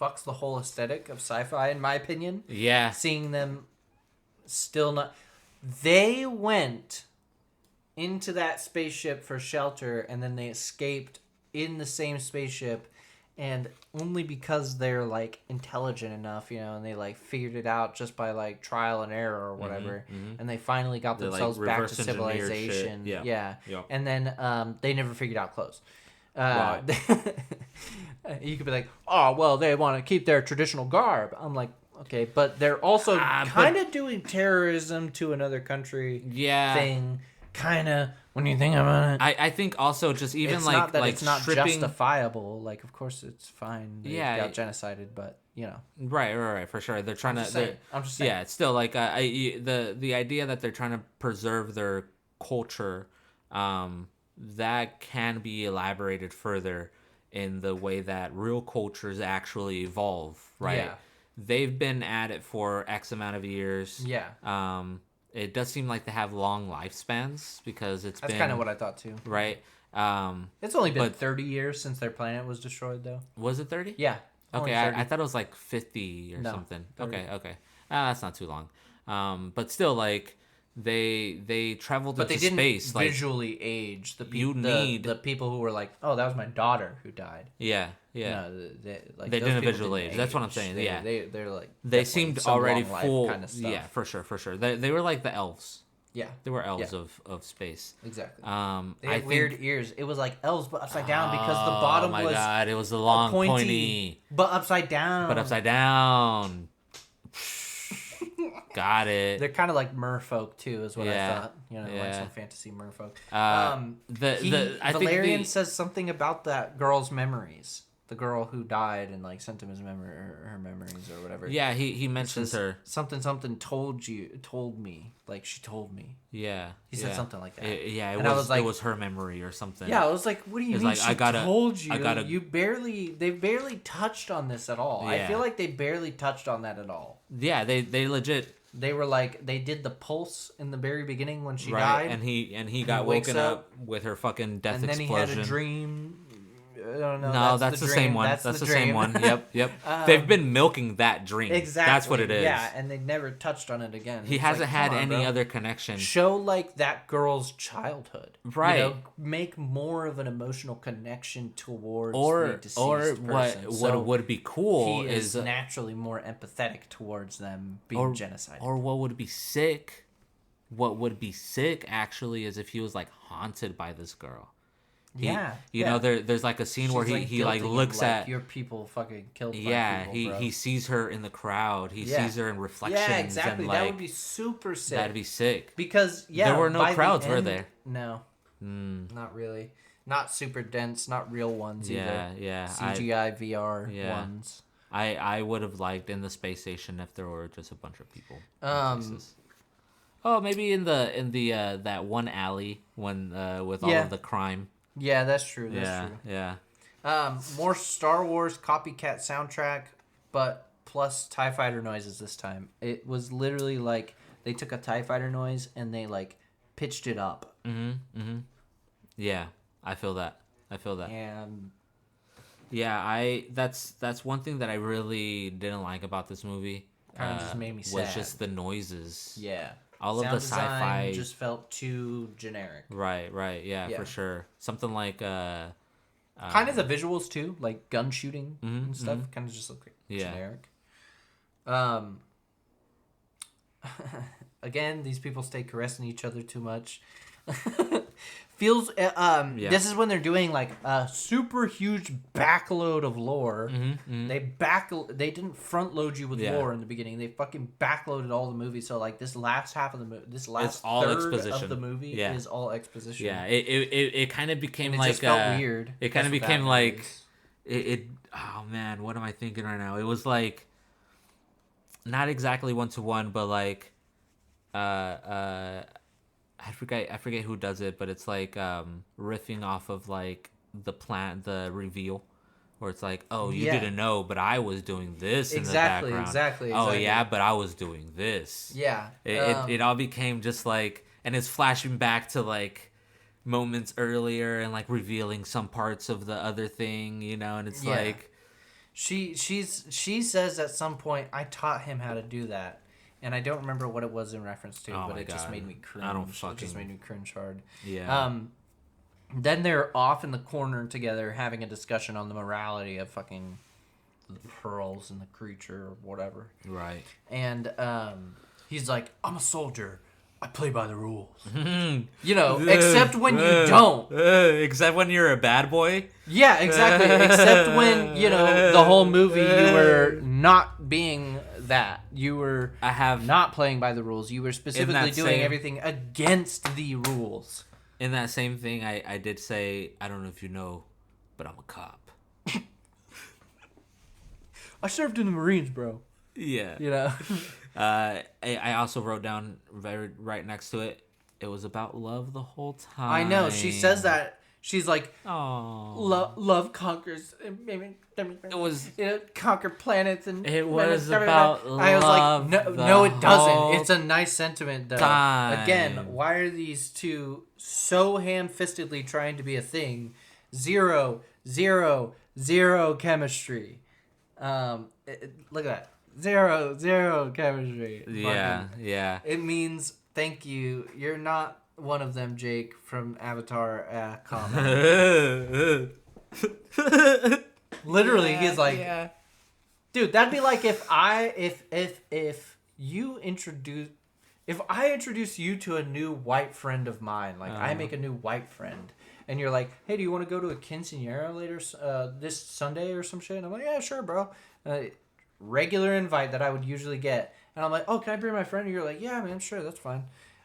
fucks the whole aesthetic of sci-fi, in my opinion. Yeah. Seeing them still not. They went into that spaceship for shelter, and then they escaped in the same spaceship, and only because they're like intelligent enough, and they like figured it out just by like trial and error or whatever, and they finally got themselves back to civilization. Yeah. And then they never figured out clothes. You could be like, oh well, they want to keep their traditional garb. I'm like, okay, but they're also kind of doing terrorism to another country thing. Kind of, when you think about it. I think also just even it's like not that like it's not stripping... justifiable. Like, of course it's fine. They got genocided, but Right, for sure. They're trying to. I'm just saying. Yeah, it's still like the idea that they're trying to preserve their culture, that can be elaborated further in the way that real cultures actually evolve. Right. Yeah. They've been at it for X amount of years. Yeah. It does seem like they have long lifespans because that's kind of what I thought too. Right. It's only been 30 years since their planet was destroyed, though. Was it 30? Yeah. Okay, I thought it was like 50 or something. 30. Okay. That's not too long. But still, like they traveled into space. But they didn't visually age the people who were like, oh, that was my daughter who died. Yeah. They didn't visually age. That's what I'm saying. They're like they seemed already full kind of stuff. Yeah, for sure. They were like the elves. Yeah, they were elves of space. Exactly. They had weird ears. It was like elves, but upside down because the bottom was. Oh my god! It was the long pointy, but upside down. Got it. They're kind of like merfolk too, is what I thought. Like some fantasy merfolk. Valerian says something about that girl's memories. The girl who died and like sent him his her memories or whatever. Yeah, he mentions her. Something told me. Like she told me. Yeah. He said something like that. It was her memory or something. Yeah, I was like, what do you mean like, told you? They barely touched on this at all. Yeah. I feel like they barely touched on that at all. Yeah, they legit. They were like, they did the pulse in the very beginning when she died. And he got woken up with her fucking death explosion. And then he had a dream. No, that's the same one. That's the same one. Yep. They've been milking that dream. Exactly. That's what it is. Yeah, and they never touched on it again. He hasn't had any other connection. Show like that girl's childhood. Right. Make more of an emotional connection towards the deceased person. What would be cool is naturally more empathetic towards them being genocided. Or what would be sick what would be sick actually is if he was like haunted by this girl. You know, there's like a scene where he like looks at your people fucking killed. He sees her in the crowd. He sees her in reflections. Yeah, exactly. And, like, that would be super sick. That'd be sick because there were no crowds, were there? No, not really. Not super dense. Not real ones either. Yeah. CGI VR ones. I would have liked in the space station if there were just a bunch of people. Maybe in the that one alley when with all of the crime. Yeah, that's true. That's true. Yeah. More Star Wars copycat soundtrack, but plus TIE fighter noises this time. It was literally like they took a TIE fighter noise and they like pitched it up. Yeah, I feel that. And that's one thing that I really didn't like about this movie. Kind of just made me sad. Was just the noises. Yeah. All of the sci-fi just felt too generic. Right. Yeah, for sure. Something like kind of the visuals too, like gun shooting and stuff. Kind of just look generic. Again, these people stay caressing each other too much. Feels this is when they're doing like a super huge backload of lore. They didn't front load you with lore in the beginning. They fucking backloaded all the movie. So like this last half of the movie, this last third of the movie is all exposition. Yeah, it kind of became and like just felt weird. It kind of became like it. Oh man, what am I thinking right now? It was like not exactly 1-to-1, but like I forget who does it, but it's like riffing off of like the reveal, where it's like, oh, you didn't know, but I was doing this in the background. Exactly. Oh yeah, but I was doing this. Yeah. It all became just like, and it's flashing back to like moments earlier and like revealing some parts of the other thing, you know, and it's like she says at some point, I taught him how to do that. And I don't remember what it was in reference to, but it just made me cringe. It just made me cringe hard. Yeah. Then they're off in the corner together having a discussion on the morality of fucking the pearls and the creature or whatever. Right. And he's like, I'm a soldier. I play by the rules. You know, except when you don't. Except when you're a bad boy? Yeah, exactly. Except when, you know, the whole movie you were not being that. You were not playing by the rules. You were specifically doing everything against the rules. In that same thing, I did say, I don't know if you know, but I'm a cop. I served in the Marines, bro. Yeah. You know? I also wrote down right next to it, it was about love the whole time. I know. She says that. She's like, oh, love conquers. It was conquer planets and it was about love. I was like, no, it doesn't. It's a nice sentiment though. Again, why are these two so ham-fistedly trying to be a thing? Zero chemistry. Look at that. Zero chemistry. Yeah. It means thank you. You're not one of them, Jake from Avatar. Comment. Literally, he's like, dude, that'd be like if I introduce you to a new white friend of mine, like I make a new white friend, and you're like, hey, do you want to go to a quinceañera later this Sunday or some shit? And I'm like, yeah, sure, bro. Regular invite that I would usually get, and I'm like, oh, can I bring my friend? And you're like, yeah, man, sure, that's fine.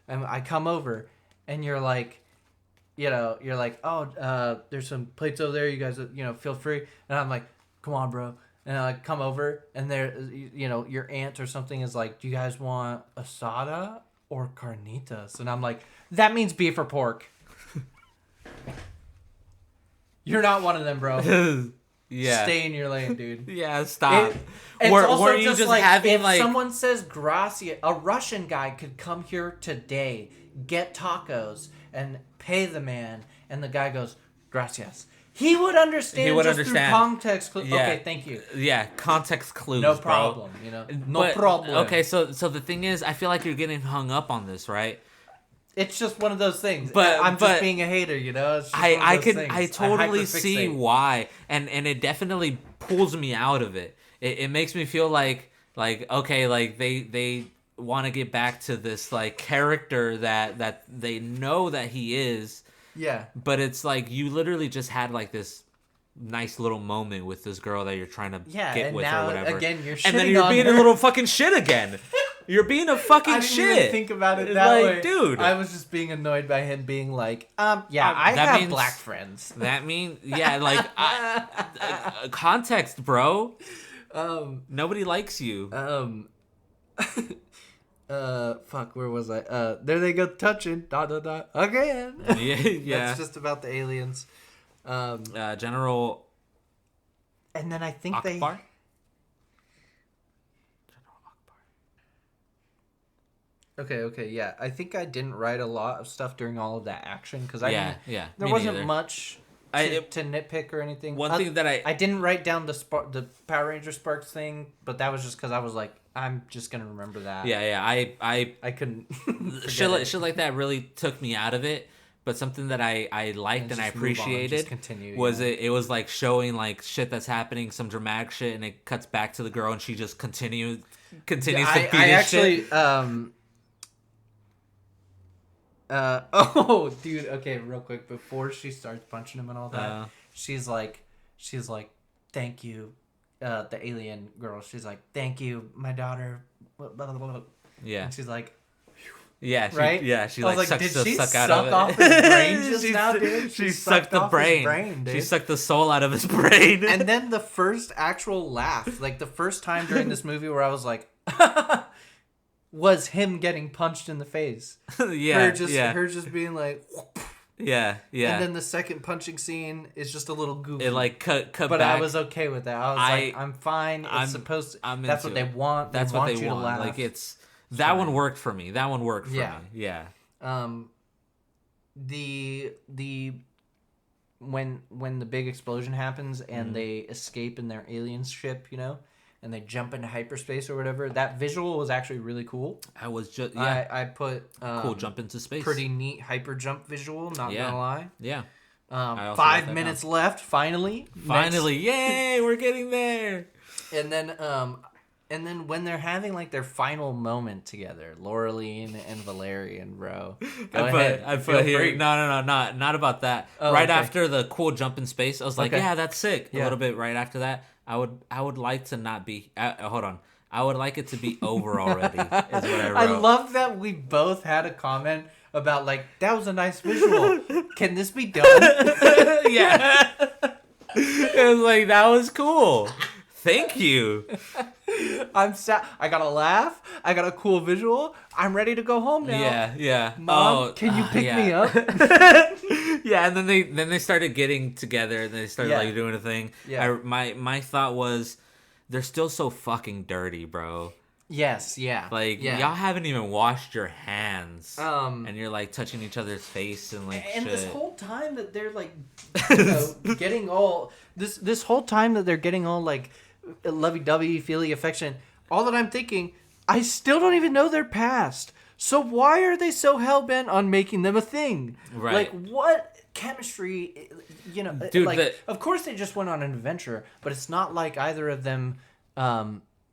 And I come over, and you're like, oh, there's some plates over there. You guys, feel free. And I'm like, come on, bro. And I come over, and there, your aunt or something is like, do you guys want asada or carnitas? And I'm like, that means beef or pork. You're not one of them, bro. Yeah. Stay in your lane, dude. Yeah, stop. Were you just like, having if someone says gracias, a Russian guy could come here today, get tacos, and pay the man, and the guy goes, gracias. He would understand through context. Yeah. Okay, thank you. Yeah, context clues, no problem, bro. No problem. Okay, so the thing is, I feel like you're getting hung up on this, right? It's just one of those things. But I'm just being a hater, It's just I totally see why, and it definitely pulls me out of it. It makes me feel like okay, like they want to get back to this like character that they know that he is. Yeah. But it's like you literally just had like this nice little moment with this girl that you're trying to get with or whatever. Again, you're and then you're being a little fucking shit again. You're being a fucking shit. I didn't even think about it that way. Dude. I was just being annoyed by him being like, I have black friends. That means, like, context, bro. Nobody likes you. Fuck, where was I? There they go touching, again. Yeah. That's just about the aliens. General. And then I think Akbar? Okay, yeah. I think I didn't write a lot of stuff during all of that action because there wasn't neither. Much to nitpick or anything. One thing that I didn't write down the Power Ranger Sparks thing, but that was just because I was like, I'm just gonna remember that. Yeah. I couldn't. shit like that really took me out of it. But something that I liked and I appreciated was it was like showing like shit that's happening, some dramatic shit, and it cuts back to the girl and she just continues to beat his shit. Dude, okay, real quick, before she starts punching him and all that, she's like, thank you, the alien girl, she's like, thank you, my daughter, blah, blah, blah, blah. Yeah. And she's like, right? Yeah, she like sucks the suck out of it. Off his brain just now, dude? She sucked the brain. She sucked the soul out of his brain. And then the first actual laugh, like the first time during this movie where I was like, was him getting punched in the face. Her just being like, yeah. And then the second punching scene is just a little goofy. It like cut but back. I was okay with that. I was like, I'm fine. It's supposed to. That's what they want. That's what they want. To laugh. Like that one worked for me. That one worked for me. Yeah. The when the big explosion happens and they escape in their alien ship, and they jump into hyperspace or whatever. That visual was actually really cool. I was just I put cool jump into space. Pretty neat hyper jump visual. Not gonna lie. Yeah. 5 minutes left. Finally, yay! We're getting there. And then when they're having like their final moment together, Laureline and Valerian, bro. Go ahead. I put here. Free. No, not about that. After the cool jump in space, I was like, yeah, that's sick. Yeah. A little bit right after that. I would like to not be. Hold on. I would like it to be over already. Is what I wrote. I love that we both had a comment about like that was a nice visual. Can this be done? Yeah. It was like that was cool. Thank you. I'm sad. I got a laugh. I got a cool visual. I'm ready to go home now. Yeah. Mom, can you pick me up? Yeah, and then they started getting together and they started like doing a thing. Yeah. My thought was, they're still so fucking dirty, bro. Yes. Yeah. Like y'all haven't even washed your hands. And you're like touching each other's face and like. And shit. this whole time that they're like, getting all this whole time that they're getting all like. Lovey-dovey, feely affection. All that I'm thinking, I still don't even know their past. So why are they so hell-bent on making them a thing? Right. Like, what chemistry, Dude, like, of course they just went on an adventure, but it's not like either of them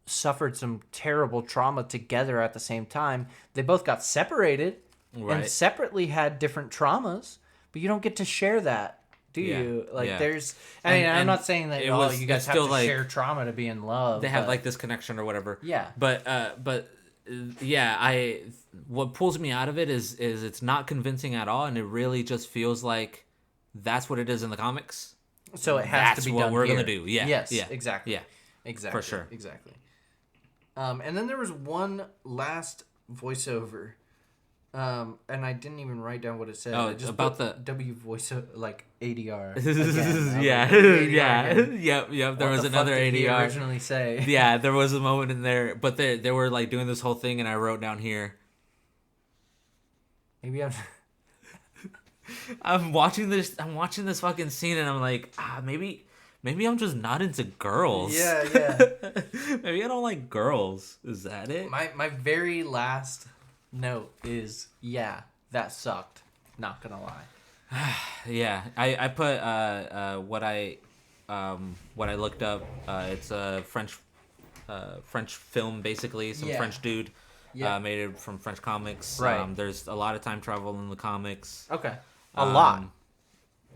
suffered some terrible trauma together at the same time. They both got separated and separately had different traumas, but you don't get to share that. Do you there's I'm not saying that you guys have to like, share trauma to be in love. They have like this connection or whatever. Yeah. But what pulls me out of it is it's not convincing at all, and it really just feels like that's what it is in the comics. So it has to be done. That's what we're here. gonna do. Yeah. Yes. Yeah. Exactly. Yeah. Exactly. For sure. Exactly. And then there was one last voiceover. And I didn't even write down what it said. Oh, I just about the W voice like ADR. Yep. There was another ADR. Did he originally say? Yeah, there was a moment in there, but they were like doing this whole thing, and I wrote down here. Maybe I'm watching this fucking scene, and I'm like, maybe I'm just not into girls. Yeah. Maybe I don't like girls. Is that it? My very last note is that sucked, not gonna lie. Yeah, I put what I looked up. It's a French film, basically, some French dude made it from French comics. Right. There's a lot of time travel in the comics. Okay. A lot.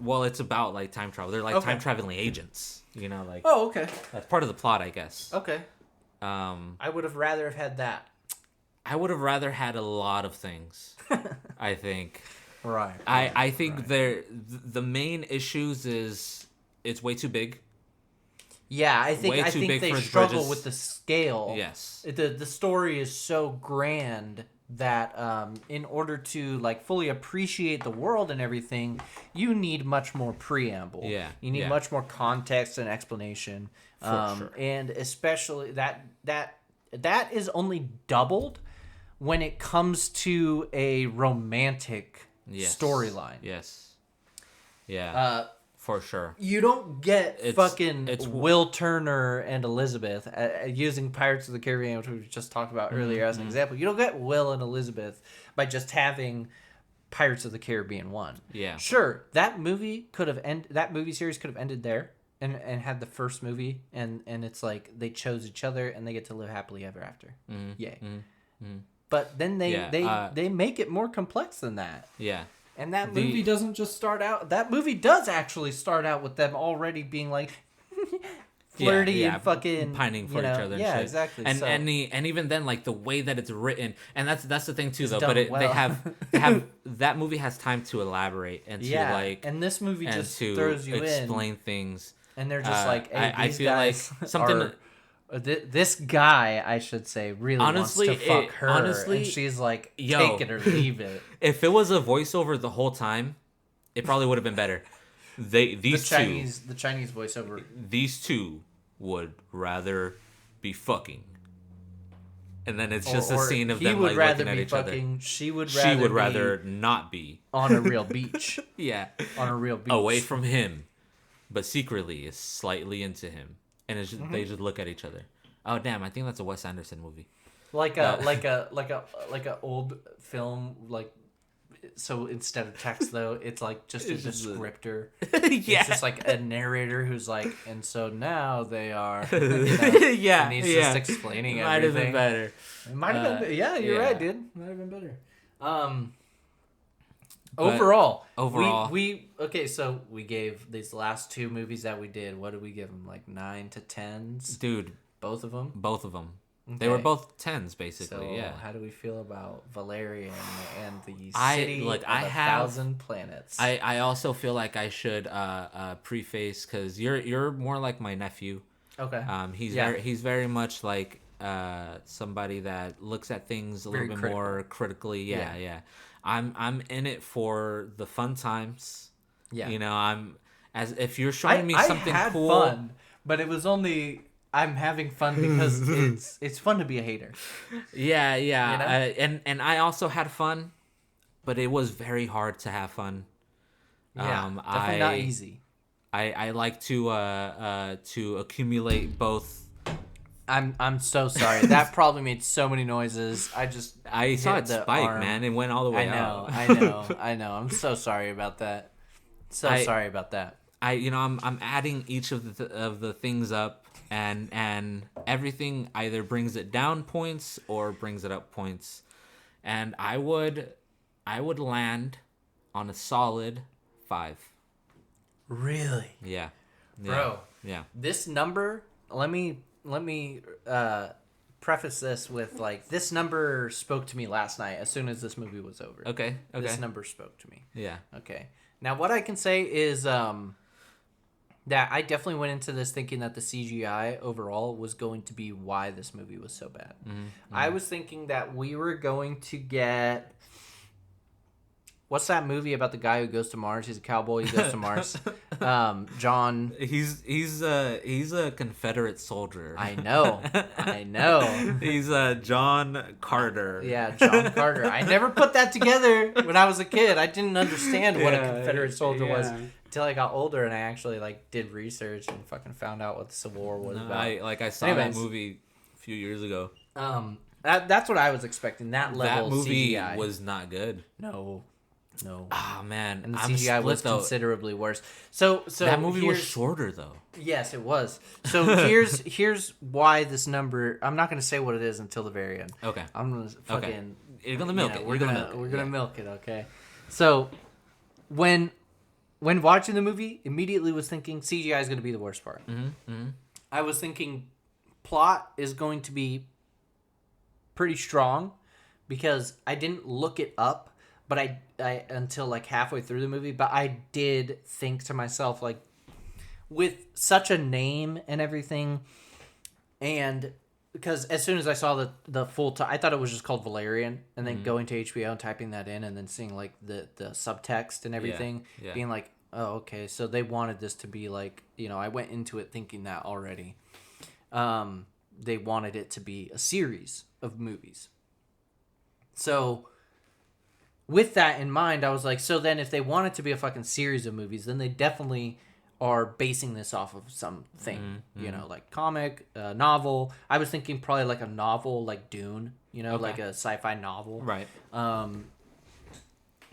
Well, it's about like time travel. They're like time traveling agents. You know, like. Oh, okay. That's part of the plot, I guess. Okay. I would have rather have had that. I would have rather had a lot of things. I think. Right. I think the main issues is it's way too big. Yeah, I think they struggle with the scale. Yes. The story is so grand that in order to like fully appreciate the world and everything, you need much more preamble. Yeah. You need much more context and explanation. For sure. And especially that is only doubled when it comes to a romantic storyline. Yes. Yeah. For sure. You don't get it's Will Turner and Elizabeth using Pirates of the Caribbean, which we just talked about earlier as an example. You don't get Will and Elizabeth by just having Pirates of the Caribbean 1. Yeah. Sure, that movie series could have ended there and had the first movie and it's like they chose each other and they get to live happily ever after. Yay. But then they make it more complex than that. Yeah. And that movie doesn't just start out... That movie does actually start out with them already being like... flirty and fucking... Pining for each other and shit. Exactly. And even then, like, the way that it's written... And that's the thing, too, though. But they have... That movie has time to elaborate and to, like... And this movie just throws you explain things. And they're just like, hey, I feel guys like something... This guy, I should say, really wants to fuck her, and she's like, take it or leave it. If it was a voiceover the whole time, it probably would have been better. The Chinese voiceover. These two would rather be fucking, and then it's just a scene of them like looking at each other. She would rather not be on a real beach. Yeah, on a real beach, away from him, but secretly is slightly into him. And it's just, they just look at each other. Oh damn! I think that's a Wes Anderson movie. Like a old film. Like, so instead of text though, it's like just a descriptor. It's just like a narrator who's like, and so now they are. You know, and he's just explaining everything. Might have been better. It might have been. Yeah, you're right, dude. Might have been better. Overall, we okay. So we gave these last two movies that we did. What did we give them? Like 9 to 10s, dude. Both of them. Okay. They were both 10s, basically. So yeah. How do we feel about Valerian and the city of 1,000 planets? I also feel like I should preface because you're more like my nephew. Okay. He's very much like somebody that looks at things a little bit more critically. Yeah. I'm in it for the fun times. Yeah. You know, if you're showing me something cool. I had fun, but it was only I'm having fun because it's fun to be a hater. Yeah. You know? And I also had fun, but it was very hard to have fun. Yeah, definitely not easy. I like to accumulate both. I'm so sorry. That probably made so many noises. I saw it spike, man. It went all the way out. I know. I'm so sorry about that. Sorry about that. I'm adding each of the things up, and everything either brings it down points or brings it up points, and I would land on a solid 5. Really? Yeah. Bro. Yeah. This number. Let me preface this with like this number spoke to me last night as soon as this movie was over. Okay. This number spoke to me. Yeah. Okay. Now what I can say is that I definitely went into this thinking that the CGI overall was going to be why this movie was so bad. Mm-hmm. I was thinking that we were going to get... What's that movie about the guy who goes to Mars? He's a cowboy. He goes to Mars. John. He's a Confederate soldier. I know. He's John Carter. Yeah, John Carter. I never put that together when I was a kid. I didn't understand what a Confederate soldier was until I got older and I actually like did research and fucking found out what the Civil War was about. I saw that movie a few years ago. That's what I was expecting. That level that movie CGI was not good. No. No. Oh man, And the I'm CGI split, was considerably worse. So that movie was shorter though. Yes, it was. So here's why this number. I'm not gonna say what it is until the very end. Okay. I'm gonna fucking. Okay. You're gonna milk it. We're gonna milk it. Okay. So when watching the movie, immediately was thinking CGI is gonna be the worst part. I was thinking plot is going to be pretty strong because I didn't look it up. But I until like halfway through the movie, but I did think to myself, like, with such a name and everything, and because as soon as I saw the full I thought it was just called Valerian, and then going to HBO and typing that in, and then seeing like the subtext and everything, being like, oh, okay, so they wanted this to be like, I went into it thinking that already. They wanted it to be a series of movies. So with that in mind, I was like, so then if they want it to be a fucking series of movies, then they definitely are basing this off of something, like comic, novel. I was thinking probably like a novel, like Dune, like a sci-fi novel. Right.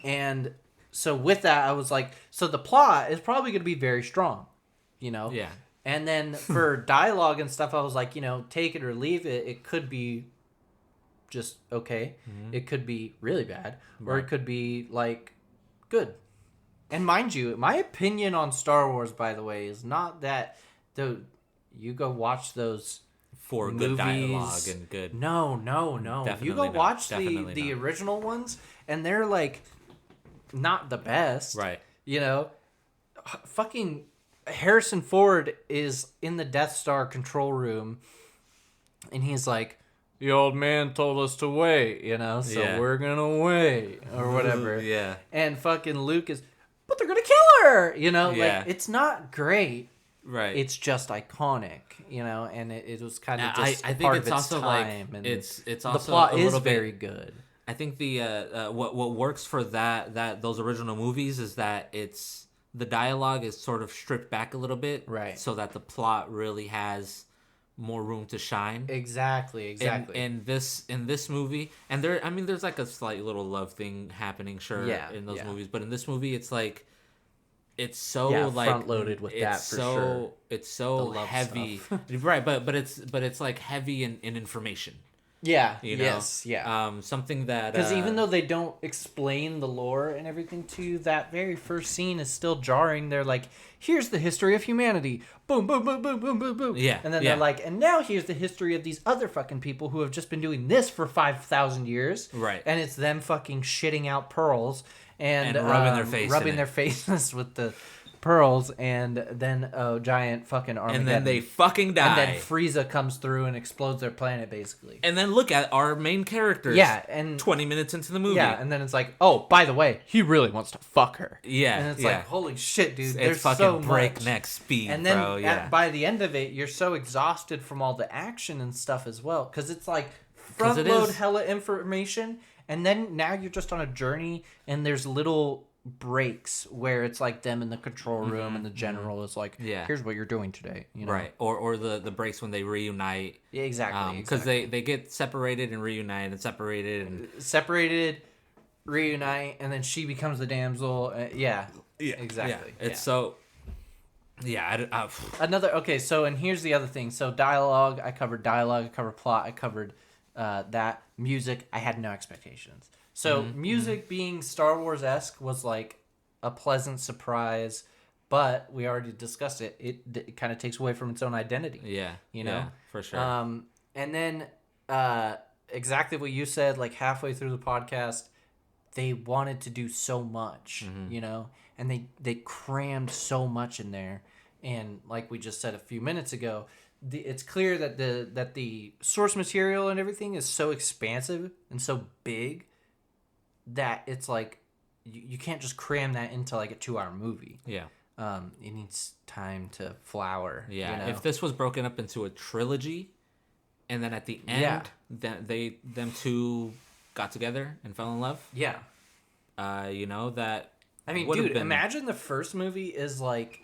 And so with that, I was like, so the plot is probably going to be very strong, Yeah. And then for dialogue and stuff, I was like, take it or leave it. It could be just okay. It could be really bad, or it could be like good. And mind you, my opinion on Star Wars, by the way, is not that you go watch those for movies. Good dialogue and good. No. Definitely You go not. watch Definitely the not. original ones, and they're like not the best. Right. Fucking Harrison Ford is in the Death Star control room, and he's like, the old man told us to wait, so we're gonna wait, or whatever. Yeah. And fucking Luke is, but they're gonna kill her, like, it's not great. Right. It's just iconic, and it was kind of just I think part it's of its also time. like and it's also the plot a is little very bit, good. I think the what works for that those original movies is that it's the dialogue is sort of stripped back a little bit, right? So that the plot really has more room to shine. Exactly. In this movie, and there's like a slight little love thing happening, sure, in those movies, but in this movie, it's like it's so like front loaded with that for sure. It's so heavy, right? But it's like heavy in information. Yeah. Yes. Yeah. Something that because even though they don't explain the lore and everything to you, that very first scene is still jarring. They're like, "Here's the history of humanity." Boom, boom, boom, boom, boom, boom, boom. Yeah. And then they're like, "And now here's the history of these other fucking people who have just been doing this for 5,000 years." Right. And it's them fucking shitting out pearls and rubbing their faces with the pearls, and then a giant fucking Armageddon. And then they fucking die. And then Frieza comes through and explodes their planet, basically. And then look at our main characters. Yeah, and 20 minutes into the movie. Yeah, and then it's like, oh, by the way, he really wants to fuck her. Yeah, and it's like, holy shit, dude. It's fucking so breakneck speed, and then bro. by the end of it, you're so exhausted from all the action and stuff as well, because it's like front load hella information, and then now you're just on a journey, and there's little breaks where it's like them in the control room, and the general is like, here's what you're doing today, right? Or the breaks when they reunite. Yeah, exactly. Because they get separated and reunite and separated, reunite, and then she becomes the damsel. Yeah, exactly. Yeah. It's so. Yeah. So and here's the other thing. So dialogue, I covered dialogue. I covered plot. I covered that. Music, I had no expectations. So music being Star Wars-esque was like a pleasant surprise, but we already discussed it. It kind of takes away from its own identity. Yeah. Yeah, for sure. And then exactly what you said, like halfway through the podcast, they wanted to do so much, and they crammed so much in there. And like we just said a few minutes ago, it's clear that the source material and everything is so expansive and so big that it's like you can't just cram that into like a 2-hour movie. Yeah. It needs time to flower. Yeah. If this was broken up into a trilogy, and then at the end, them two got together and fell in love. Yeah. That. I mean, dude, imagine the first movie is like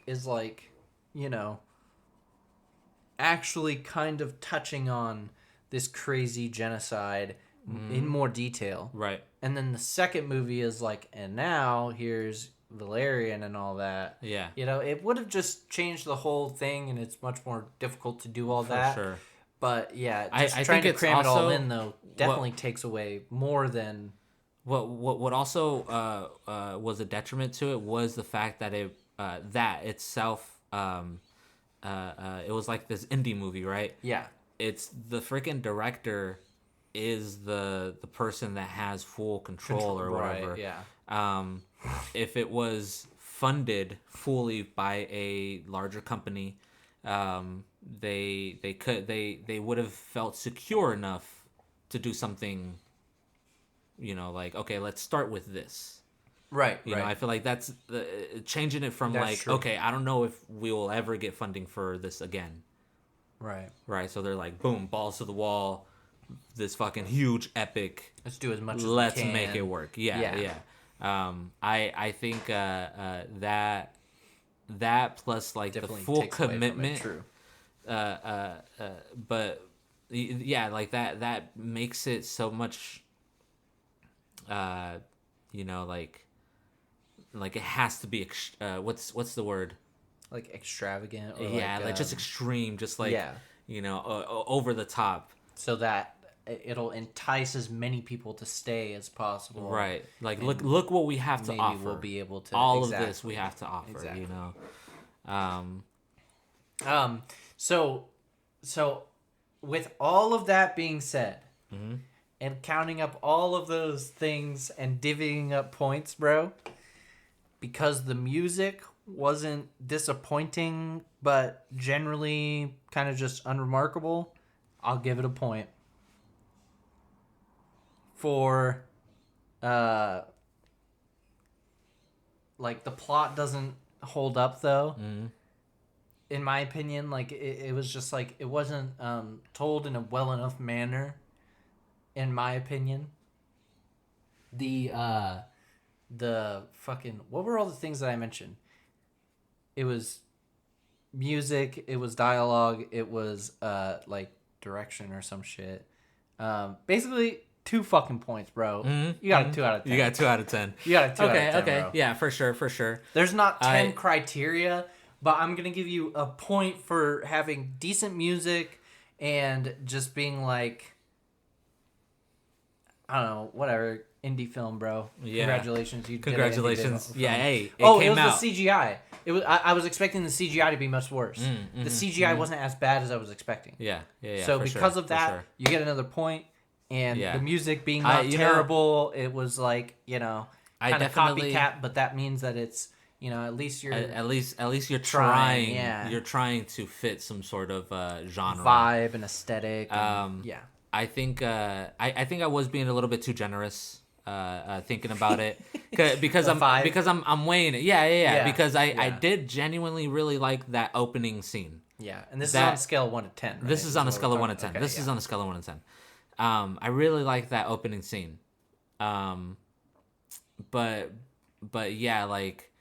actually kind of touching on this crazy genocide in more detail. Right. And then the second movie is like, and now here's Valerian and all that. Yeah. You know, it would have just changed the whole thing, and it's much more difficult to do all that. For sure. But yeah, just trying to cram it all in though definitely takes away more than. What also was a detriment to it was the fact that it that itself it was like this indie movie, right? Yeah. It's the freaking director is the person that has full control or whatever. Right, yeah. If it was funded fully by a larger company, they would have felt secure enough to do something. You know, like, okay, let's start with this. Right. You know, I feel like that's changing it from that's like, true. Okay, I don't know if we will ever get funding for this again. Right. Right. So they're like, boom, balls to the wall, this fucking huge epic. Let's do as much as we can. Let's make it work. Yeah. I think that plus like definitely the full commitment. True. But yeah, like that makes it so much. You know, like it has to be what's the word? Like extravagant. Or like just extreme, just like you know, over the top, so that it'll entice as many people to stay as possible. Right. Like look what we have to offer. We'll be able to all of this we have to offer. Exactly. You know. So with all of that being said. Mm-hmm. And counting up all of those things and divvying up points, bro. Because the music wasn't disappointing, but generally kind of just unremarkable, I'll give it a point. For, like, the plot doesn't hold up, though. Mm-hmm. In my opinion, like, it was just, like, it wasn't told in a well enough manner. In my opinion, the fucking, what were all the things that I mentioned? It was music, it was dialogue, it was like direction or some shit. Basically 2 fucking points, bro. Mm-hmm. You got a 2 out of 10. You got 2 out of 10. You got a 2 out of 10. Okay. Bro. Yeah, for sure. There's not 10 criteria, but I'm gonna give you a point for having decent music and just being like, I don't know, whatever, indie film, bro. Yeah. Congratulations, you Congratulations. Did it. Yeah, hey. It was out. The CGI. It was. I was expecting the CGI to be much worse. The CGI wasn't as bad as I was expecting. Yeah. So because of that, you get another point, and the music being not terrible, it was like, you know, kind of copycat, but that means that it's, you know, at least you're trying. Yeah. You're trying to fit some sort of genre, vibe, and aesthetic. Yeah. I think I was being a little bit too generous thinking about it because I'm weighing it. Yeah. Because I did genuinely really like that opening scene. Yeah, and this is on a scale of 1 to 10. Right? This is on a scale of 1 to 10. This is on a scale of 1 to 10. I really like that opening scene. But yeah, like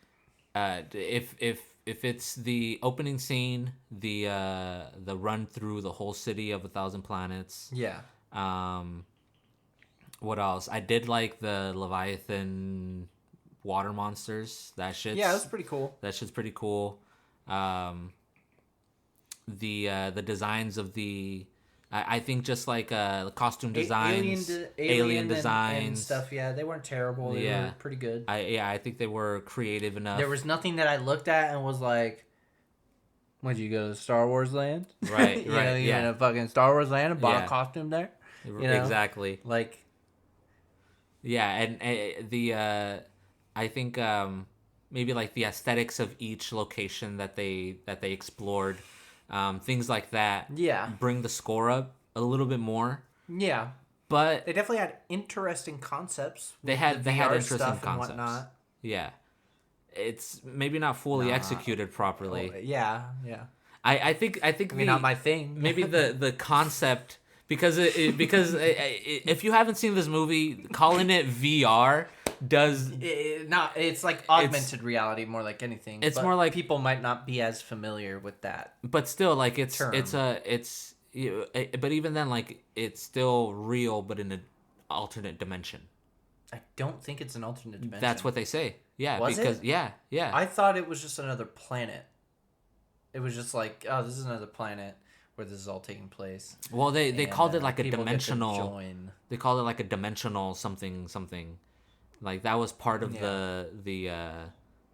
if it's the opening scene, the run through the whole city of 1,000 planets. Yeah. What else? I did like the Leviathan water monsters. That shit's that's pretty cool. That shit's pretty cool. The designs of the I think just like costume designs, alien designs and stuff. Yeah, they weren't terrible. They were pretty good. I think they were creative enough. There was nothing that I looked at and was like, "Would you go to Star Wars Land?" Right, you know, you in a fucking Star Wars Land and bought a costume there. You know? Exactly. Like, yeah, and I think maybe like the aesthetics of each location that they explored. Things like that. Yeah. Bring the score up a little bit more. Yeah. But they definitely had interesting concepts. They had interesting concepts. And whatnot. Yeah. It's maybe not fully executed properly. Yeah. I think not my thing. Maybe the concept because if you haven't seen this movie, calling it VR it's like augmented reality more like anything. It's more like people might not be as familiar with that. But still, like but even then, like it's still real, but in a alternate dimension. I don't think it's an alternate dimension. That's what they say. Yeah, was because it? Yeah. I thought it was just another planet. It was just like, oh, this is another planet where this is all taking place. Well, they called it like a dimensional. They called it like a dimensional something. Like that was part of the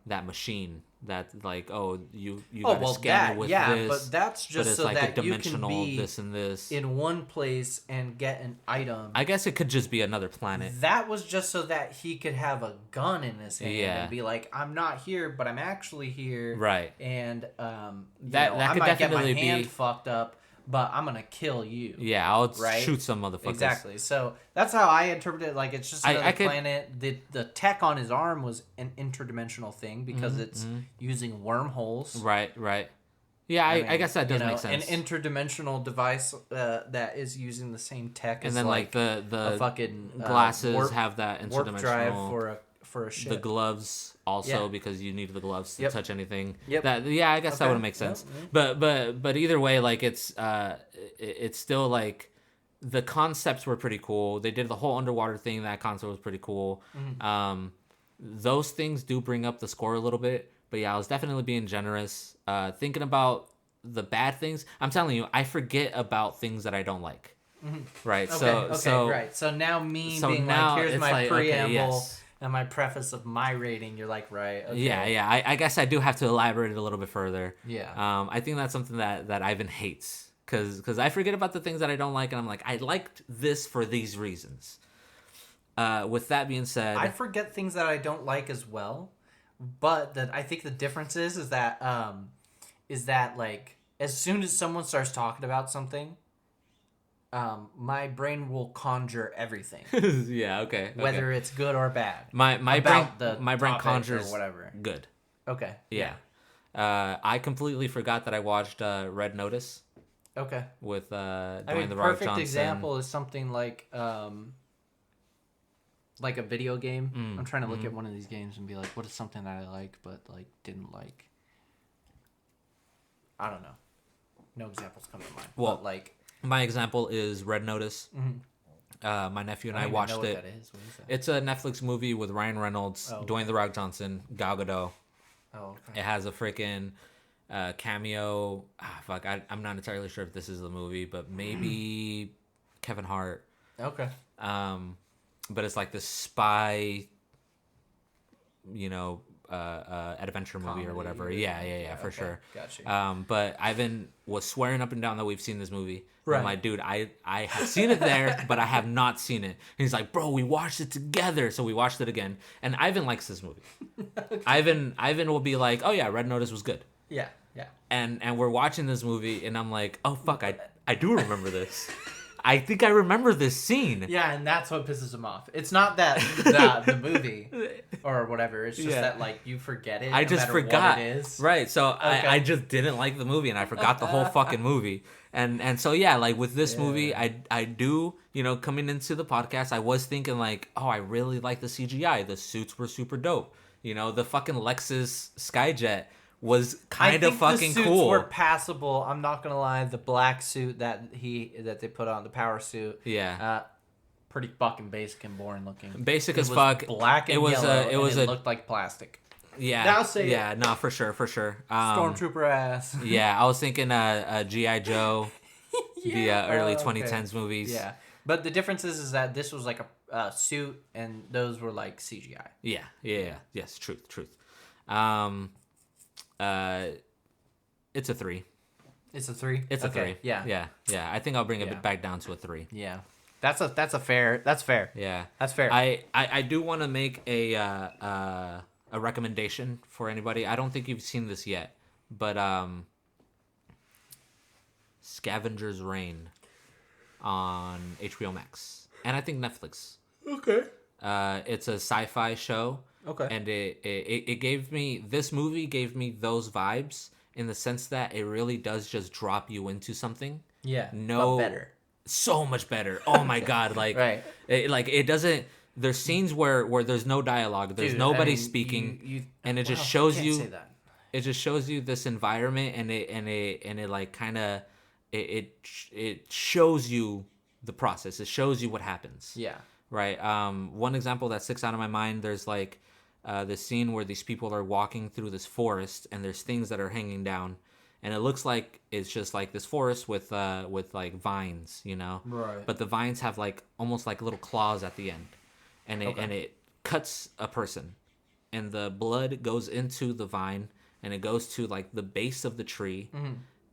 that machine that like, oh, you gotta scan it with this. But that's just it's so like that a dimensional you can be this and this in one place and get an item. I guess it could just be another planet. That was just so that he could have a gun in his hand and be like, I'm not here, but I'm actually here. Right. And that I could might definitely get my hand fucked up, but I'm gonna kill you. Yeah, I'll shoot some motherfuckers. Exactly. So that's how I interpret it. Like, it's just another planet. The tech on his arm was an interdimensional thing because it's using wormholes. Right. Yeah, I guess that does make sense. An interdimensional device that is using the same tech. And as then like the fucking glasses have that interdimensional warp drive for a ship. The gloves also because you need the gloves to touch anything. Yep. I guess that would make sense. Yep. But either way, like it's still like the concepts were pretty cool. They did the whole underwater thing. That concept was pretty cool. Mm-hmm. Those things do bring up the score a little bit. But yeah, I was definitely being generous. Thinking about the bad things, I'm telling you, I forget about things that I don't like. Mm-hmm. Right. Right. So now being like, here's my preamble and my preface of my rating. You're like, right. Okay. Yeah. I guess I do have to elaborate it a little bit further. Yeah. I think that's something that Ivan hates because I forget about the things that I don't like, and I'm like, I liked this for these reasons. With that being said, I forget things that I don't like as well. But I think the difference is that like as soon as someone starts talking about something, my brain will conjure everything. Yeah, okay. Whether it's good or bad. My brain conjures or whatever. Good. Okay. Yeah. I completely forgot that I watched Red Notice. Okay. With Dwayne The Rock Rock Johnson. Perfect example is something like a video game. I'm trying to look at one of these games and be like, what is something that I like but like didn't like? I don't know. No examples come to mind. Well, but, like my example is Red Notice. Mm-hmm. My nephew and I watched it. What that is. What is that? It's a Netflix movie with Ryan Reynolds, Dwayne The Rock Johnson, Gal Gadot. Oh, okay. It has a freaking cameo. I'm not entirely sure if this is the movie, but maybe Kevin Hart. Okay. But it's like this spy, adventure movie or whatever. Yeah, for sure. Gotcha. But Ivan was swearing up and down that we've seen this movie. Right. I'm like, dude, I have seen it there, but I have not seen it. And he's like, bro, we watched it together. So we watched it again. And Ivan likes this movie. Okay. Ivan will be like, oh yeah, Red Notice was good. Yeah. And we're watching this movie, and I'm like, oh fuck, I do remember this. I think I remember this scene. Yeah, and that's what pisses him off. It's not that the movie or whatever. It's just that like you forget it. I just forgot. What it is. Right. So okay. I just didn't like the movie, and I forgot the whole fucking movie. And so yeah, like with this movie, I do, coming into the podcast, I was thinking like, oh, I really like the CGI. The suits were super dope. The fucking Lexus Skyjet was kind of fucking cool. The suits were passable. I'm not gonna lie. The black suit that they put on, the power suit, pretty fucking basic and boring looking. Basic as fuck. Black and yellow. It looked like plastic. Yeah. Now say yeah. No, for sure. Stormtrooper ass. Yeah, I was thinking G.I. Joe, the early 2010s movies. Yeah, but the difference is that this was like a suit, and those were like CGI. Yeah. Yes, truth. It's a 3. It's a 3? It's a 3. Yeah. I think I'll bring it back down to a 3. Yeah. That's fair. That's fair. Yeah. That's fair. I do want to make a recommendation for anybody. I don't think you've seen this yet, but Scavenger's Reign on HBO Max. And I think Netflix. Okay. It's a sci-fi show. Okay. And this movie gave me those vibes in the sense that it really does just drop you into something. Yeah. But better. So much better. Oh my God. Like, right. It doesn't, there's scenes where there's no dialogue. There's nobody speaking. And it just shows you, say that. It just shows you this environment and it like kind of, it shows you the process. It shows you what happens. Yeah. right? One example that sticks out of my mind, there's like this scene where these people are walking through this forest, and there's things that are hanging down, and it looks like it's just like this forest with like vines, you know? Right. But the vines have like almost like little claws at the end, and it cuts a person, and the blood goes into the vine, and it goes to like the base of the tree,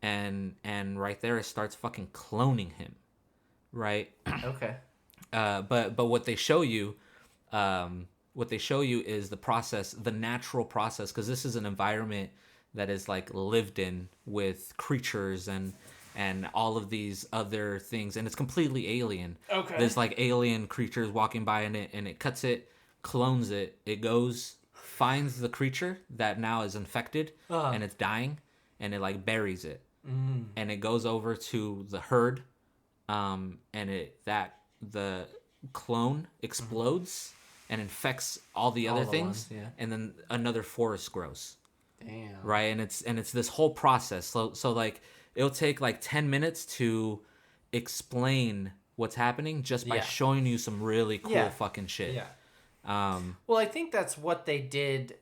and right there it starts fucking cloning him, right? Okay. But what they show you, is the process, the natural process, because this is an environment that is like lived in with creatures and all of these other things, and it's completely alien. Okay. There's like alien creatures walking by in it, and it cuts it, clones it. It goes, finds the creature that now is infected and it's dying, and it like buries it, and it goes over to the herd, and the clone explodes and infects all the other things, and then another forest grows. Damn. Right, and it's this whole process. So like it'll take like 10 minutes to explain what's happening just by showing you some really cool fucking shit. Yeah. Well, I think that's what they did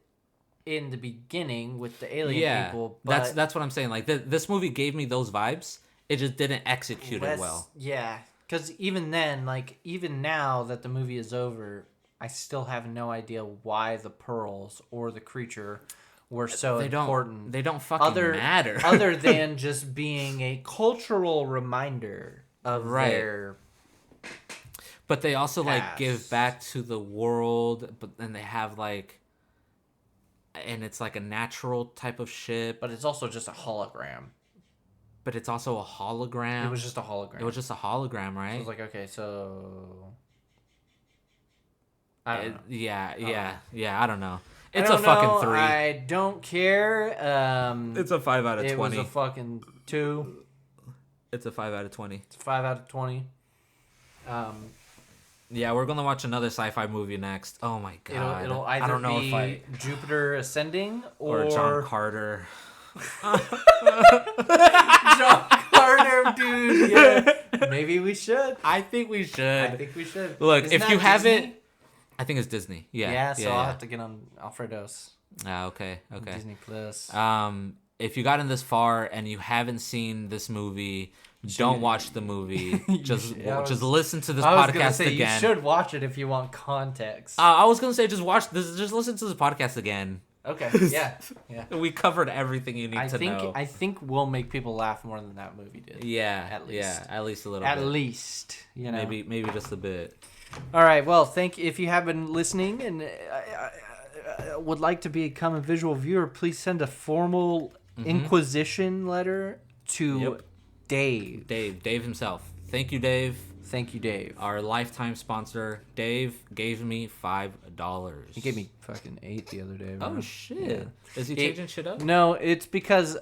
in the beginning with the alien people. But that's what I'm saying. Like this movie gave me those vibes. It just didn't execute it well. Yeah, because even then, like even now that the movie is over, I still have no idea why the pearls or the creature were so important. They don't fucking matter. Other than just being a cultural reminder of their. But they also past. like give back to the world, but then they have like, and it's like a natural type of ship. But it's also just a hologram. But it's also a hologram. It was just a hologram. It was just a hologram, right? So it was like, okay, so I don't know. Yeah. I don't know. It's a fucking 3. I don't care. It's a 5 out of 20. It was a fucking 2. It's a 5 out of 20. It's a 5 out of 20. Yeah, we're gonna watch another sci-fi movie next. Oh my god! It'll either I don't know be Jupiter Ascending or John Carter. John Carter, dude. Yeah, maybe we should. I think we should. Look, Isn't if you Disney? haven't, I think it's Disney. Yeah. Yeah. So I'll have to get on Alfredo's. Okay. Disney Plus. If you gotten this far and you haven't seen this movie, don't watch the movie. Just listen to this podcast again. You should watch it if you want context. I was gonna say just watch this. Just listen to this podcast again. Okay. Yeah. We covered everything you need to know. I think we'll make people laugh more than that movie did. Yeah. At least. Yeah. At least a little. At bit. least. You know. Maybe just a bit. All right. Well, if you have been listening and would like to become a visual viewer, please send a formal inquisition letter to Dave. Dave himself. Thank you, Dave. Thank you, Dave. Our lifetime sponsor. Dave gave me $5. He gave me fucking 8 the other day. Bro. Oh shit! Yeah. Is he changing shit up? No, it's because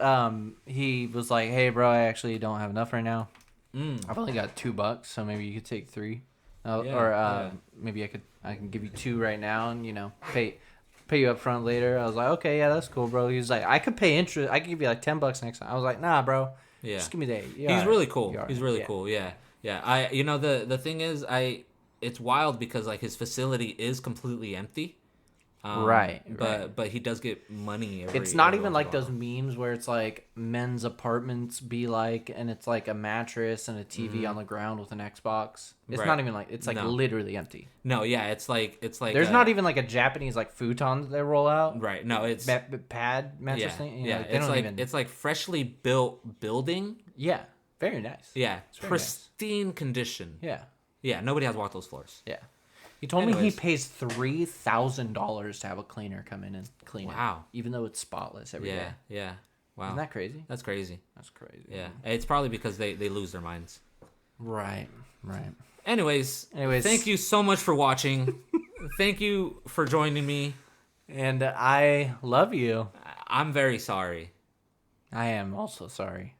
he was like, "Hey, bro, I actually don't have enough right now. I've only got $2, so maybe you could take 3, maybe I can give you 2 right now, and pay you up front later." I was like, "Okay, yeah, that's cool, bro." He was like, "I could pay interest. I could give you like $10 next time." I was like, "Nah, bro. Yeah, just give me the 8." He's really cool. He's really cool. Yeah. The thing is, it's wild because like his facility is completely empty. Right. But he does get money. It's not even like those memes where it's like men's apartments be like, and it's like a mattress and a TV on the ground with an Xbox. It's not even like, it's like literally empty. No, yeah, it's like there's not even like a Japanese like futon that they roll out. Right. No, it's pad mattress thing. It's like freshly built building. Yeah. Very nice. Yeah. Pristine condition. Yeah. Yeah. Nobody has walked those floors. Yeah. He told me he pays $3,000 to have a cleaner come in and clean it. Wow. Even though it's spotless every day. Yeah. Wow. Isn't that crazy? That's crazy. Yeah. Man. It's probably because they lose their minds. Right. Anyways, thank you so much for watching. Thank you for joining me. And I love you. I'm very sorry. I am also sorry.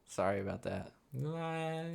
Sorry about that. Bye.